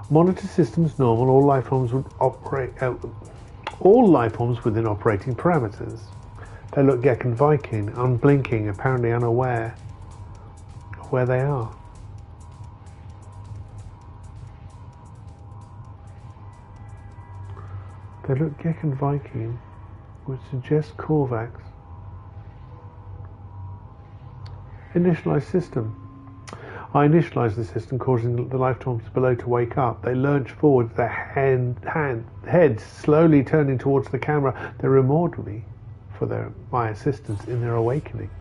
Monitor systems normal. All life forms would operate. All life forms within operating parameters. They look Gek and Viking, unblinking, apparently unaware of where they are. They look Gek and Viking, which suggests Korvax. Initialize system. I initialize the system, causing the life forms below to wake up. They lurch forward, their heads slowly turning towards the camera. They reward me for my assistance in their awakening.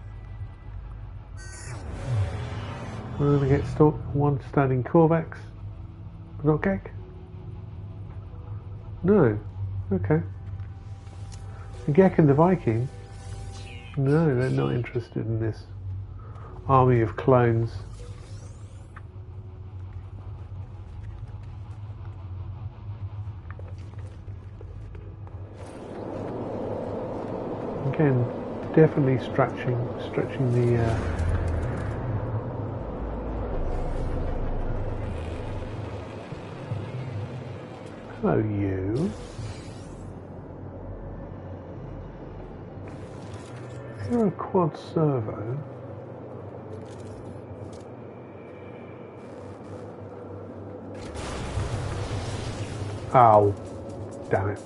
I'm going to get one standing Korvax. Not Gek? No. Okay. The Gek and the Viking? No, they're not interested in this army of clones. Again, definitely stretching the hello, you. Is there a quad servo? Ow. Damn it.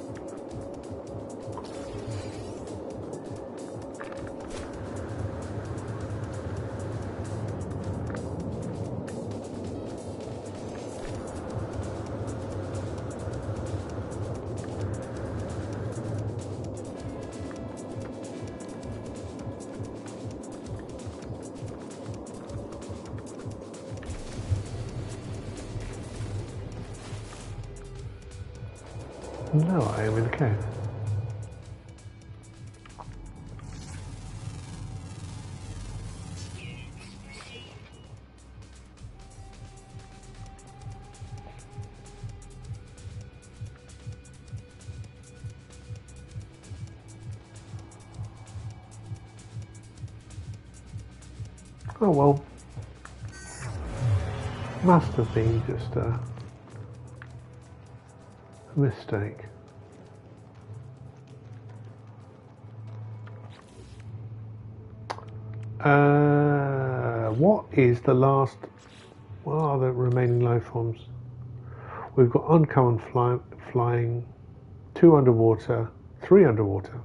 No, I am in the cave. Oh well, must have been just a mistake. What is the last? What are the remaining life forms? We've got uncommon flying, 2 underwater, 3 underwater.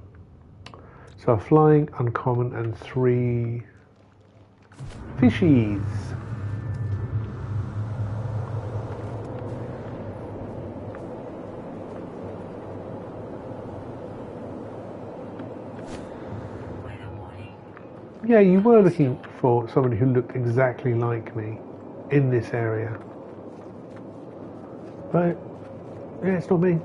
So flying, uncommon, and 3 fishies. Yeah, you were looking for somebody who looked exactly like me in this area. But, yeah, it's not me.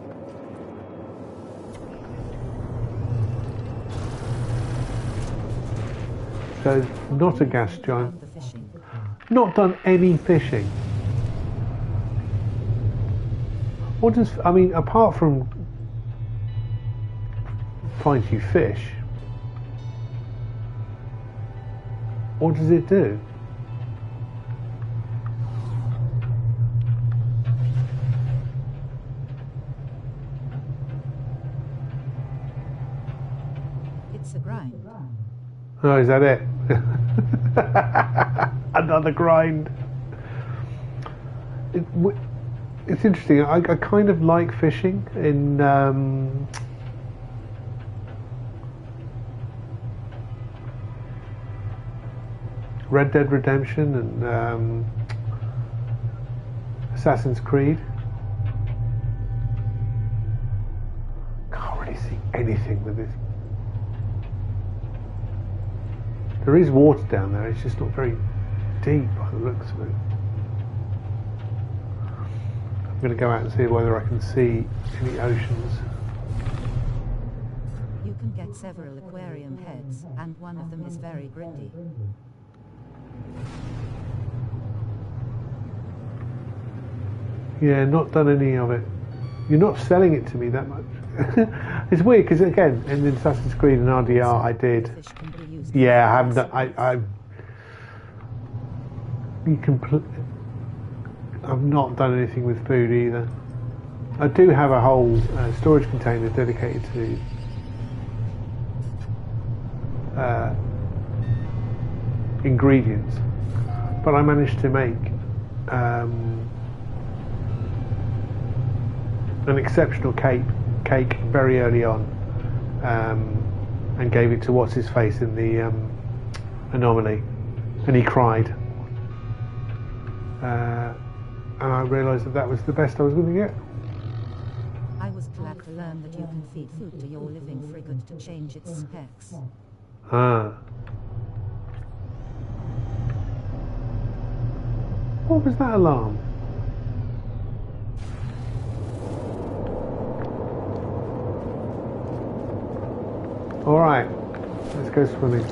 So, not a gas giant. Not done any fishing. What does, I mean, apart from find you fish, what does it do? It's a grind. Oh, is that it? Another grind. It's interesting. I kind of like fishing in Red Dead Redemption and Assassin's Creed. Can't really see anything with this. There is water down there, it's just not very deep by the looks of it. I'm going to go out and see whether I can see any oceans. You can get several aquarium heads, and one of them is very gritty. Yeah, not done any of it. You're not selling it to me that much. It's weird because again, in Assassin's Creed and RDR, I did. Fish can be used Yeah, I for haven't done. I've not done anything with food either. I do have a whole storage container dedicated to ingredients, but I managed to make an exceptional cake very early on, and gave it to what's his face in the anomaly, and he cried. And I realised that was the best I was going to get. I was glad to learn that you can feed food to your living frigate to change its specs. Ah. What was that alarm? Alright, let's go swimming.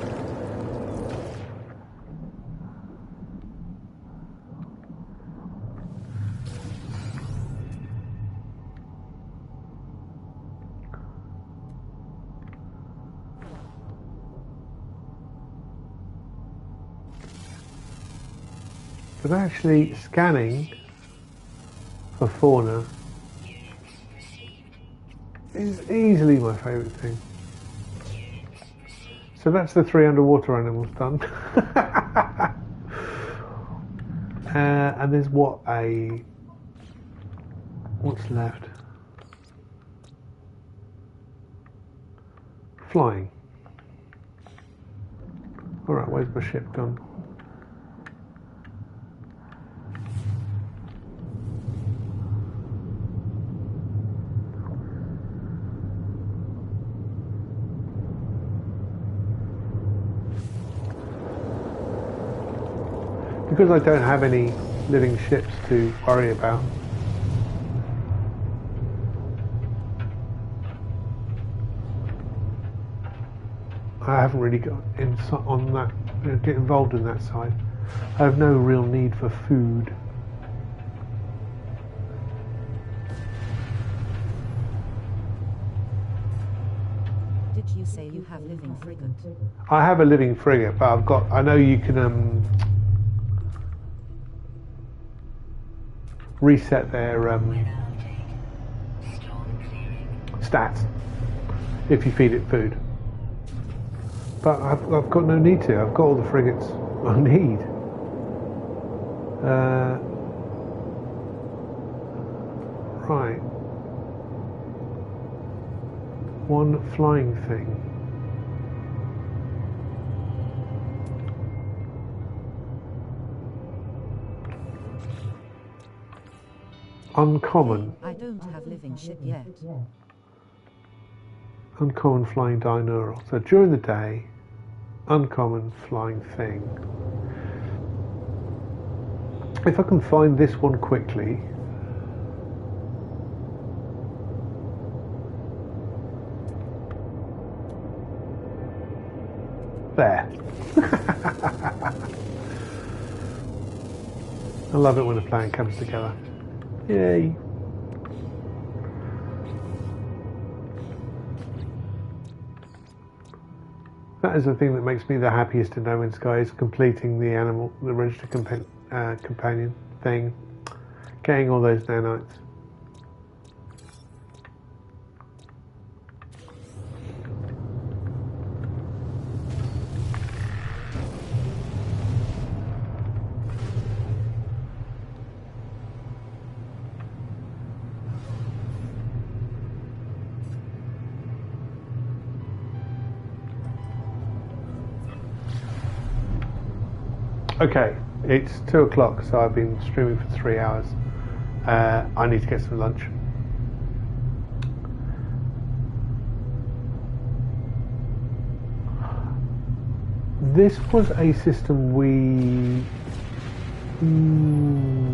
But actually scanning for fauna is easily my favourite thing. So that's the 3 underwater animals done. And there's what's left? Flying. Alright, where's my ship gone? Because I don't have any living ships to worry about, I haven't really got on that, get involved in that side. I have no real need for food. Did you say you have living frigate? I have a living frigate, but I know you can reset their stats if you feed it food. But I've got no need to. I've got all the frigates I need. Right. One flying thing. Uncommon. I don't have living ship yet. Uncommon flying binaural. So during the day, uncommon flying thing. If I can find this one quickly. There. I love it when a plan comes together. Yay. That is the thing that makes me the happiest in No Man's Sky, is completing the registered companion thing, getting all those nanites. Okay, it's 2 o'clock, so I've been streaming for 3 hours. I need to get some lunch. This was a system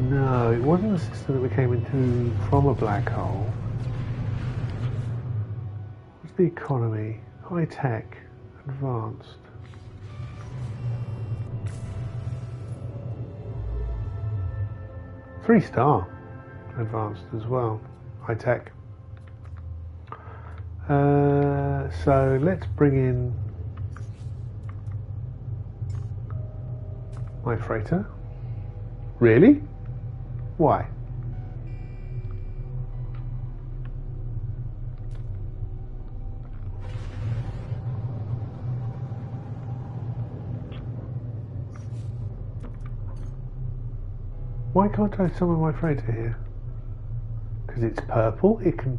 no, it wasn't a system that we came into from a black hole. What's the economy? High tech, advanced. Three-star advanced as well, high tech. So let's bring in my freighter. Really? Why? Why can't I summon my freighter here? Because it's purple? It can...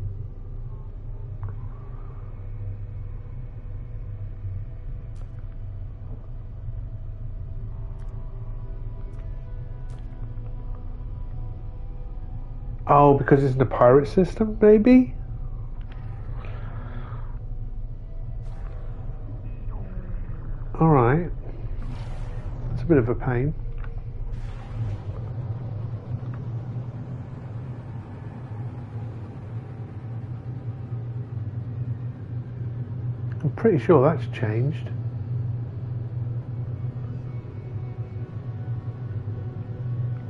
Oh, because it's in the pirate system, maybe? Alright. It's a bit of a pain. I'm pretty sure that's changed.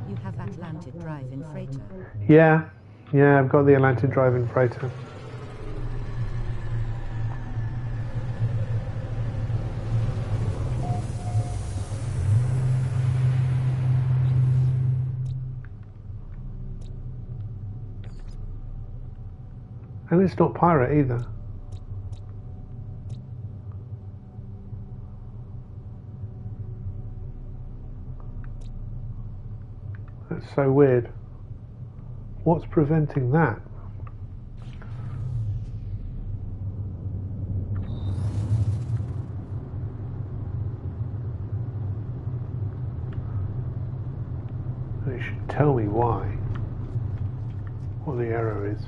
You have Atlantic drive-in freighter. Yeah, I've got the Atlantic drive-in freighter. And it's not pirate either. That's so weird. What's preventing that? It should tell me why. What the error is.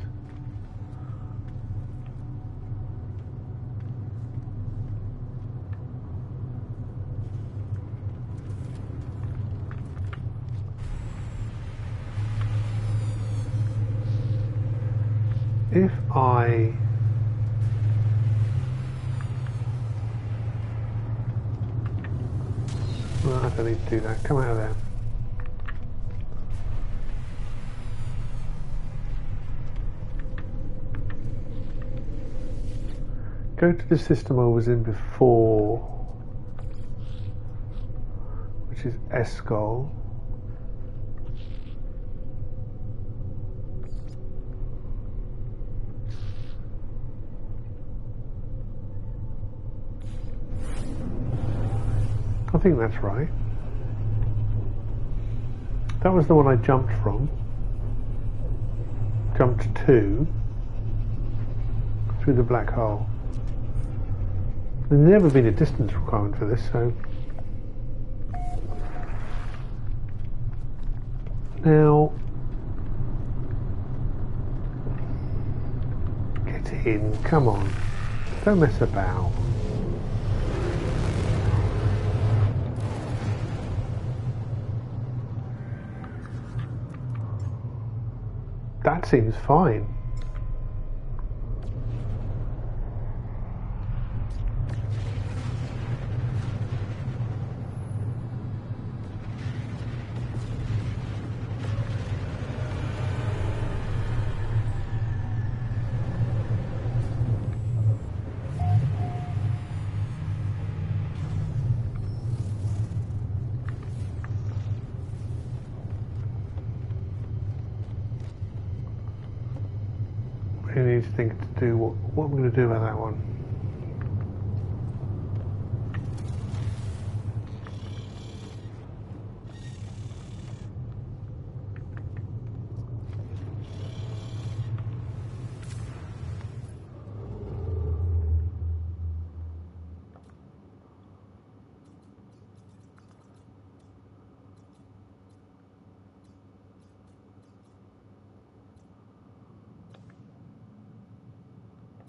If I don't need to do that. Come out of there. Go to the system I was in before, which is Escol. I think that's right. That was the one I jumped from. Jumped to through the black hole. There's never been a distance requirement for this, so now get in, come on, don't mess about. That seems fine. I need to think to do what I'm going to do about that one.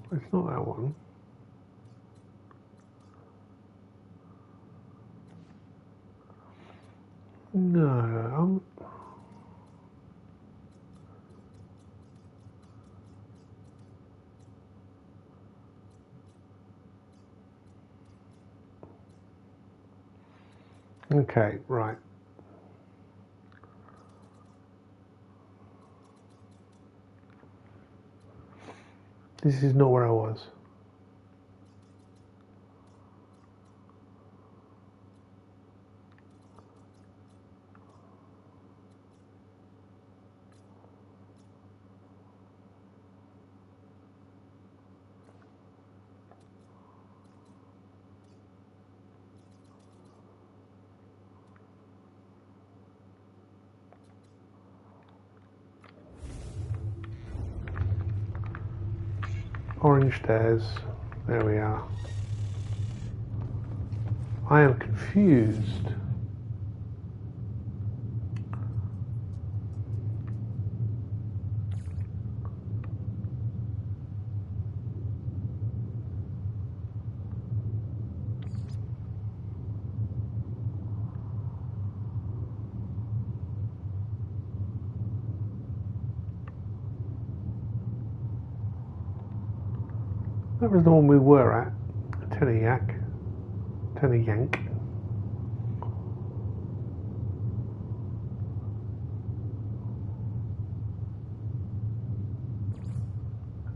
It's not that one. No, okay, right. This is not where I was. Orange stairs. There we are. I am confused. That was the one we were at. Tenny Yank.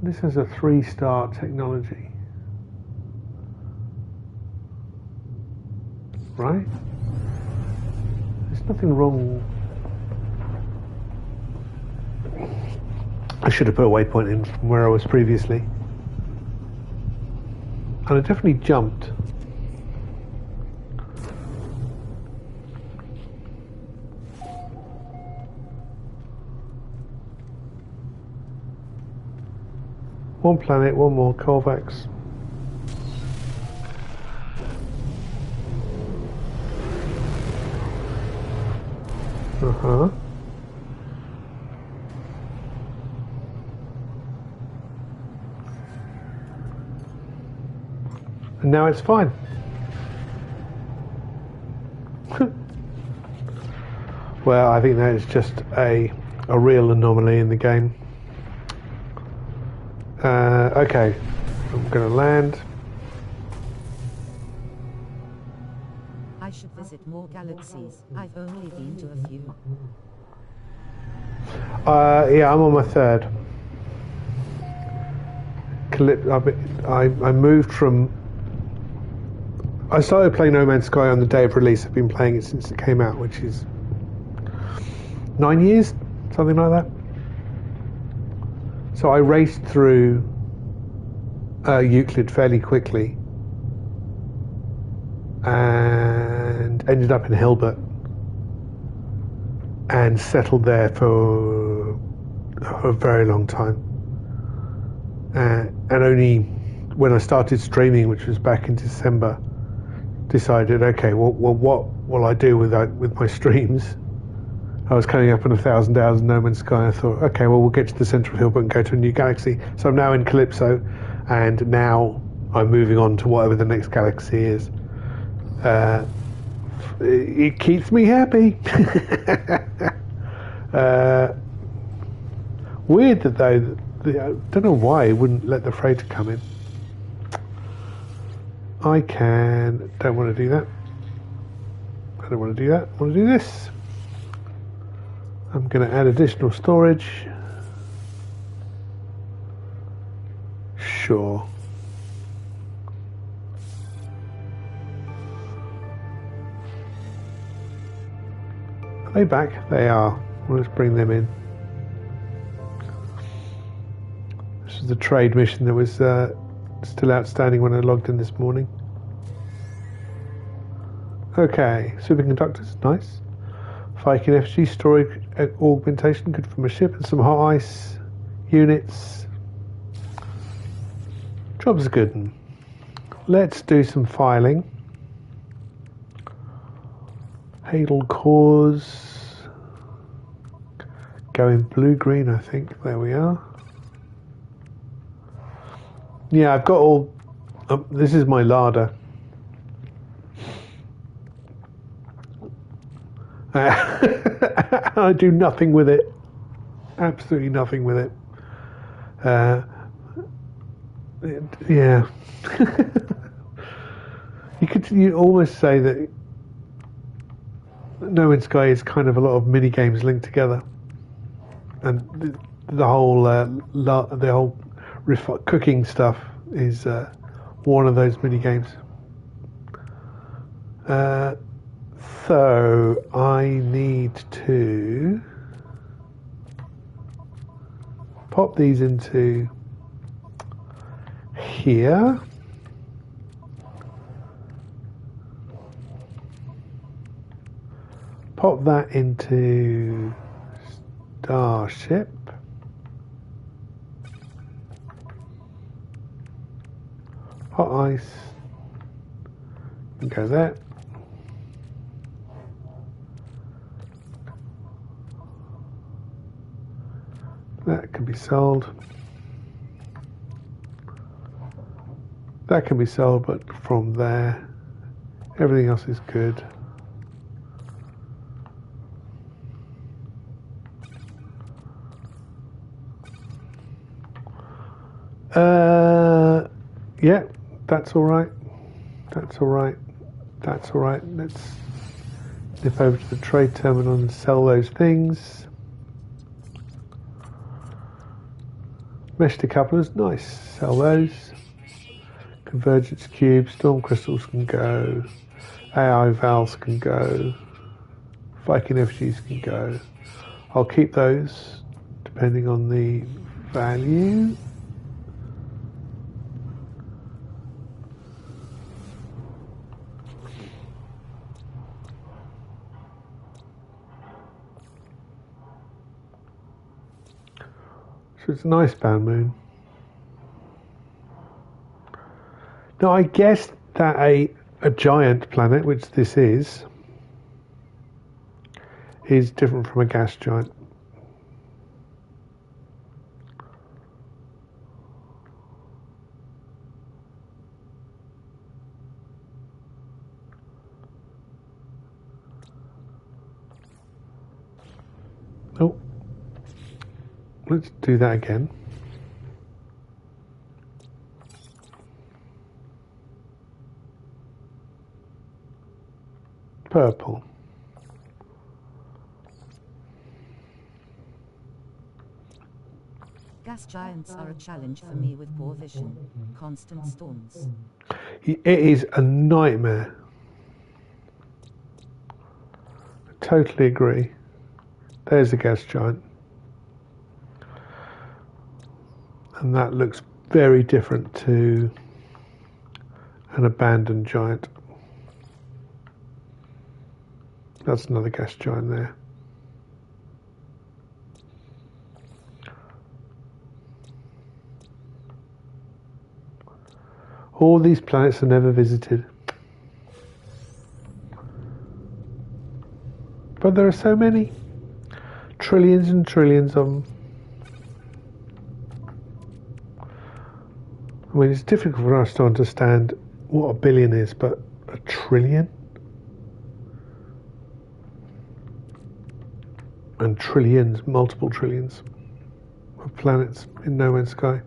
This is a 3-star technology. Right? There's nothing wrong. I should have put a waypoint in from where I was previously. And I definitely jumped. One planet, one more, Corvax. Uh-huh. And now it's fine. Well, I think that is just a real anomaly in the game. Okay, I'm going to land. I should visit more galaxies. I've only been to a few. Yeah, I'm on my third. I moved from... I started playing No Man's Sky on the day of release. I've been playing it since it came out, which is 9 years, something like that. So I raced through Euclid fairly quickly and ended up in Hilbert and settled there for a very long time. And only when I started streaming, which was back in December, decided, okay, well what will I do with my streams? I was coming up on 1,000 hours in No Man's Sky. I thought, okay, well, we'll get to the centre of Hilbert and go to a new galaxy. So I'm now in Calypso, and now I'm moving on to whatever the next galaxy is. It keeps me happy. Weird that though, I don't know why it wouldn't let the freighter come in. Don't want to do that. I don't want to do that. I want to do this. I'm going to add additional storage. Sure. Are they back? They are. Well, let's bring them in. This is a trade mission that was still outstanding when I logged in this morning. Okay, superconductors, nice. Viking FG storage augmentation, good from a ship, and some hot ice units. Job's good. Let's do some filing. Hadal cores. Going blue-green, I think. There we are. Yeah, I've got all... this is my larder. I do nothing with it. Absolutely nothing with it. Yeah. You almost say that No Man's Sky is kind of a lot of mini games linked together, and the whole cooking stuff is one of those mini games. So I need to pop these into here. Pop that into Starship. Hot ice. And go there. That can be sold. That can be sold, but from there, everything else is good. Yeah, that's all right. That's all right. That's all right. Let's nip over to the trade terminal and sell those things. Mesh decouplers, nice. Sell those. Convergence cubes, storm crystals can go. AI valves can go. Viking FGs can go. I'll keep those depending on the value. So it's an icebound moon. Now I guess that a giant planet, which this is different from a gas giant. Oh, let's do that again. Purple. Gas giants are a challenge for me with poor vision. Constant storms. It is a nightmare. I totally agree. There's a gas giant. And that looks very different to an abandoned giant. That's another gas giant there. All these planets are never visited. But there are so many. Trillions and trillions of them. I mean, it's difficult for us to understand what a billion is, but a trillion? And trillions, multiple trillions of planets in No Man's Sky.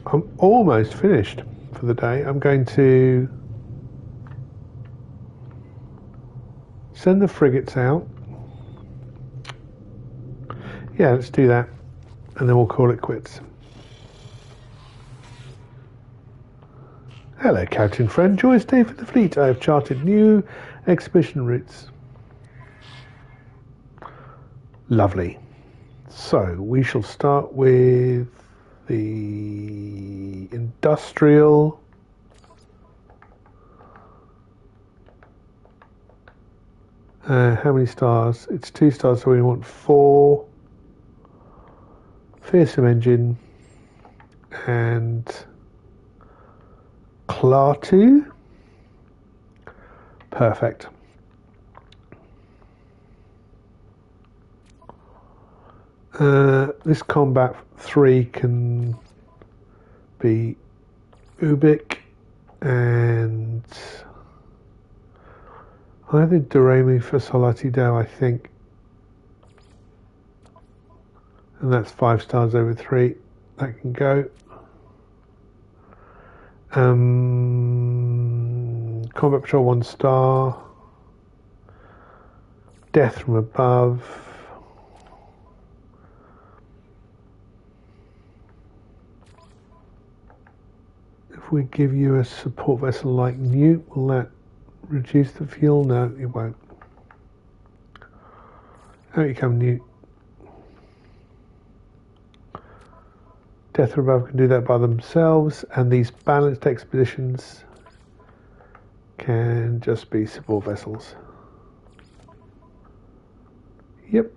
I'm almost finished for the day. I'm going to send the frigates out. Yeah, let's do that. And then we'll call it quits. Hello, Captain Friend. Joyous day for the fleet. I have charted new expedition routes. Lovely. So we shall start with the industrial. How many stars? It's 2 stars, so we want 4. Fearsome engine and Klaatu. Perfect. This combat 3 can be Ubik and either Doremi for Solatido, I think. And that's 5 stars over 3. That can go. Combat Patrol 1 star. Death from above. If we give you a support vessel like Newt, will that reduce the fuel? No, it won't. Out you come, Newt. Death from above can do that by themselves, and these balanced expeditions can just be support vessels. Yep.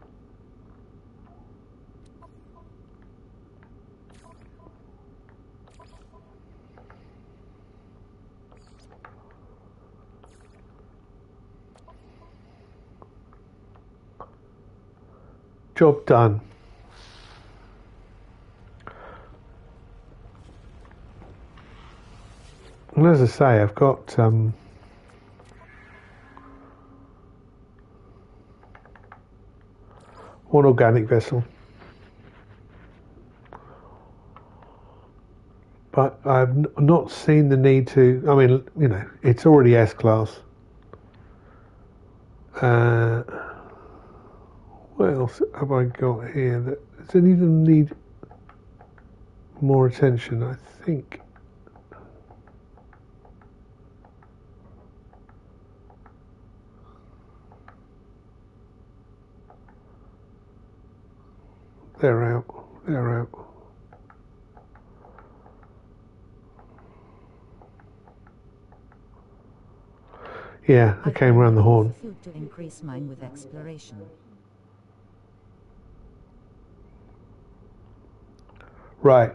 Job done. And as I say, I've got one organic vessel, but I've not seen the need to. I mean, you know, it's already S class. What else have I got here? Does it even need more attention? I think. They're out. They're out. Yeah, I came around the horn. Food to increase mine with exploration. Right.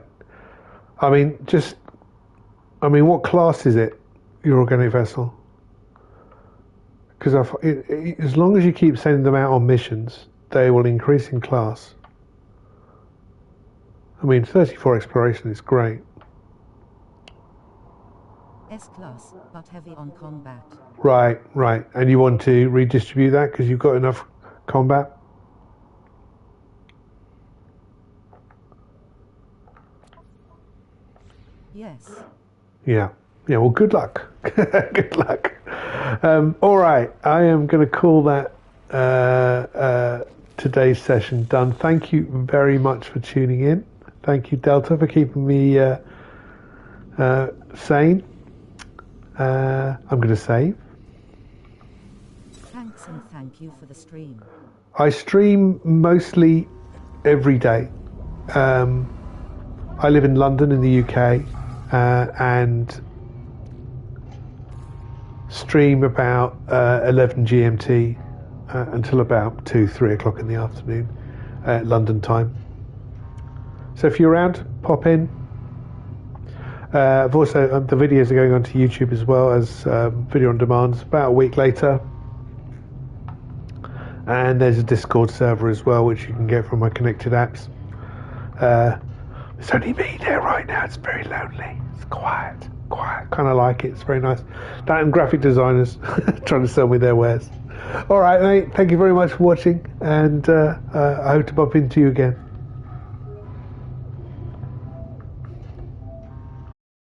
I mean, what class is it? Your organic vessel? Because as long as you keep sending them out on missions, they will increase in class. I mean, 34 exploration is great. S-class, but heavy on combat. Right. And you want to redistribute that because you've got enough combat? Yes. Yeah, well, good luck. Good luck. All right, I am going to call that today's session done. Thank you very much for tuning in. Thank you, Delta, for keeping me sane. I'm going to save. Thanks and thank you for the stream. I stream mostly every day. I live in London in the UK and stream about 11 GMT until about 2-3 o'clock in the afternoon London time. So if you're around, pop in. I've also the videos are going onto YouTube as well as video on demand about a week later, and there's a Discord server as well which you can get from my connected apps. It's only me there right now. It's very lonely. It's quiet. Kind of like it. It's very nice. That and graphic designers trying to sell me their wares. All right, mate. Thank you very much for watching, and I hope to bump into you again.